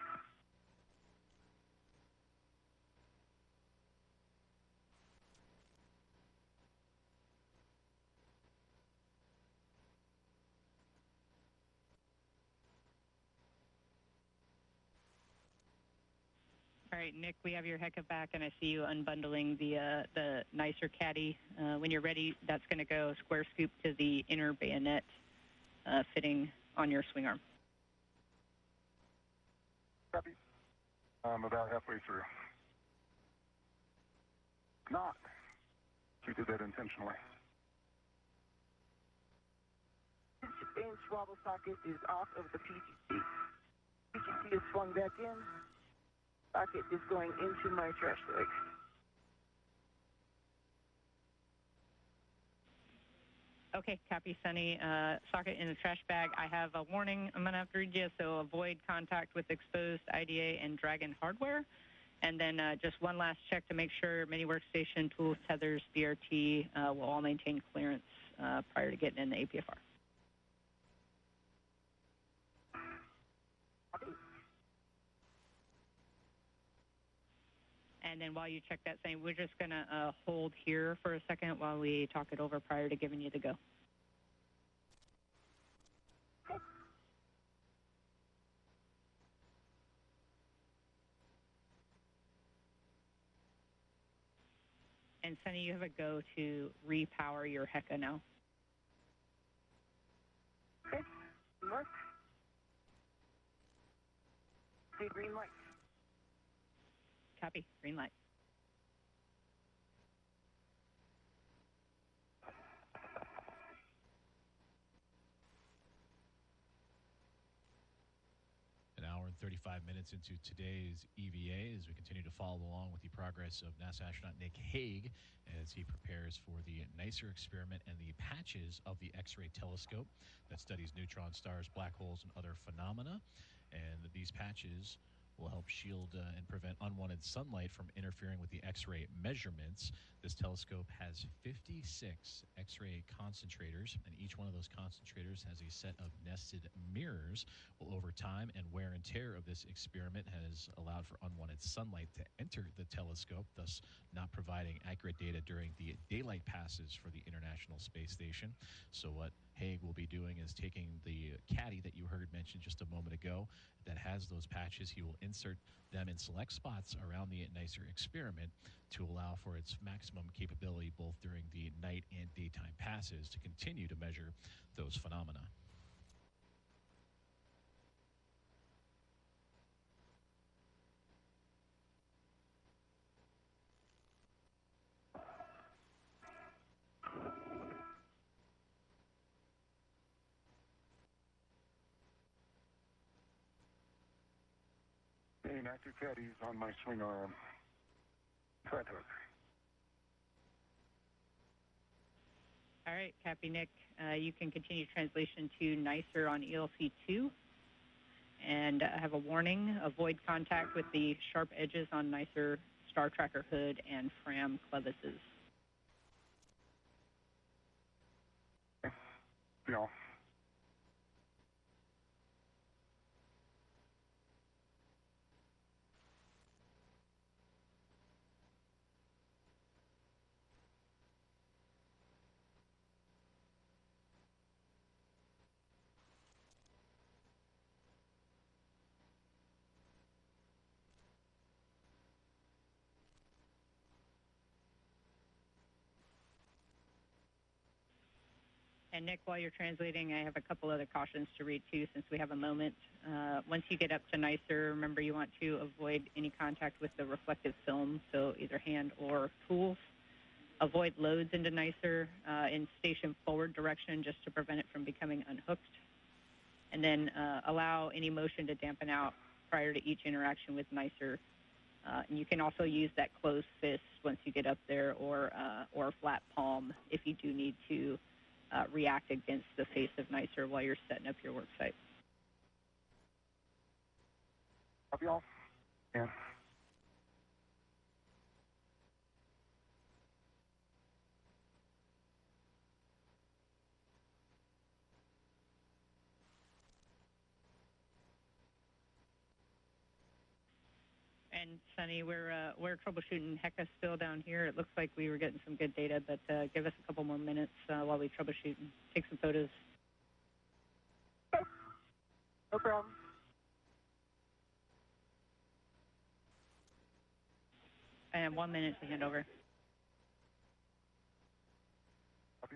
All right, Nick, we have your HECA back, and I see you unbundling the NICER caddy. When you're ready, that's going to go square scoop to the inner bayonet fitting on your swing arm. Copy. I'm about halfway through. Not. We did that intentionally. Inch wobble socket is off of the PGT. PGT is swung back in. Socket is going into my trash bag. Okay, copy, Sunny. Socket in the trash bag. I have a warning I'm going to have to read you, so avoid contact with exposed IDA and Dragon hardware. And then just one last check to make sure mini workstation, tools, tethers, BRT will all maintain clearance prior to getting in the APFR. And then while you check that same, we're just going to hold here for a second while we talk it over prior to giving you the go. And Sunny, you have a go to repower your HECA now. Okay. Mark. See green light. Copy. Green light. An hour and 35 minutes into today's EVA as we continue to follow along with the progress of NASA astronaut Nick Hague as he prepares for the NICER experiment and the patches of the X-ray telescope that studies neutron stars, black holes, and other phenomena. And these patches will help shield and prevent unwanted sunlight from interfering with the X-ray measurements. This telescope has 56 X-ray concentrators, and each one of those concentrators has a set of nested mirrors. Well, over time and wear and tear of this experiment has allowed for unwanted sunlight to enter the telescope, thus not providing accurate data during the daylight passes for the International Space Station. So what Hague will be doing is taking the caddy that you heard mentioned just a moment ago that has those patches. He will insert them in select spots around the NICER experiment to allow for its maximum capability both during the night and daytime passes to continue to measure those phenomena. And active caddies on my swing arm. Side hook. All right, copy, Nick. You can continue translation to NICER on ELC2. And I have a warning, avoid contact with the sharp edges on NICER star tracker hood and Fram crevices. Yeah. And Nick, while you're translating, I have a couple other cautions to read too, since we have a moment. Once you get up to NICER, remember you want to avoid any contact with the reflective film, so either hand or tools. Avoid loads into NICER in station forward direction just to prevent it from becoming unhooked. And then allow any motion to dampen out prior to each interaction with NICER. And you can also use that closed fist once you get up there, or a flat palm if you do need to react against the face of NICER while you're setting up your work site. Copy all. Yeah. And Sunny, we're troubleshooting HECA still down here. It looks like we were getting some good data, but give us a couple more minutes while we troubleshoot and take some photos. No problem. And 1 minute to hand over. Copy.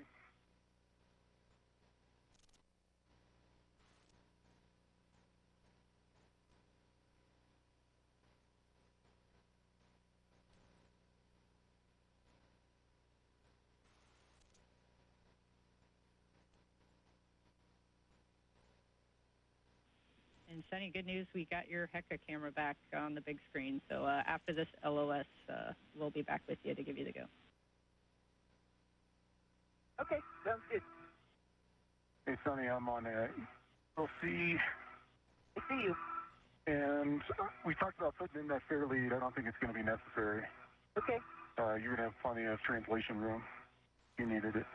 And Sunny, good news, we got your HECA camera back on the big screen. So after this LOS, we'll be back with you to give you the go. Okay, sounds good. Hey, Sonny, I'm on LC, I see you. and we talked about putting in that fair lead. I don't think it's going to be necessary. Okay. You're going to have plenty of translation room. You needed it.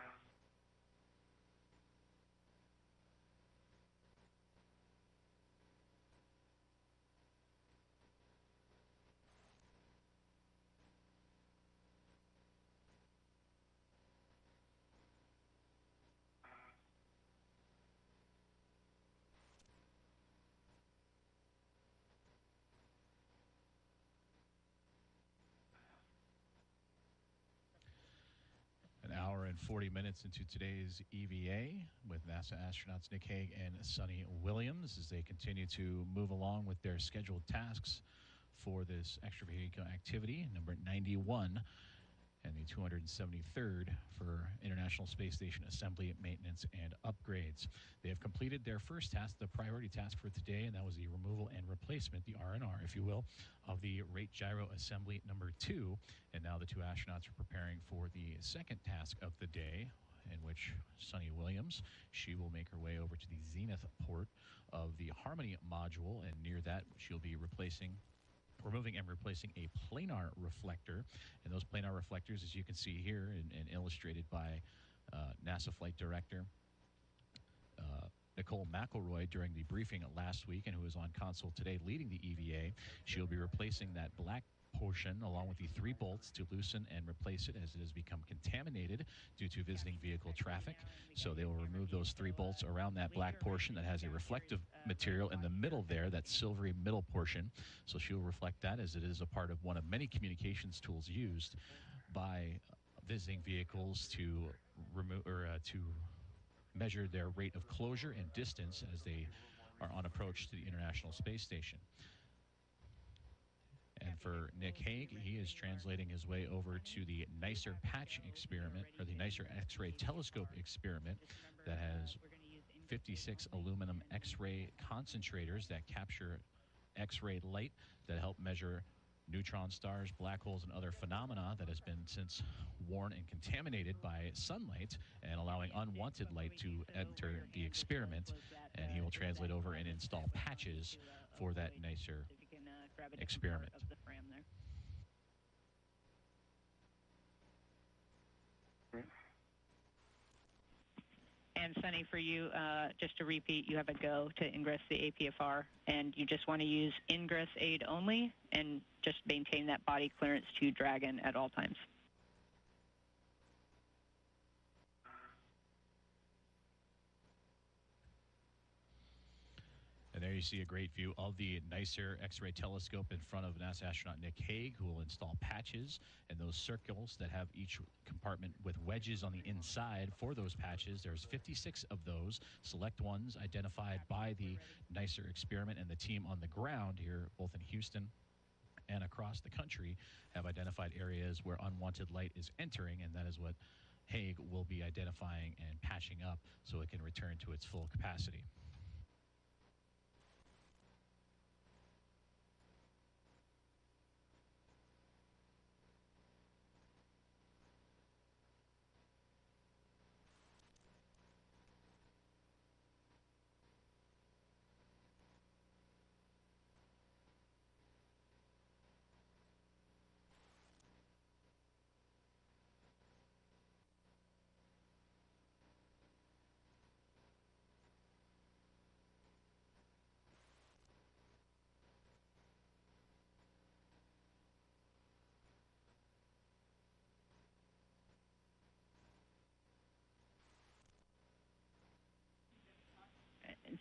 and 40 minutes into today's EVA with NASA astronauts Nick Hague and Suni Williams as they continue to move along with their scheduled tasks for this extravehicular activity, number 91 and the 273rd for International Space Station assembly, maintenance, and upgrades. They have completed their first task, the priority task for today, and that was the removal and replacement, the R&R, if you will, of the rate gyro assembly number 2. And now the two astronauts are preparing for the second task of the day, in which Suni Williams, she will make her way over to the zenith port of the Harmony module, and near that she'll be removing and replacing a planar reflector. And those planar reflectors, as you can see here and illustrated by NASA Flight Director Nicole McElroy during the briefing last week, and who is on console today leading the EVA, she'll be replacing that black portion along with the 3 bolts to loosen and replace it as it has become contaminated due to visiting vehicle traffic. So they will remove those 3 bolts around that black portion that has a reflective material in the middle there, that silvery middle portion. So she'll reflect that as it is a part of one of many communications tools used by visiting vehicles to remove or to measure their rate of closure and distance as they are on approach to the International Space Station. And for Nick Hague, he is translating his way over to the NICER patch experiment, or the NICER X-ray telescope experiment that has 56 aluminum X-ray concentrators that capture X-ray light that help measure neutron stars, black holes, and other phenomena that has been since worn and contaminated by sunlight and allowing unwanted light to enter the experiment. And he will translate over and install patches for that NICER experiment. And Suni, for you, just to repeat, you have a go to ingress the APFR, and you just want to use ingress aid only and just maintain that body clearance to Dragon at all times. And there you see a great view of the NICER X-ray telescope in front of NASA astronaut Nick Hague, who will install patches and those circles that have each compartment with wedges on the inside for those patches. There's 56 of those, select ones identified by the NICER experiment, and the team on the ground here, both in Houston and across the country, have identified areas where unwanted light is entering, and that is what Hague will be identifying and patching up so it can return to its full capacity.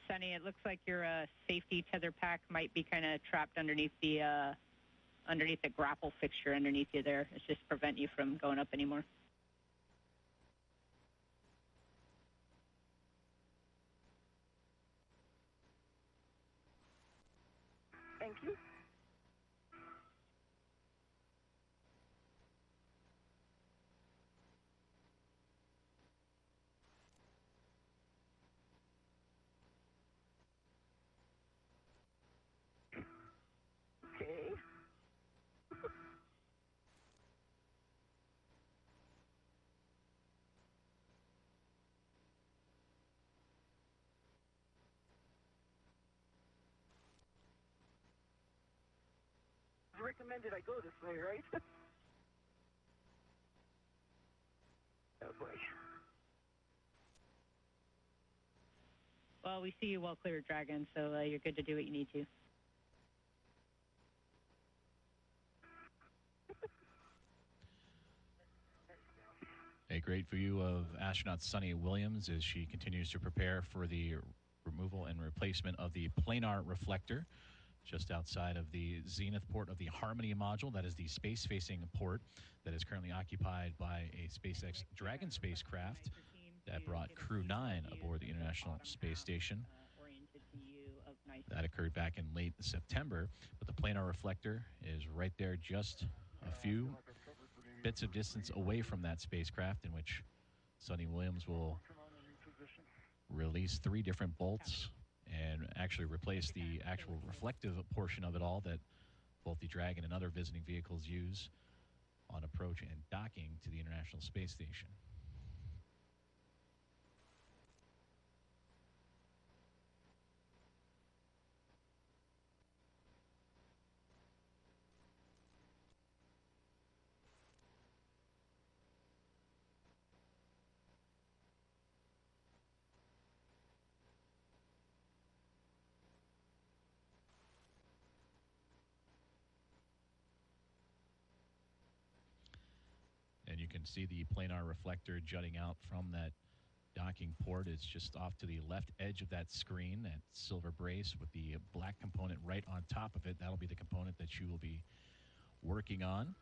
Suni, it looks like your safety tether pack might be kind of trapped underneath the grapple fixture underneath you there. It's just prevent you from going up anymore. Thank you. Okay. You recommended I go this way, right? Oh boy. Well, we see you well clear, Dragon, so you're good to do what you need to. A great view of astronaut Suni Williams as she continues to prepare for the removal and replacement of the planar reflector just outside of the zenith port of the Harmony module. That is the space-facing port that is currently occupied by a SpaceX Dragon spacecraft that brought Crew 9 aboard the International Space Station. That occurred back in late September, but the Planar Reflector is right there, just a few bits of distance away from that spacecraft, in which Sunny Williams will release 3 different bolts and actually replace the actual reflective portion of it all that both the Dragon and other visiting vehicles use on approach and docking to the International Space Station. And you can see the Planar Reflector jutting out from that docking port. It's just off to the left edge of that screen, that silver brace with the black component right on top of it. That'll be the component that you will be working on.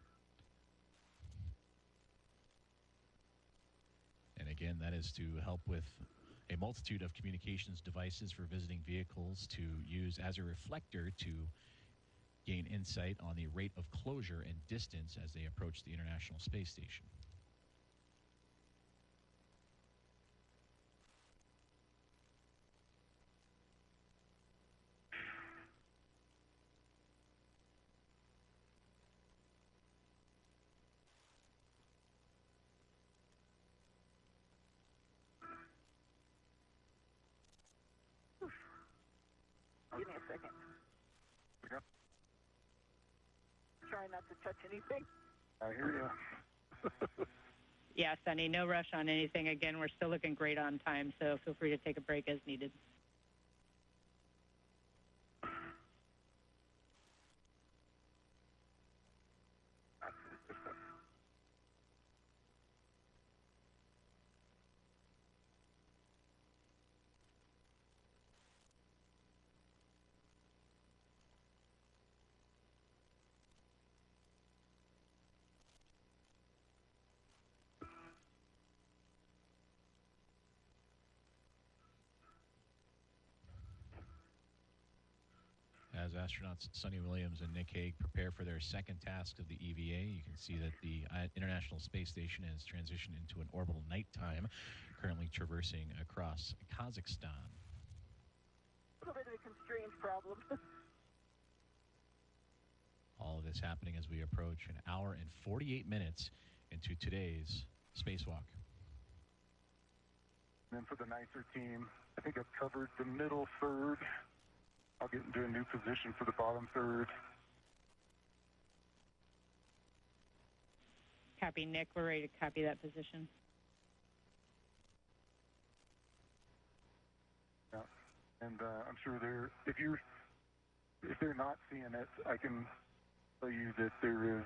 And again, that is to help with a multitude of communications devices for visiting vehicles to use as a reflector to gain insight on the rate of closure and distance as they approach the International Space Station. Give me a second. Try not to touch anything. I hear you. Yeah, Sunny, no rush on anything. Again, we're still looking great on time, so feel free to take a break as needed. As astronauts Sunny Williams and Nick Hague prepare for their second task of the EVA, you can see that the International Space Station has transitioned into an orbital nighttime, currently traversing across Kazakhstan. A little bit of a constrained problem. All of this happening as we approach an hour and 48 minutes into today's spacewalk. And then for the nicer team, I think I've covered the middle third. I'll get into a new position for the bottom third. Copy, Nick. We're ready to copy that position. Yeah, and I'm sure if they're not seeing it, I can tell you that there is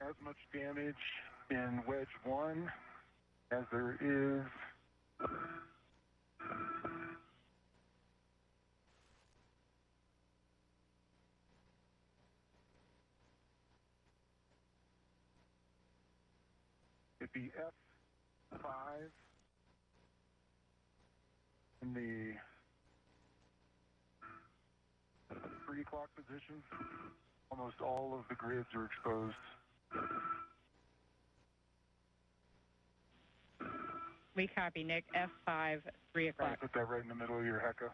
as much damage in wedge 1 as there is it'd be F5 in the 3 o'clock position. Almost all of the grids are exposed. We copy, Nick. F5, 3 o'clock. Put that right in the middle of your HECA.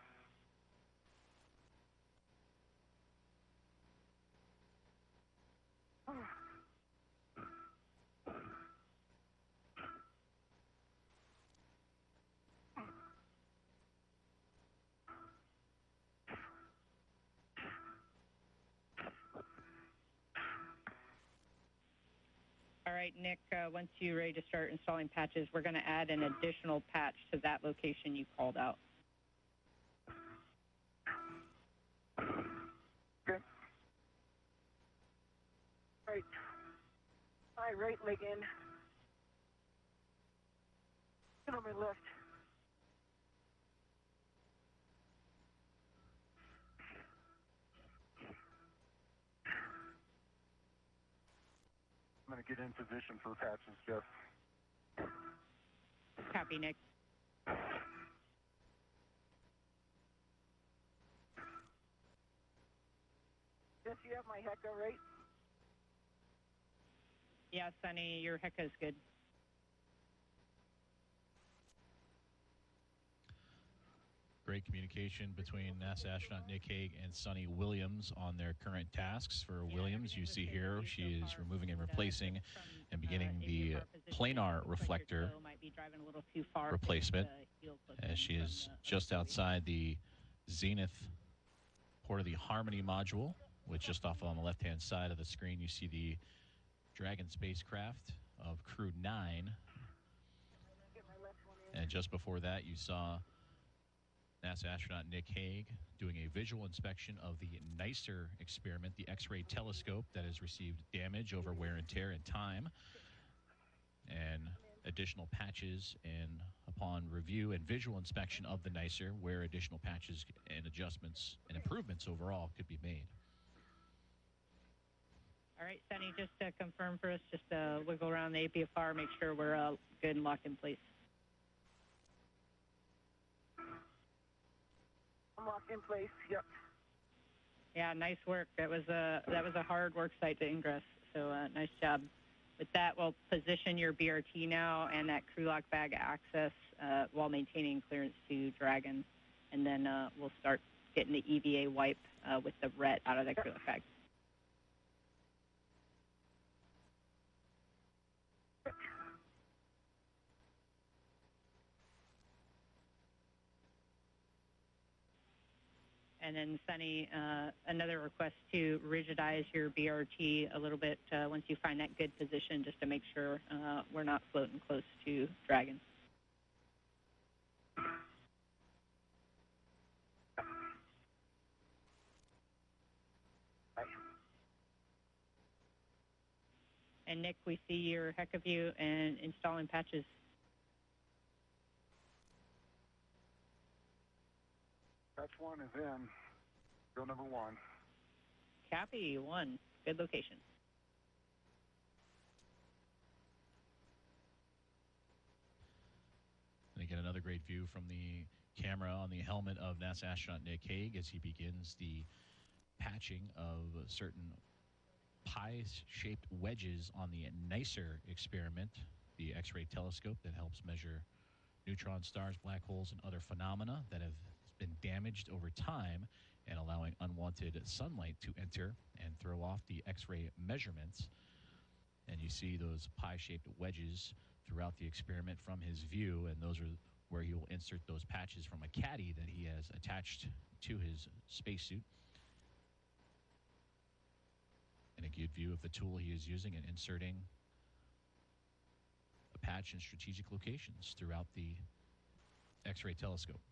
All right, Nick, once you're ready to start installing patches, we're going to add an additional patch to that location you called out. Okay. Right. My right leg in. And on my left. going to get in position for patches, Jeff. Copy, Nick. Yes, you have my HECA, right? Yeah, Sunny, your HECA is good. Great communication between NASA astronaut Nick Hague and Sunny Williams on their current tasks. For Williams, you see here, she is removing and replacing and beginning the Planar reflector replacement, as she is just outside the zenith port of the Harmony module, which just off on the left-hand side of the screen, you see the Dragon spacecraft of Crew 9. And just before that, you saw NASA astronaut Nick Hague doing a visual inspection of the NICER experiment, the X-ray telescope that has received damage over wear and tear and time, and additional patches, and upon review and visual inspection of the NICER, where additional patches and adjustments and improvements overall could be made. All right, Sunny, just to confirm for us, just wiggle around the APFR, make sure we're good and locked in place. I'm locked in place, yep. Yeah, nice work. That was a hard work site to ingress, so nice job. With that, we'll position your BRT now and that crew lock bag access while maintaining clearance to Dragon, and then we'll start getting the EVA wipe with the RET out of the crew lock bag. And then, Sunny, another request to rigidize your BRT a little bit once you find that good position, just to make sure we're not floating close to Dragon. And, Nick, we see your HECA view and installing patches. Patch 1 is in. Drill number 1. Copy, 1. Good location. And again, another great view from the camera on the helmet of NASA astronaut Nick Hague as he begins the patching of certain pie-shaped wedges on the NICER experiment, the X-ray telescope that helps measure neutron stars, black holes, and other phenomena that have been damaged over time, and allowing unwanted sunlight to enter and throw off the X-ray measurements. And you see those pie-shaped wedges throughout the experiment from his view, and those are where he will insert those patches from a caddy that he has attached to his spacesuit. And a good view of the tool he is using and inserting a patch in strategic locations throughout the X-ray telescope.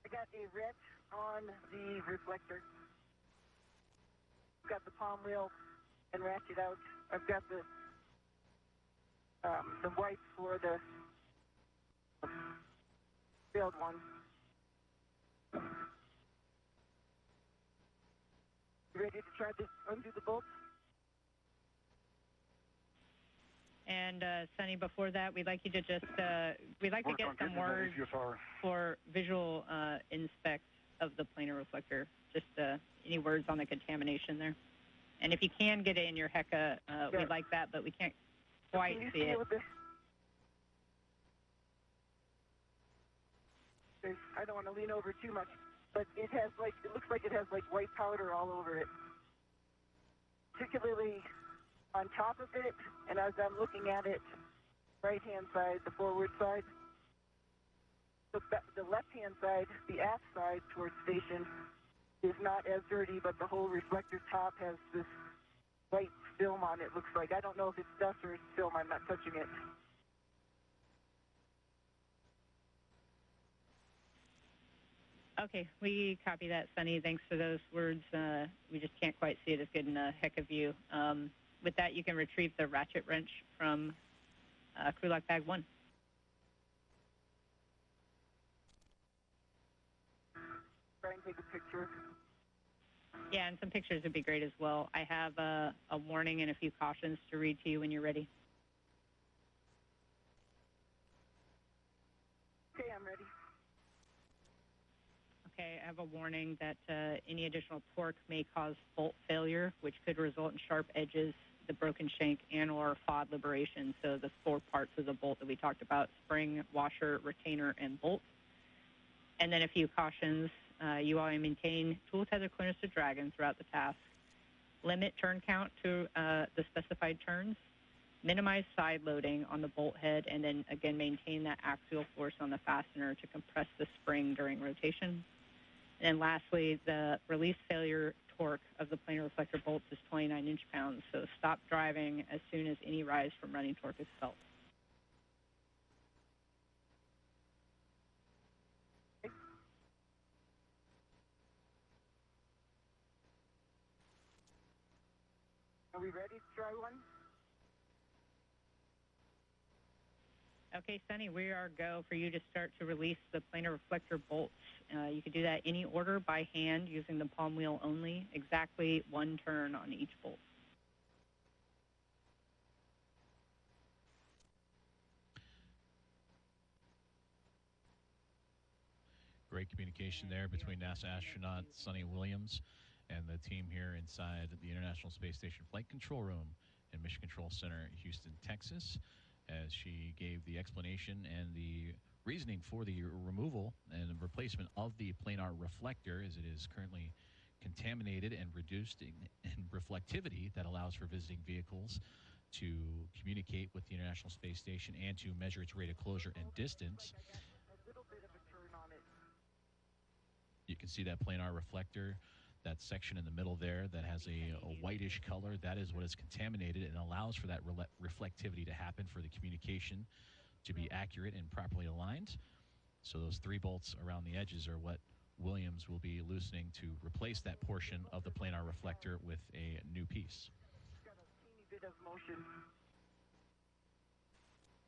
I got a RET on the reflector. I've got the palm wheel and ratchet out. I've got the wipes for the failed one. You ready to try to undo the bolts? And Sunny, before that, we'd like you to just we'd like to get some words for visual inspect of the planar reflector. Just any words on the contamination there. And if you can get it in your HECA, we'd like that, but we can't quite see it. I don't want to lean over too much, but it looks like it has white powder all over it, particularly on top of it, and as I'm looking at it, right-hand side, the forward side, the left-hand side, the aft side towards station, is not as dirty, but the whole reflector top has this white film on it, looks like. I don't know if it's dust or it's film. I'm not touching it. Okay, we copy that, Sunny. Thanks for those words. We just can't quite see it as good in a HECA view. With that, you can retrieve the ratchet wrench from crew lock bag 1. Try and take a picture. Yeah, and some pictures would be great as well. I have a warning and a few cautions to read to you when you're ready. Okay, I'm ready. Okay, I have a warning that any additional torque may cause bolt failure, which could result in sharp edges, the broken shank, and or FOD liberation. So the 4 parts of the bolt that we talked about: spring, washer, retainer, and bolt. And then a few cautions. You want to maintain tool tether clearness to dragon throughout the task. Limit turn count to the specified turns. Minimize side loading on the bolt head, and then again maintain that axial force on the fastener to compress the spring during rotation. And lastly, the release failure torque of the planar reflector bolts is 29 inch-pounds, so stop driving as soon as any rise from running torque is felt. Are we ready to try one? Okay, Sunny, we are go for you to start to release the planar reflector bolts. You can do that any order by hand using the palm wheel only, exactly 1 turn on each bolt. Great communication there between NASA astronaut Sunny Williams and the team here inside the International Space Station Flight Control Room in Mission Control Center, Houston, Texas, as she gave the explanation and the reasoning for the removal and replacement of the planar reflector, as it is currently contaminated and reduced in reflectivity that allows for visiting vehicles to communicate with the International Space Station and to measure its rate of closure and distance. You can see that planar reflector, that section in the middle there that has a whitish color. That is what is contaminated and allows for that reflectivity to happen, for the communication to be accurate and properly aligned. So those 3 bolts around the edges are what Williams will be loosening to replace that portion of the planar reflector with a new piece. Just got a teeny bit of motion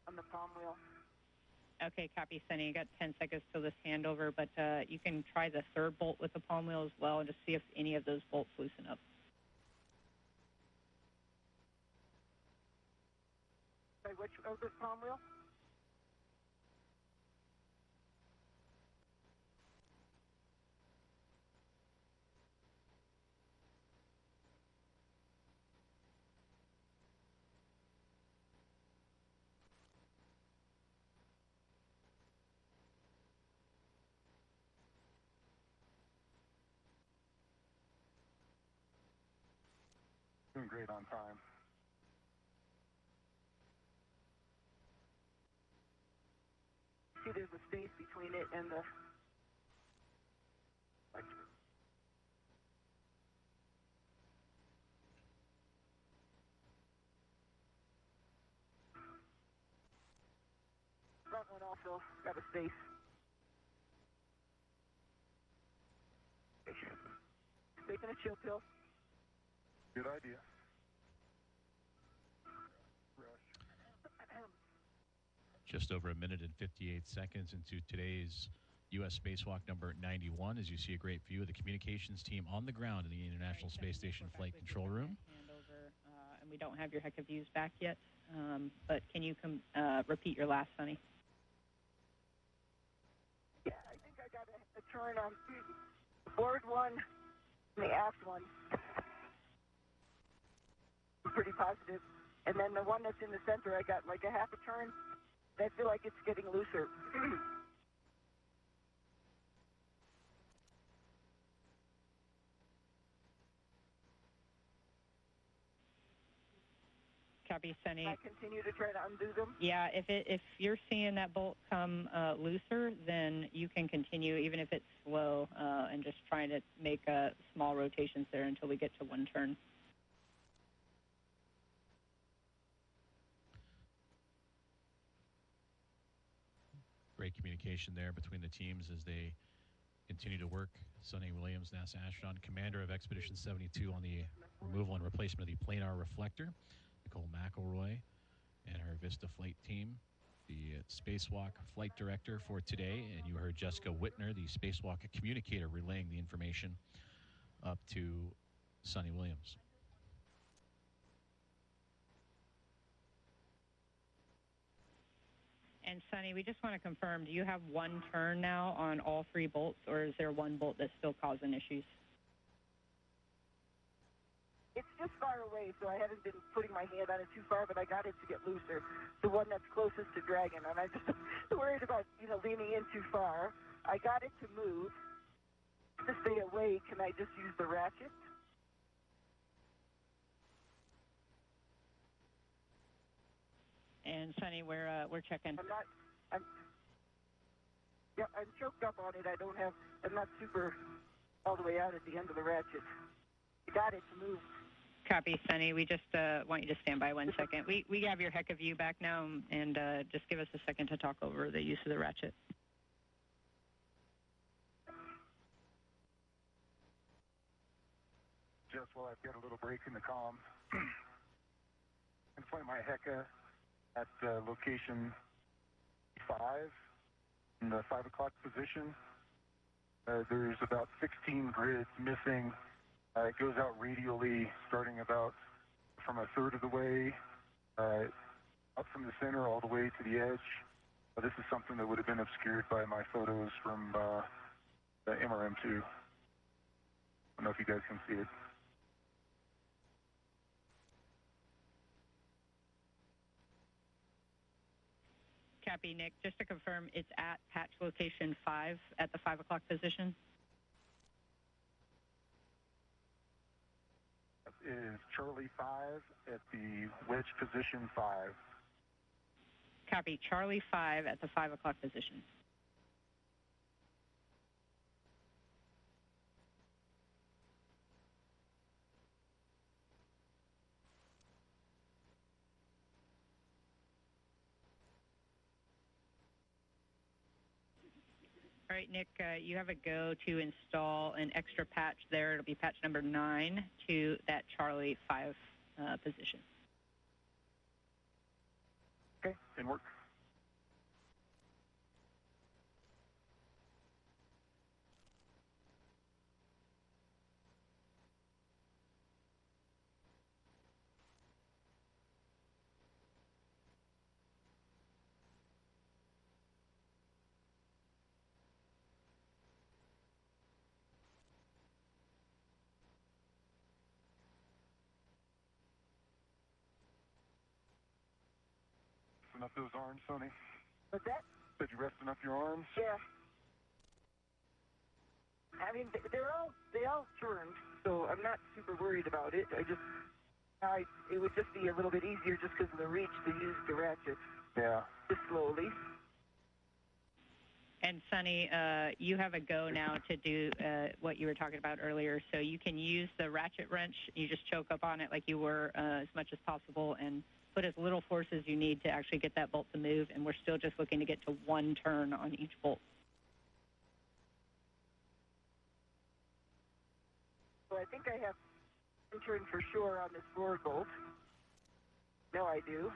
on the palm wheel. Okay, copy, Sunny. You got 10 seconds till this handover, but you can try the 3rd bolt with the palm wheel as well and just see if any of those bolts loosen up. Which of the palm wheel? Doing great on time. See, there's a space between it and the... Front one also got a space. Taking a chill pill. Good idea. Just over 1 minute and 58 seconds into today's U.S. Spacewalk number 91, as you see a great view of the communications team on the ground in the International Space Station Flight Control Room. And we don't have your HECA views back yet, but can you repeat your last, Sunny? Yeah, I think I got a turn on the board one and the aft one. Pretty positive. And then the one that's in the center, I got like a half a turn. I feel like it's getting looser. Copy, Sunny. I continue to try to undo them? Yeah, if you're seeing that bolt come looser, then you can continue, even if it's slow, and just trying to make small rotations there until we get to 1 turn. Great communication there between the teams as they continue to work. Sunny Williams, NASA astronaut, commander of Expedition 72 on the removal and replacement of the planar reflector. Nicole McElroy and her Vista flight team, the Spacewalk flight director for today. And you heard Jessica Whitner, the Spacewalk communicator, relaying the information up to Sunny Williams. And Sunny, we just want to confirm, do you have one turn now on all 3 bolts, or is there one bolt that's still causing issues? It's just far away, so I haven't been putting my hand on it too far, but I got it to get looser. The one that's closest to dragging, and I'm just worried about, leaning in too far. I got it to move. To stay away, can I just use the ratchet? And Sunny, we're checking. I'm choked up on it. I'm not super all the way out at the end of the ratchet. I got it to move. Copy, Sunny. We just want you to stand by 1 second. We have your heck of view back now, and just give us a second to talk over the use of the ratchet. Just while I've got a little break in the comm, I'm pointing my Hecka at location 5 in the 5 o'clock position. There's about 16 grids missing. It goes out radially, starting about from a third of the way, up from the center all the way to the edge. This is something that would have been obscured by my photos from the MRM2. I don't know if you guys can see it. Copy, Nick. Just to confirm, it's at patch location 5 at the 5 o'clock position? Is Charlie 5 at the wedge position 5. Copy. Charlie 5 at the 5 o'clock position. All right, Nick, you have a go to install an extra patch there. It'll be patch number 9 to that Charlie 5 position. Okay, in work. Resting up those arms, Sony? What's that? Said you resting up your arms? Yeah. I mean, they all turned, so I'm not super worried about it. It would just be a little bit easier just because of the reach to use the ratchet. Yeah. Just slowly. And Sunny, you have a go now to do what you were talking about earlier. So you can use the ratchet wrench. You just choke up on it like you were as much as possible and put as little force as you need to actually get that bolt to move. And we're still just looking to get to 1 turn on each bolt. So I think I have 1 turn for sure on this forward bolt. No, I do.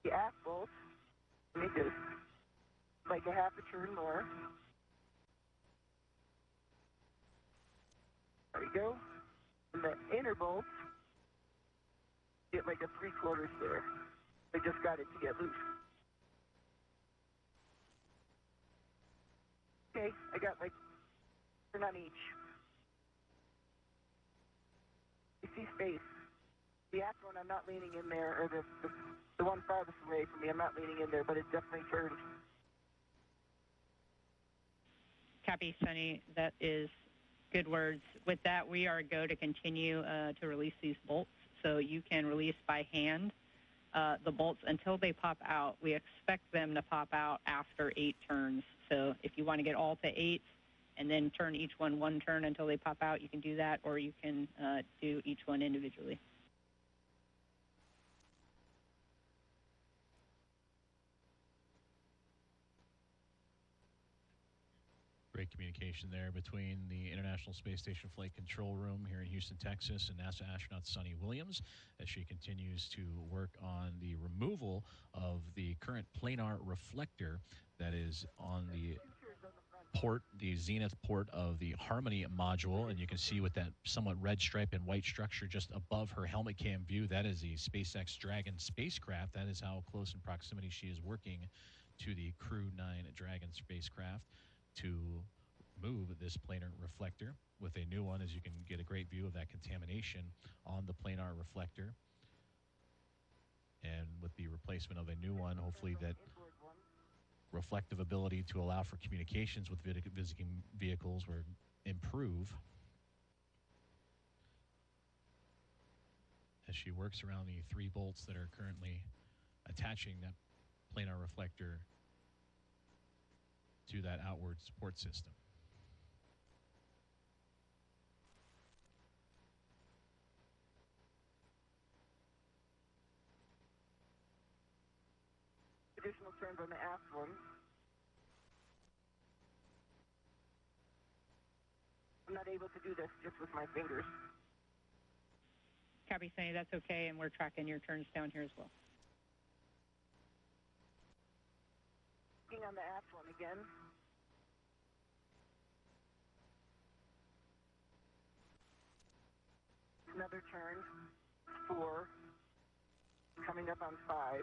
The aft bolt, let me just like a half a turn more. There we go. And the inner bolt, get like a 3/4 there. I just got it to get loose. Okay, I got like turn on each. You see space. The aft one, I'm not leaning in there, or the one farthest away from me, I'm not leaning in there, but it definitely turned. Copy, Sunny. That is good words. With that, we are go to continue to release these bolts. So you can release by hand the bolts until they pop out. We expect them to pop out after 8 turns. So if you want to get all to 8 and then turn each one 1 turn until they pop out, you can do that, or you can do each one individually. Great communication there between the International Space Station Flight Control Room here in Houston, Texas, and NASA astronaut Sunny Williams as she continues to work on the removal of the current planar reflector that is on the port, the zenith port of the Harmony module, and you can see with that somewhat red stripe and white structure just above her helmet cam view, that is the SpaceX Dragon spacecraft. That is how close in proximity she is working to the Crew 9 Dragon spacecraft to move this planar reflector. With a new one, as you can get a great view of that contamination on the planar reflector. And with the replacement of a new one, hopefully that reflective ability to allow for communications with visiting vehicles will improve as she works around the 3 bolts that are currently attaching that planar reflector to that outward support system. Additional turns on the aft one. I'm not able to do this just with my fingers. Copy, Sunny, that's okay, and we're tracking your turns down here as well. Looking on the aft one again. Another turn, 4, coming up on 5.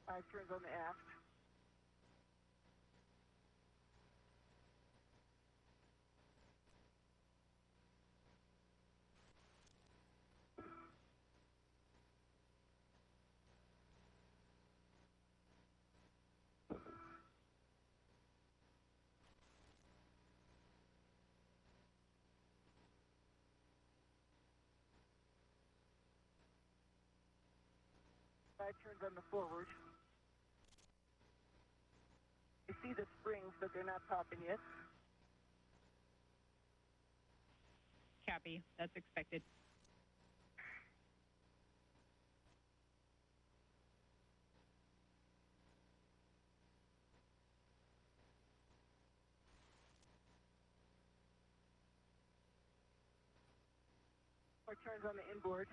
5 turns on the aft. Five turns on the forward. You see the springs, but they're not popping yet. Copy, that's expected. More turns on the inboard.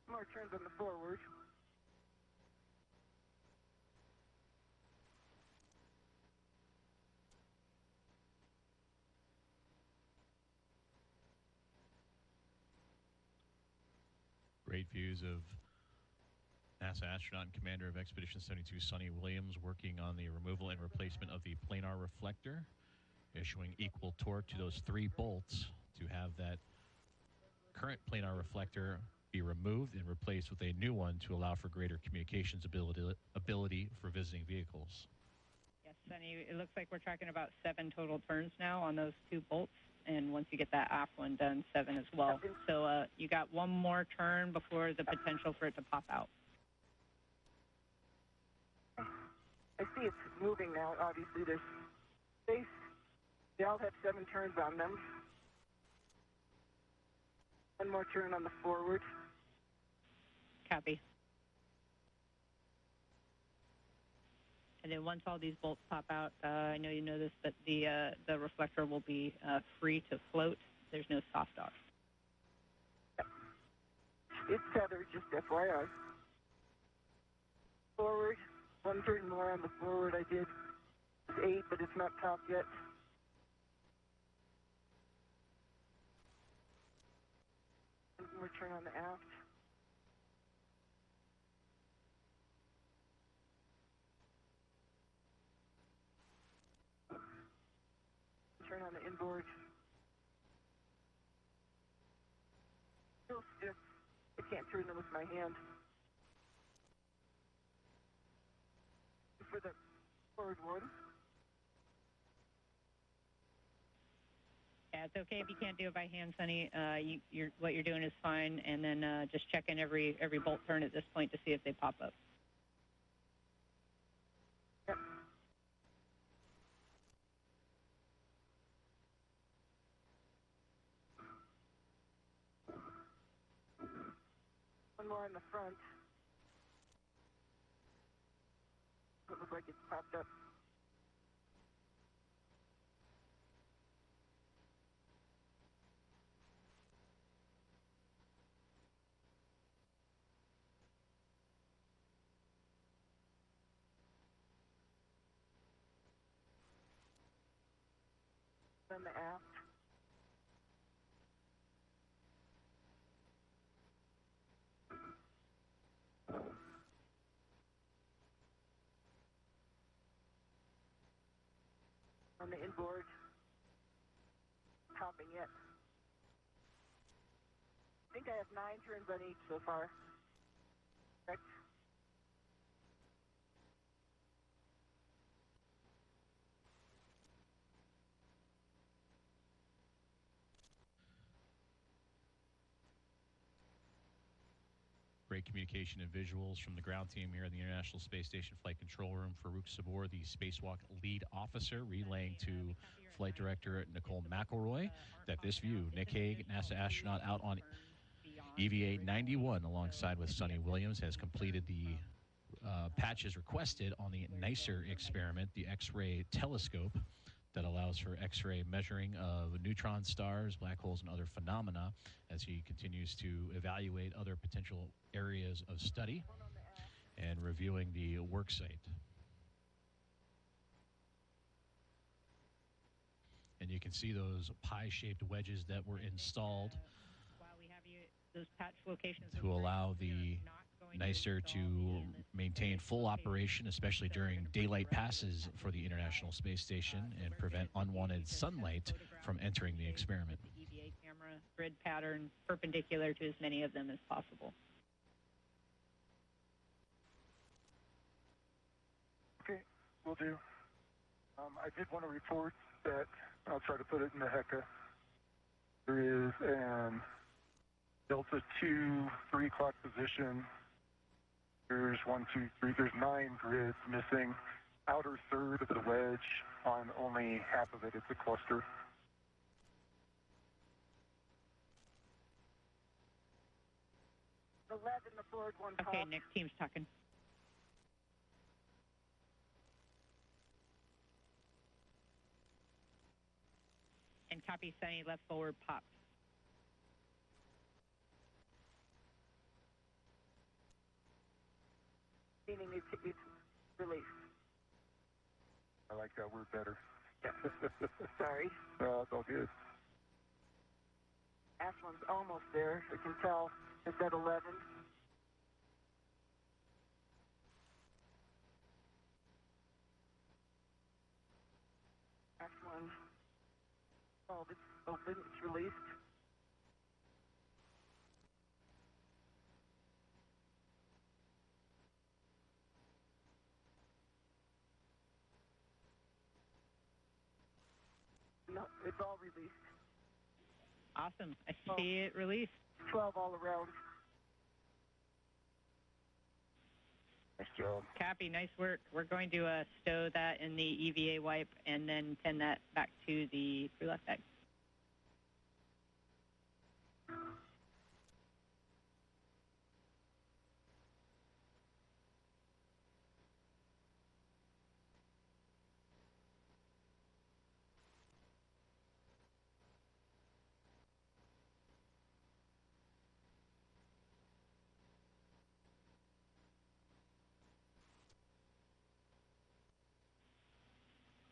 More turns on the forward. Great views of NASA astronaut and commander of Expedition 72, Sunny Williams, working on the removal and replacement of the planar reflector, issuing equal torque to those 3 bolts to have that current planar reflector be removed and replaced with a new one to allow for greater communications ability for visiting vehicles. Yes, Sunny, it looks like we're tracking about 7 total turns now on those 2 bolts. And once you get that aft one done, 7 as well. So you got 1 more turn before the potential for it to pop out. I see it's moving now. Obviously, there's space. They all have 7 turns on them. 1 more turn on the forward. Copy. And then once all these bolts pop out, I know you know this, but the reflector will be free to float. There's no soft off. It's tethered, just FYI. Forward, 1 turn more on the forward. I did 8, but it's not topped yet. One more turn on the aft. Turn on the inboard. Still stiff. I can't turn them with my hand. For the forward one. Yeah, it's okay if you can't do it by hand, Sunny. What you're doing is fine, and then just checking every bolt turn at this point to see if they pop up. Yep. more in the front. It looks like it's popped up. On the aft. On the inboard. Topping it. I think I have 9 turns on each so far. Correct? Great communication and visuals from the ground team here in the International Space Station Flight Control Room. Farouk Sabor, the Spacewalk lead officer, relaying to Flight Director Nicole McElroy that this view, Nick Hague, NASA astronaut out on EVA 91 alongside with Sonny Williams, has completed the patches requested on the NICER experiment, the X-ray telescope that allows for X-ray measuring of neutron stars, black holes, and other phenomena as he continues to evaluate other potential areas of study and reviewing the work site. And you can see those pie-shaped wedges that were installed While we have you, those patch locations to allow the NICER to maintain full operation, especially during daylight passes for the International Space Station, and prevent unwanted sunlight from entering the experiment. The EVA camera grid pattern perpendicular to as many of them as possible. Okay, will do. I did want to report that, I'll try to put it in the HECA. There is an Delta 2, 3 o'clock position. There's 1, 2, 3, there's 9 grids missing. Outer third of the wedge on only half of it. It's a cluster. The lead in the forward one popped. Okay, Nick, team's talking. And copy, Sunny, left forward popped. Meaning it's released. I like that word better. Sorry. It's all good. Ash one's almost there. I can tell it's at 11. Ash one. Oh, it's open. It's released. No, it's all released. Awesome. I see it released. 12 all around. Nice job. Copy, nice work. We're going to stow that in the EVA wipe and then send that back to the crew left bag.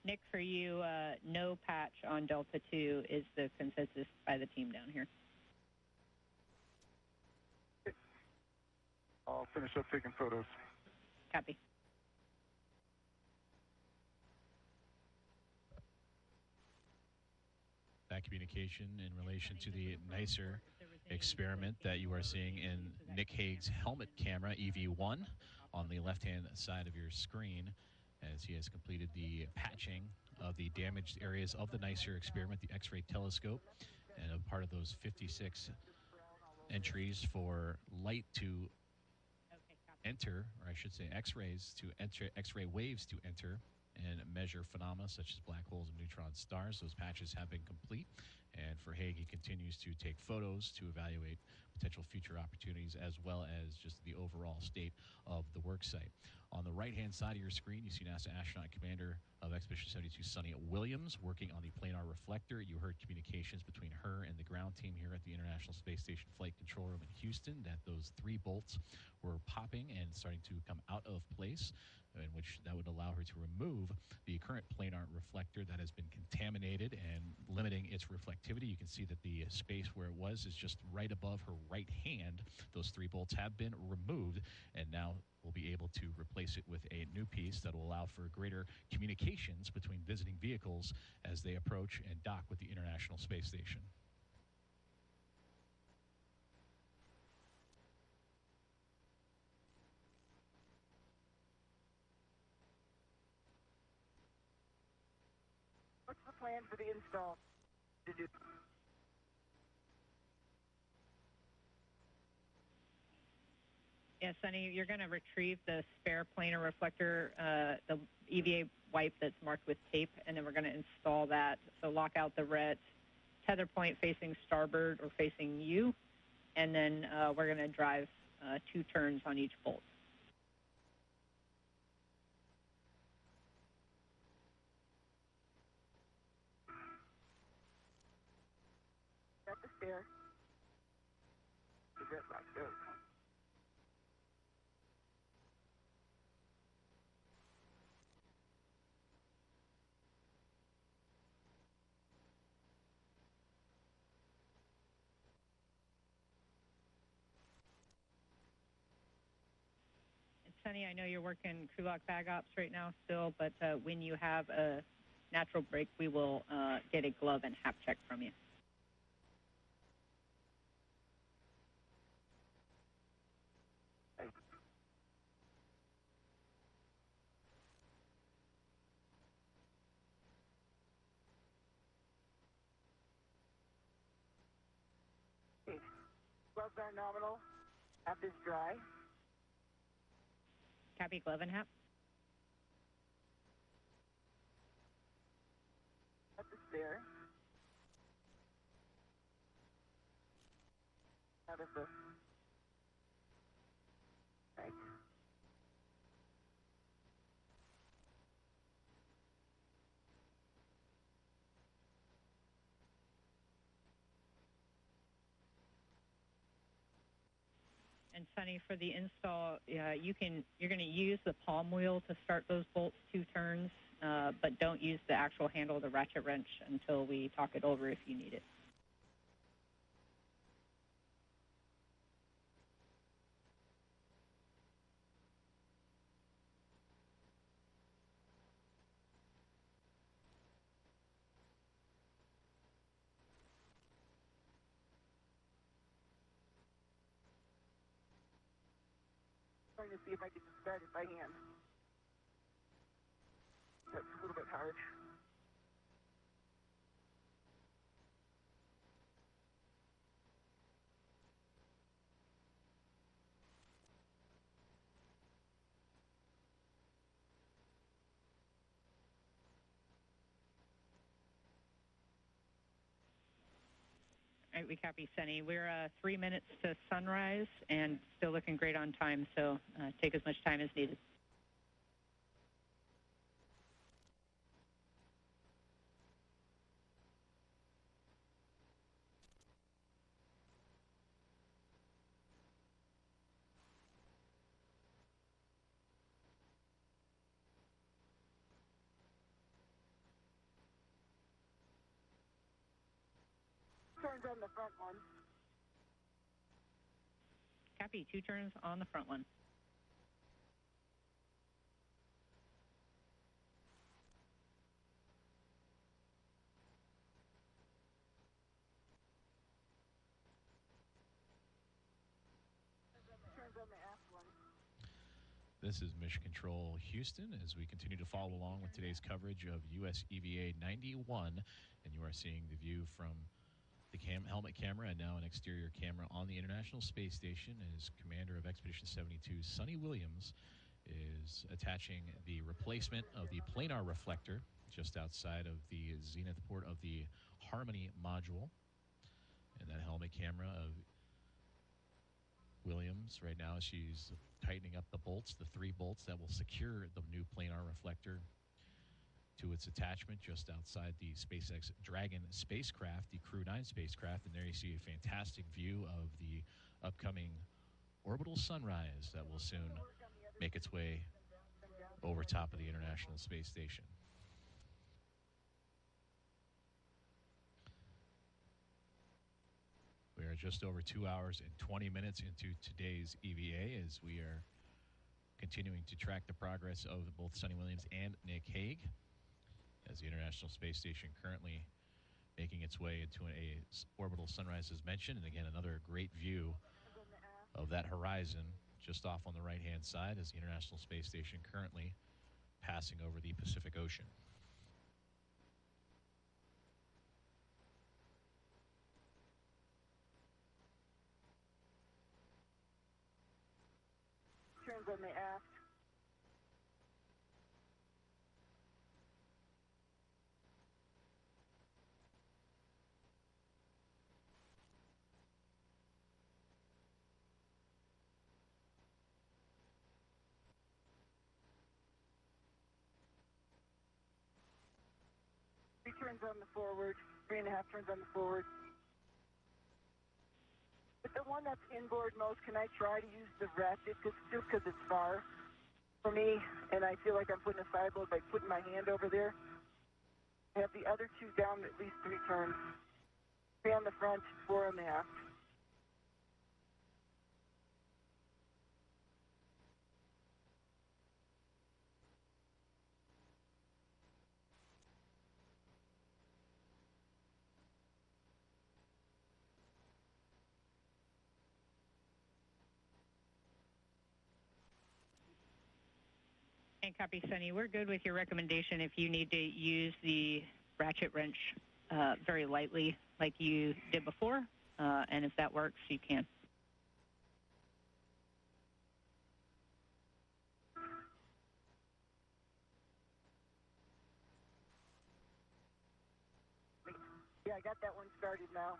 Nick, for you, no patch on Delta 2 is the consensus by the team down here. I'll finish up taking photos. Copy. That communication in relation to the NICER experiment that you are seeing in Nick Hague's helmet camera, EV1, on the left-hand side of your screen, as he has completed the patching of the damaged areas of the NICER experiment, the X-ray telescope, and a part of those 56 entries for light to enter, or I should say X-rays to enter, X-ray waves to enter and measure phenomena such as black holes and neutron stars. Those patches have been complete, And for Hague, he continues to take photos to evaluate potential future opportunities as well as just the overall state of the work site. On the right-hand side of your screen, you see NASA Astronaut Commander of Expedition 72, Sunny Williams, working on the Planar Reflector. You heard communications between her and the ground team here at the International Space Station Flight Control Room in Houston, that those 3 bolts were popping and starting to come out of place, in which that would allow her to remove the current planar reflector that has been contaminated and limiting its reflectivity. You can see that the space where it was is just right above her right hand. Those 3 bolts have been removed, and now we'll be able to replace it with a new piece that will allow for greater communications between visiting vehicles as they approach and dock with the International Space Station. What's the plan for the install? Yeah, Sunny, you're going to retrieve the spare planar reflector, the EVA wipe that's marked with tape, and then we're going to install that. So lock out the ret, tether point facing starboard or facing you, and then we're going to drive 2 turns on each bolt. Got the stair. The red lock goes. Sunny, I know you're working crew lock bag ops right now still, but when you have a natural break, we will get a glove and hap check from you. Gloves are nominal. Hap is dry. Copy, glove and hap. At the stair. Out of the right. And Sunny, for the install, you're going to use the palm wheel to start those bolts 2 turns, but don't use the actual handle of the ratchet wrench until we talk it over if you need it. Trying to see if I can start it by hand. That's a little bit hard. All right, we copy, Sunny. We're 3 minutes to sunrise and still looking great on time, so take as much time as needed. Turns on the front one. Copy, 2 turns on the front one. Turns on the aft one. This is Mission Control Houston as we continue to follow along with today's coverage of US EVA 91, and you are seeing the view from the helmet camera and now an exterior camera on the International Space Station as Commander of Expedition 72, Sunny Williams, is attaching the replacement of the planar reflector just outside of the zenith port of the Harmony module. And that helmet camera of Williams right now, she's tightening up the bolts, the 3 bolts that will secure the new planar reflector to its attachment just outside the SpaceX Dragon spacecraft, the Crew 9 spacecraft. And there you see a fantastic view of the upcoming orbital sunrise that will soon make its way over top of the International Space Station. We are just over 2 hours and 20 minutes into today's EVA as we are continuing to track the progress of both Sunny Williams and Nick Hague as the International Space Station currently making its way into a orbital sunrise as mentioned. And again, another great view of that horizon just off on the right-hand side as the International Space Station currently passing over the Pacific Ocean. Turns on the aft. Turns on the forward, 3.5 turns on the forward. With the one that's inboard most, can I try to use the ratchet just because it's far for me, and I feel like I'm putting a side load by putting my hand over there? I have the other 2 down at least 3 turns. 3 on the front, 4 on the aft. And copy, Sunny. We're good with your recommendation if you need to use the ratchet wrench very lightly like you did before. And if that works, you can. Yeah, I got that one started now.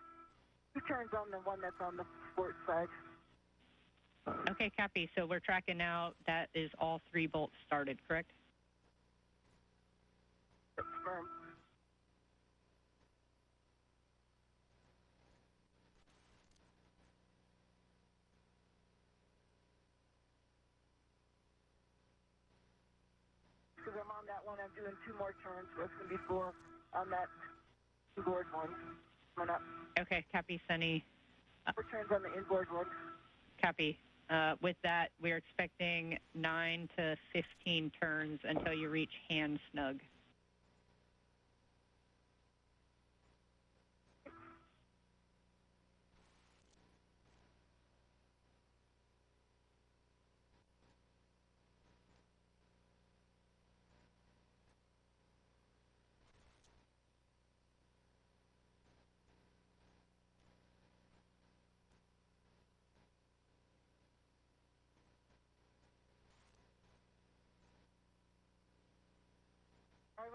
2 turns on the one that's on the port side. Okay, copy. So we're tracking now. That is all 3 bolts started, correct? Confirm. Because I'm on that one, I'm doing 2 more turns, so it's going to be 4 on that inboard one. Coming up. Okay, copy, Sunny. 4 turns on the inboard one. Copy. With that, we're expecting 9 to 15 turns until you reach hand snug.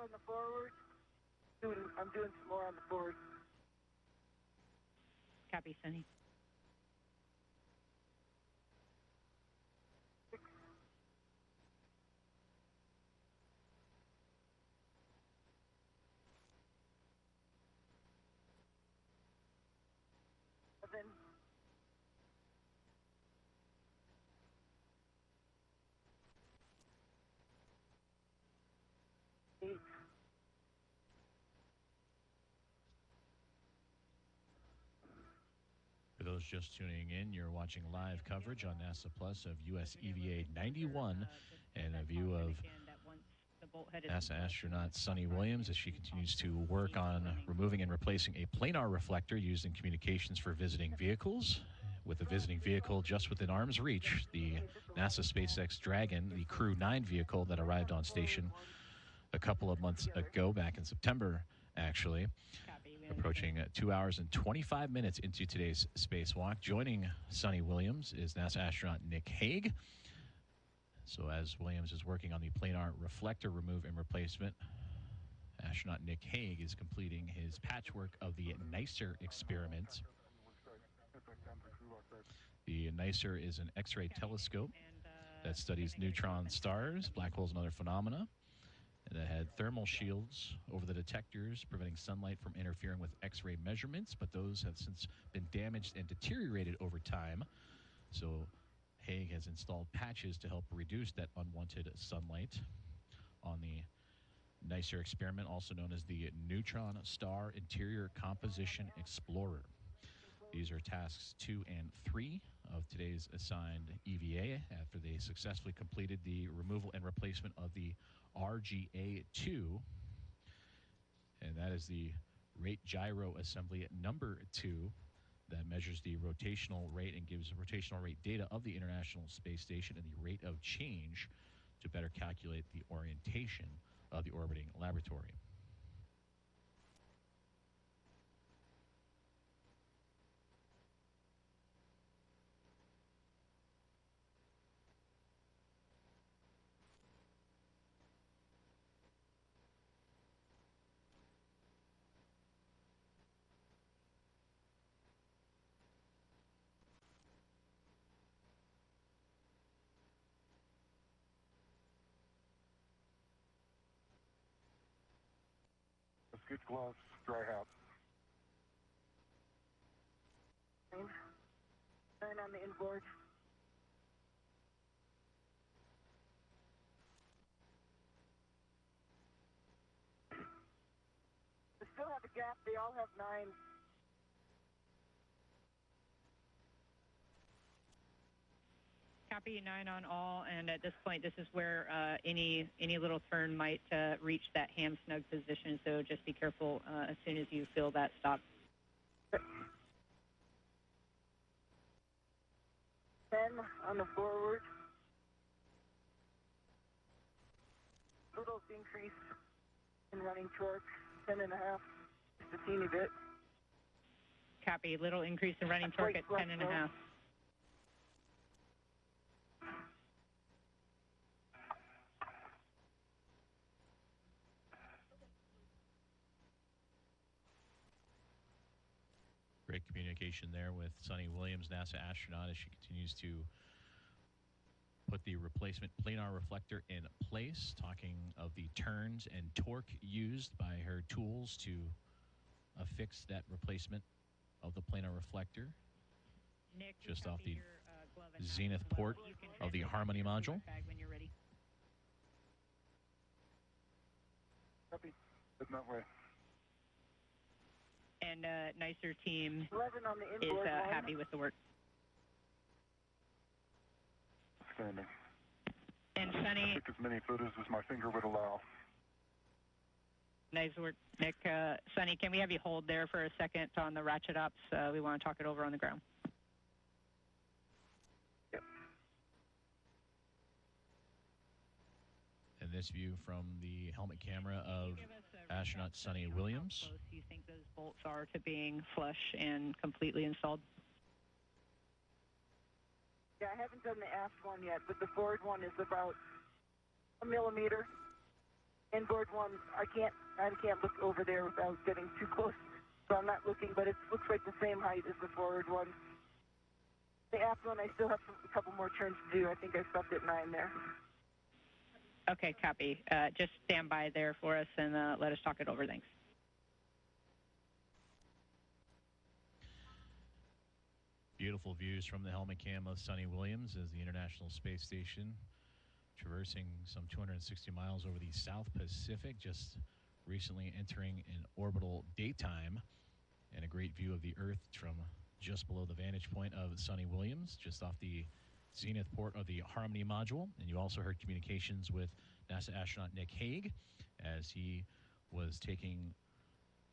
On the forward. I'm doing some more on the forward. Copy, Sunny. Then 8. For those just tuning in, you're watching live coverage on NASA Plus of US EVA 91 and a view of NASA astronaut Sunny Williams as she continues to work on removing and replacing a planar reflector used in communications for visiting vehicles. With the visiting vehicle just within arm's reach, the NASA SpaceX Dragon, the Crew 9 vehicle that arrived on station a couple of months ago, back in September, actually. Approaching 2 hours and 25 minutes into today's spacewalk. Joining Sunny Williams is NASA astronaut Nick Hague. So as Williams is working on the planar reflector remove and replacement, Astronaut Nick Hague is completing his patchwork of the NICER experiment. The NICER is an X-ray telescope that studies neutron stars, black holes, and other phenomena, and that had thermal shields over the detectors, preventing sunlight from interfering with X-ray measurements, but those have since been damaged and deteriorated over time. So Hague has installed patches to help reduce that unwanted sunlight on the NICER experiment, also known as the Neutron Star Interior Composition Explorer. These are tasks 2 and 3 of today's assigned EVA after they successfully completed the removal and replacement of the RGA-2, and that is the rate gyro assembly number 2 that measures the rotational rate and gives rotational rate data of the International Space Station and the rate of change to better calculate the orientation of the orbiting laboratory. Let's get gloves, dry hat. Sign on the inboard. We still have a gap. They all have 9. Copy 9 on all, and at this point, this is where any little turn might reach that ham snug position, so just be careful as soon as you feel that stop. 10 on the forward. Little increase in running torque, 10.5, just a teeny bit. Copy, little increase in running torque at 10.5. Great communication there with Suni Williams, NASA astronaut, as she continues to put the replacement planar reflector in place, talking of the turns and torque used by her tools to affix that replacement of the planar reflector Nick, just off the glove and zenith port of the Harmony module. When you're ready. Copy. Heading that way. And NICER team 11 on the is inboard line. happy with the work. Standing. And Suni, Take as many photos as my finger would allow. nice work, Nick. Suni, can we have you hold there for a second on the ratchet ops? We want to talk it over on the ground. Yep. And this view from the helmet camera of astronaut Suni Williams. How close do you think those bolts are to being flush and completely installed? Yeah, I haven't done the aft one yet, but the forward one is about 1 millimeter. Inboard one, I can't look over there without getting too close, so I'm not looking, but it looks like the same height as the forward one. The aft one, I still have a couple more turns to do. I think I stopped at 9 there. Okay, copy. Just stand by there for us and let us talk it over. Thanks. Beautiful views from the helmet cam of Suni Williams as the International Space Station traversing some 260 miles over the South Pacific, just recently entering an orbital daytime, and a great view of the Earth from just below the vantage point of Suni Williams, just off the zenith port of the Harmony module. And you also heard communications with NASA astronaut Nick Hague as he was taking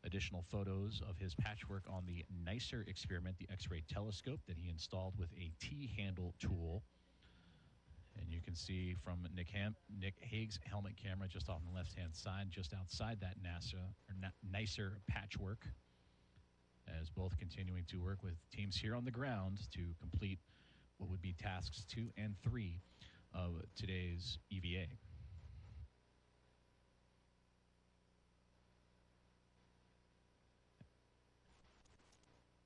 additional photos of his patchwork on the NICER experiment, the X-ray telescope that he installed with a T-handle tool. And you can see from Nick Hague's helmet camera just off on the left-hand side, just outside that NICER patchwork, as both continuing to work with teams here on the ground to complete what would be tasks 2 and 3 of today's EVA.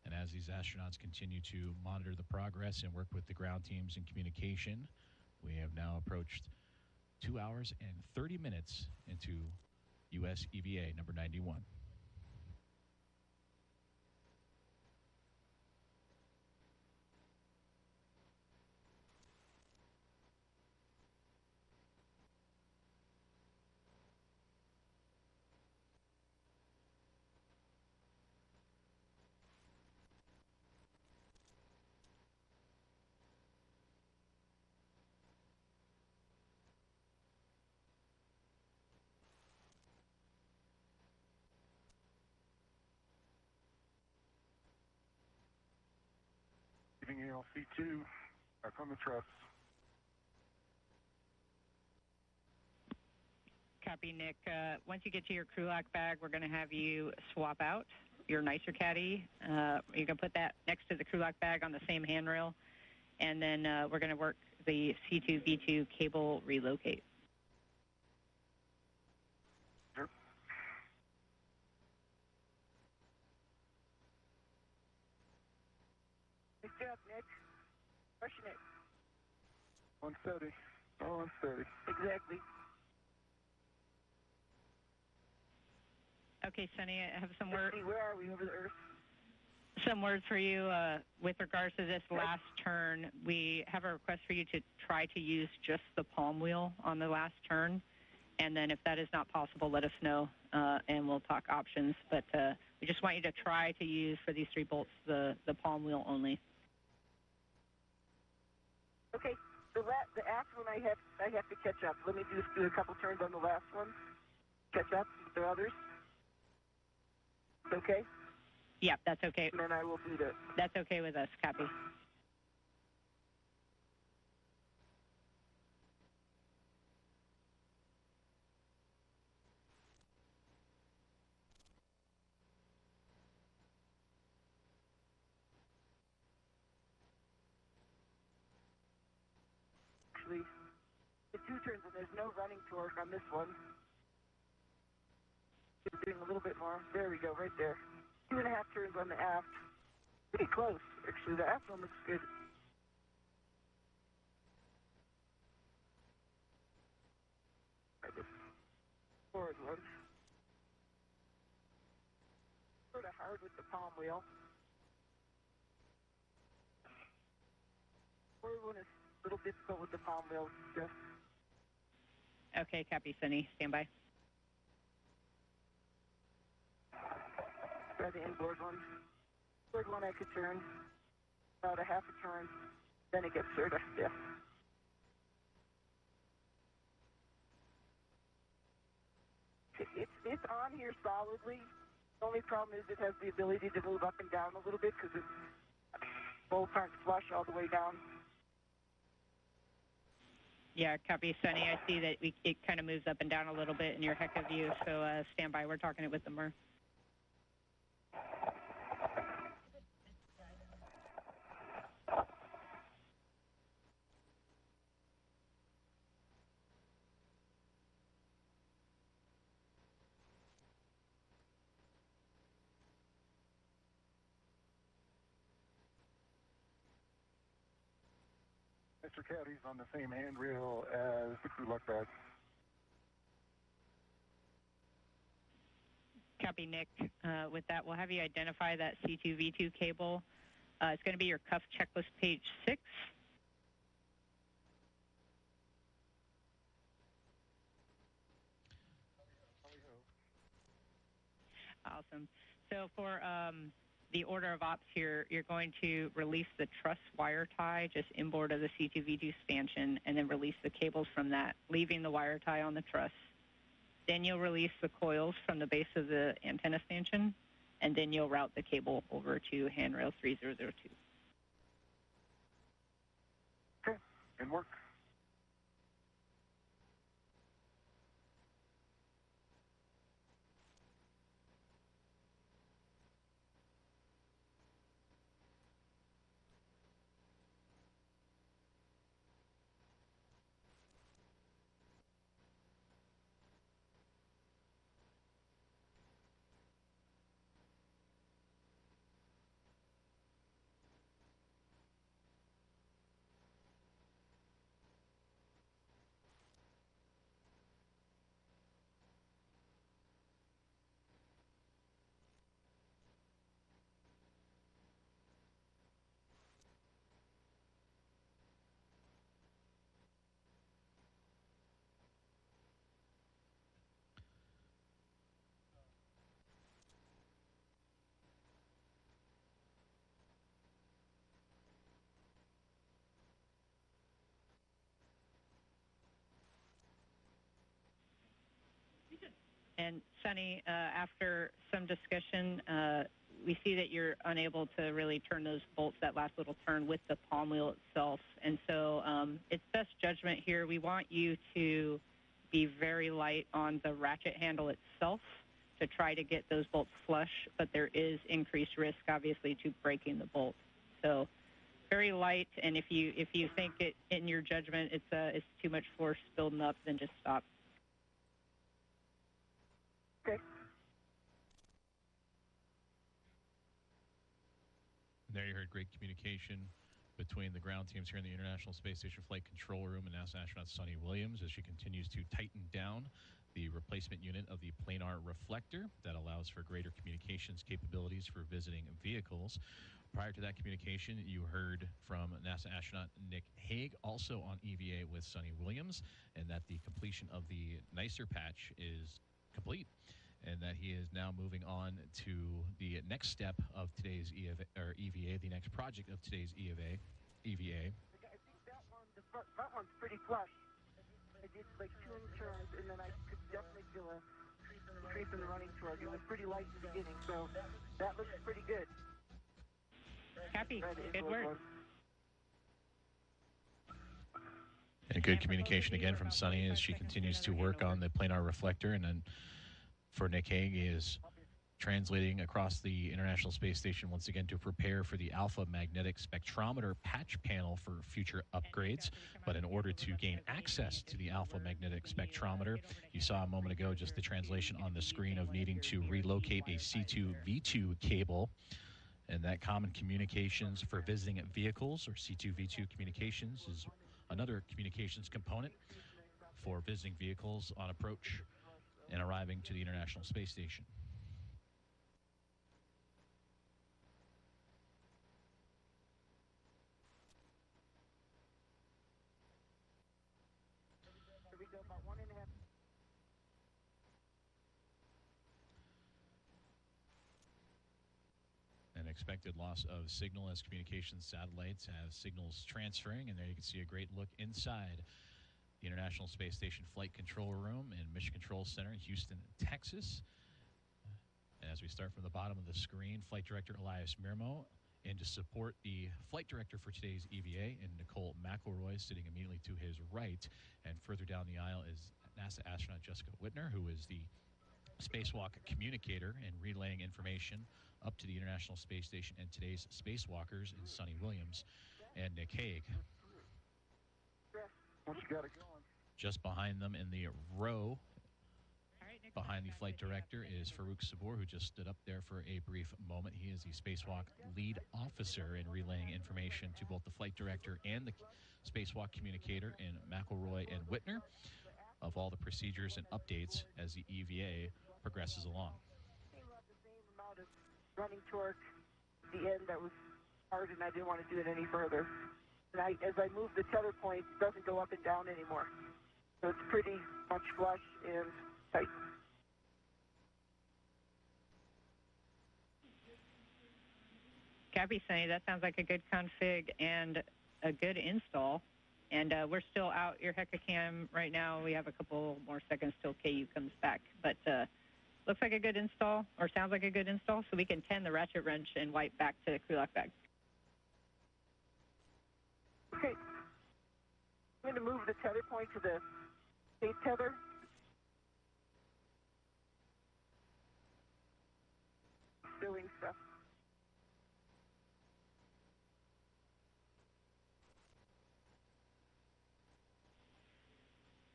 And as these astronauts continue to monitor the progress and work with the ground teams in communication, we have now approached 2 hours and 30 minutes into US EVA number 91. Leaving ALC2, back on the truss. Copy, Nick. Once you get to your crew lock bag, we're going to have you swap out your nicer caddy. You can put that next to the crew lock bag on the same handrail, and then we're going to work the C2V2 cable relocate. Sure. Good job, Nick. Crushing it. Unsteady. Oh, unsteady. Exactly. Okay, Sunny, I have some words. Where are we over the Earth? Some words for you with regards to this last turn. We have a request for you to try to use just the palm wheel on the last turn, and then if that is not possible, let us know, and we'll talk options. But we just want you to try to use for these 3 bolts the palm wheel only. Okay, the last one I have to catch up. Let me just do a couple turns on the last one. Catch up with the others. Okay? Yeah, that's okay. And then I will do that. That's okay with us, copy. Actually, the 2 turns and there's no running torque on this one. Just doing a little bit more. There we go, right there. 2.5 turns on the aft. Pretty close, actually. The aft one looks good. This forward one. Sort of hard with the palm wheel. Forward one is a little difficult with the palm wheel. Just Okay, copy, Sunny. Stand by. try the inboard one. Inboard one I could turn about a half a turn. Then it gets sort of stiff. It's on here solidly. The only problem is it has the ability to move up and down a little bit because its bolts aren't flush all the way down. Yeah, copy, Sunny. I see that it kind of moves up and down a little bit in your HECA view, so stand by. We're talking it with the MER. Mr. Caddy's on the same handrail as the crew lock bag. Copy, Nick. With that, we'll have you identify that C2V2 cable. It's going to be your cuff checklist page 6. Awesome. So for the order of ops here, you're going to release the truss wire tie just inboard of the C2V2 stanchion and then release the cables from that, leaving the wire tie on the truss. Then you'll release the coils from the base of the antenna stanchion, and then you'll route the cable over to handrail 3002. Okay, and work. And Sunny, after some discussion, we see that you're unable to really turn those bolts that last little turn with the palm wheel itself. And so it's best judgment here. We want you to be very light on the ratchet handle itself to try to get those bolts flush, but there is increased risk, obviously, to breaking the bolt. So very light, and if you think it, in your judgment it's too much force building up, then just stop. Okay. There you heard great communication between the ground teams here in the International Space Station Flight Control Room and NASA astronaut Suni Williams as she continues to tighten down the replacement unit of the Planar Reflector that allows for greater communications capabilities for visiting vehicles. Prior to that communication, you heard from NASA astronaut Nick Hague, also on EVA with Suni Williams, and that the completion of the NICER patch is complete, and that he is now moving on to the next step of today's EVA, the next project of today's EVA. I think that one, the front one's pretty flush. I did like 2 turns, and then I could definitely feel a creep in the running torque. It was pretty light in the beginning, so that looks pretty good. Happy. Good work. And good communication again from Suni as she continues to work on the Planar Reflector, and then for Nick Hague is translating across the International Space Station once again to prepare for the Alpha Magnetic Spectrometer patch panel for future upgrades. But in order to gain access to the Alpha Magnetic Spectrometer, you saw a moment ago just the translation on the screen of needing to relocate a C2V2 cable. And that common communications for visiting vehicles, or C2V2 communications, is another communications component for visiting vehicles on approach and arriving to the International Space Station. We go about 1.5. An expected loss of signal as communications satellites have signals transferring, and there you can see a great look inside the International Space Station Flight Control Room and Mission Control Center in Houston, Texas. As we start from the bottom of the screen, Flight Director Elias Mirmo, and to support the Flight Director for today's EVA, and Nicole McElroy sitting immediately to his right. And further down the aisle is NASA astronaut Jessica Whitner, who is the Spacewalk communicator and relaying information up to the International Space Station and today's spacewalkers in Suni Williams and Nick Hague. Once you got it going. Just behind them in the row, behind the flight director, is Farouk Sabor, who just stood up there for a brief moment. He is the Spacewalk lead officer in relaying information to both the flight director and the Spacewalk communicator in McElroy and Whitner of all the procedures and updates as the EVA progresses along. Came up the same amount of running torque at the end that was hard, and I didn't want to do it any further. And as I move the tether point, it doesn't go up and down anymore. So it's pretty much flush and tight. Copy, Sunny. That sounds like a good config and a good install. And we're still out your Hecka cam right now. We have a couple more seconds till KU comes back. But looks like a good install, or sounds like a good install, so we can tend the ratchet wrench and wipe back to the crew lock bag. Okay. I'm going to move the tether point to the tape tether. Doing stuff.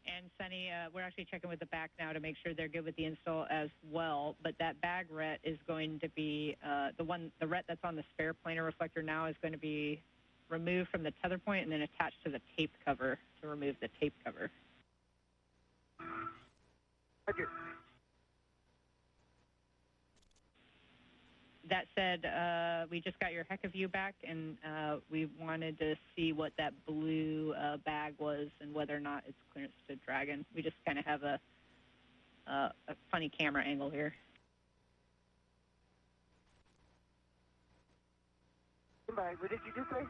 And Sunny, we're actually checking with the back now to make sure they're good with the install as well. But that bag ret is going to be the ret that's on the spare planar reflector now is going to be removed from the tether point and then attached to the tape cover to remove the tape cover. Okay. That said, we just got your Hecka view back, and we wanted to see what that blue bag was and whether or not it's clearance to Dragon. We just kind of have a funny camera angle here. What did you just say?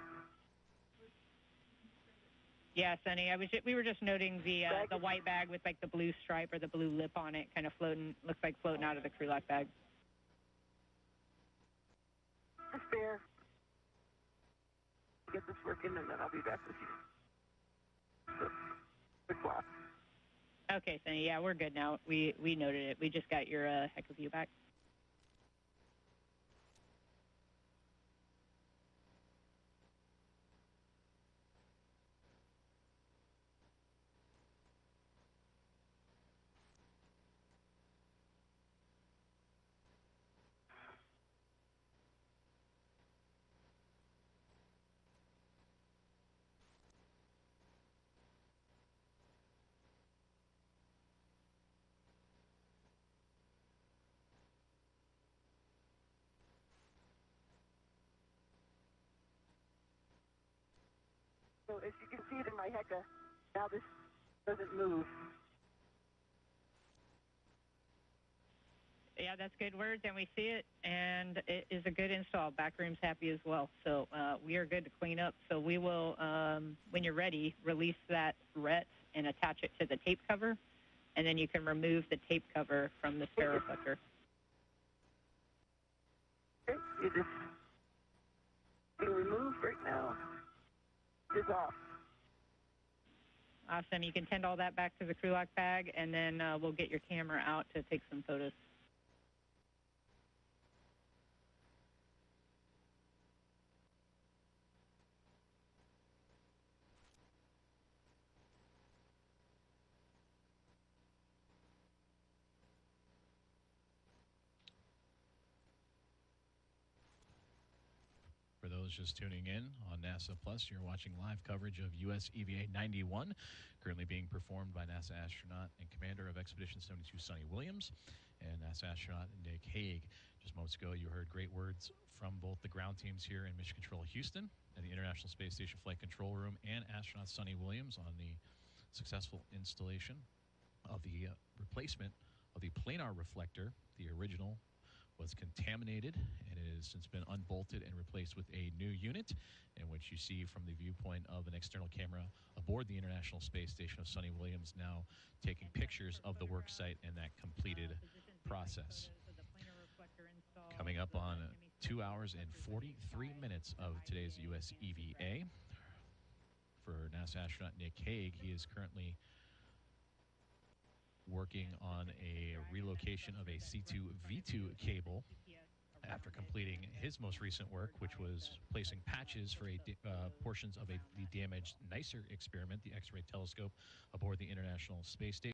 Yeah, Sunny. We were just noting the white bag with like the blue stripe or the blue lip on it, kind of floating. Looks like floating out of the crew lock bag. That's fair. Get this working, and then I'll be back with you. So, good clock. Okay, Sunny. Yeah, we're good now. We noted it. We just got your heck of view back. So as you can see it in my HECA, now this doesn't move. Yeah, that's good words, and we see it, and it is a good install. Backroom's happy as well. So we are good to clean up. So we will, when you're ready, release that ret and attach it to the tape cover, and then you can remove the tape cover from the spare reflector. Okay, it is being removed right now. It's off. Awesome. You can tend all that back to the crew lock bag, and then we'll get your camera out to take some photos. For those just tuning in on NASA Plus, you're watching live coverage of US EVA 91, currently being performed by NASA astronaut and commander of Expedition 72, Suni Williams, and NASA astronaut Nick Hague. Just moments ago, you heard great words from both the ground teams here in Mission Control Houston and the International Space Station Flight Control Room and astronaut Suni Williams on the successful installation of the replacement of the planar reflector. The original was contaminated and it has since been unbolted and replaced with a new unit, in which you see from the viewpoint of an external camera aboard the International Space Station of Suni Williams now taking pictures of the work site and that completed process. Coming up on 2 hours and 43 minutes of today's US EVA. For NASA astronaut Nick Hague, he is currently working on a relocation of a C2V2 cable after completing his most recent work, which was placing patches for portions of the damaged NICER experiment, the X-ray telescope aboard the International Space Station.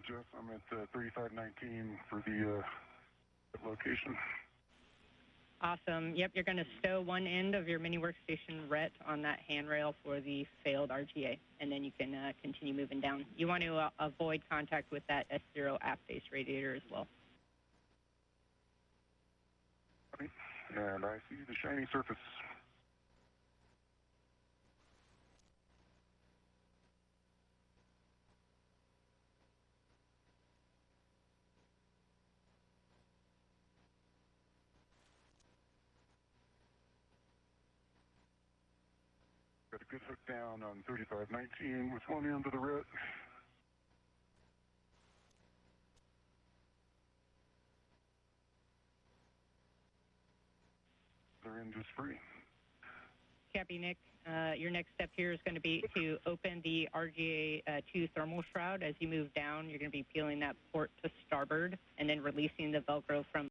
Jeff. I'm at 3519 for the location. Awesome. Yep, you're going to stow one end of your mini workstation RET on that handrail for the failed RGA, and then you can continue moving down. You want to avoid contact with that S0 aft-face radiator as well. And I see the shiny surface. Got a good hook down on 3519 with one end of the RET. Their end is free. Copy, Nick. Your next step here is going to be to open the RGA-2 thermal shroud. As you move down, you're going to be peeling that port to starboard and then releasing the Velcro from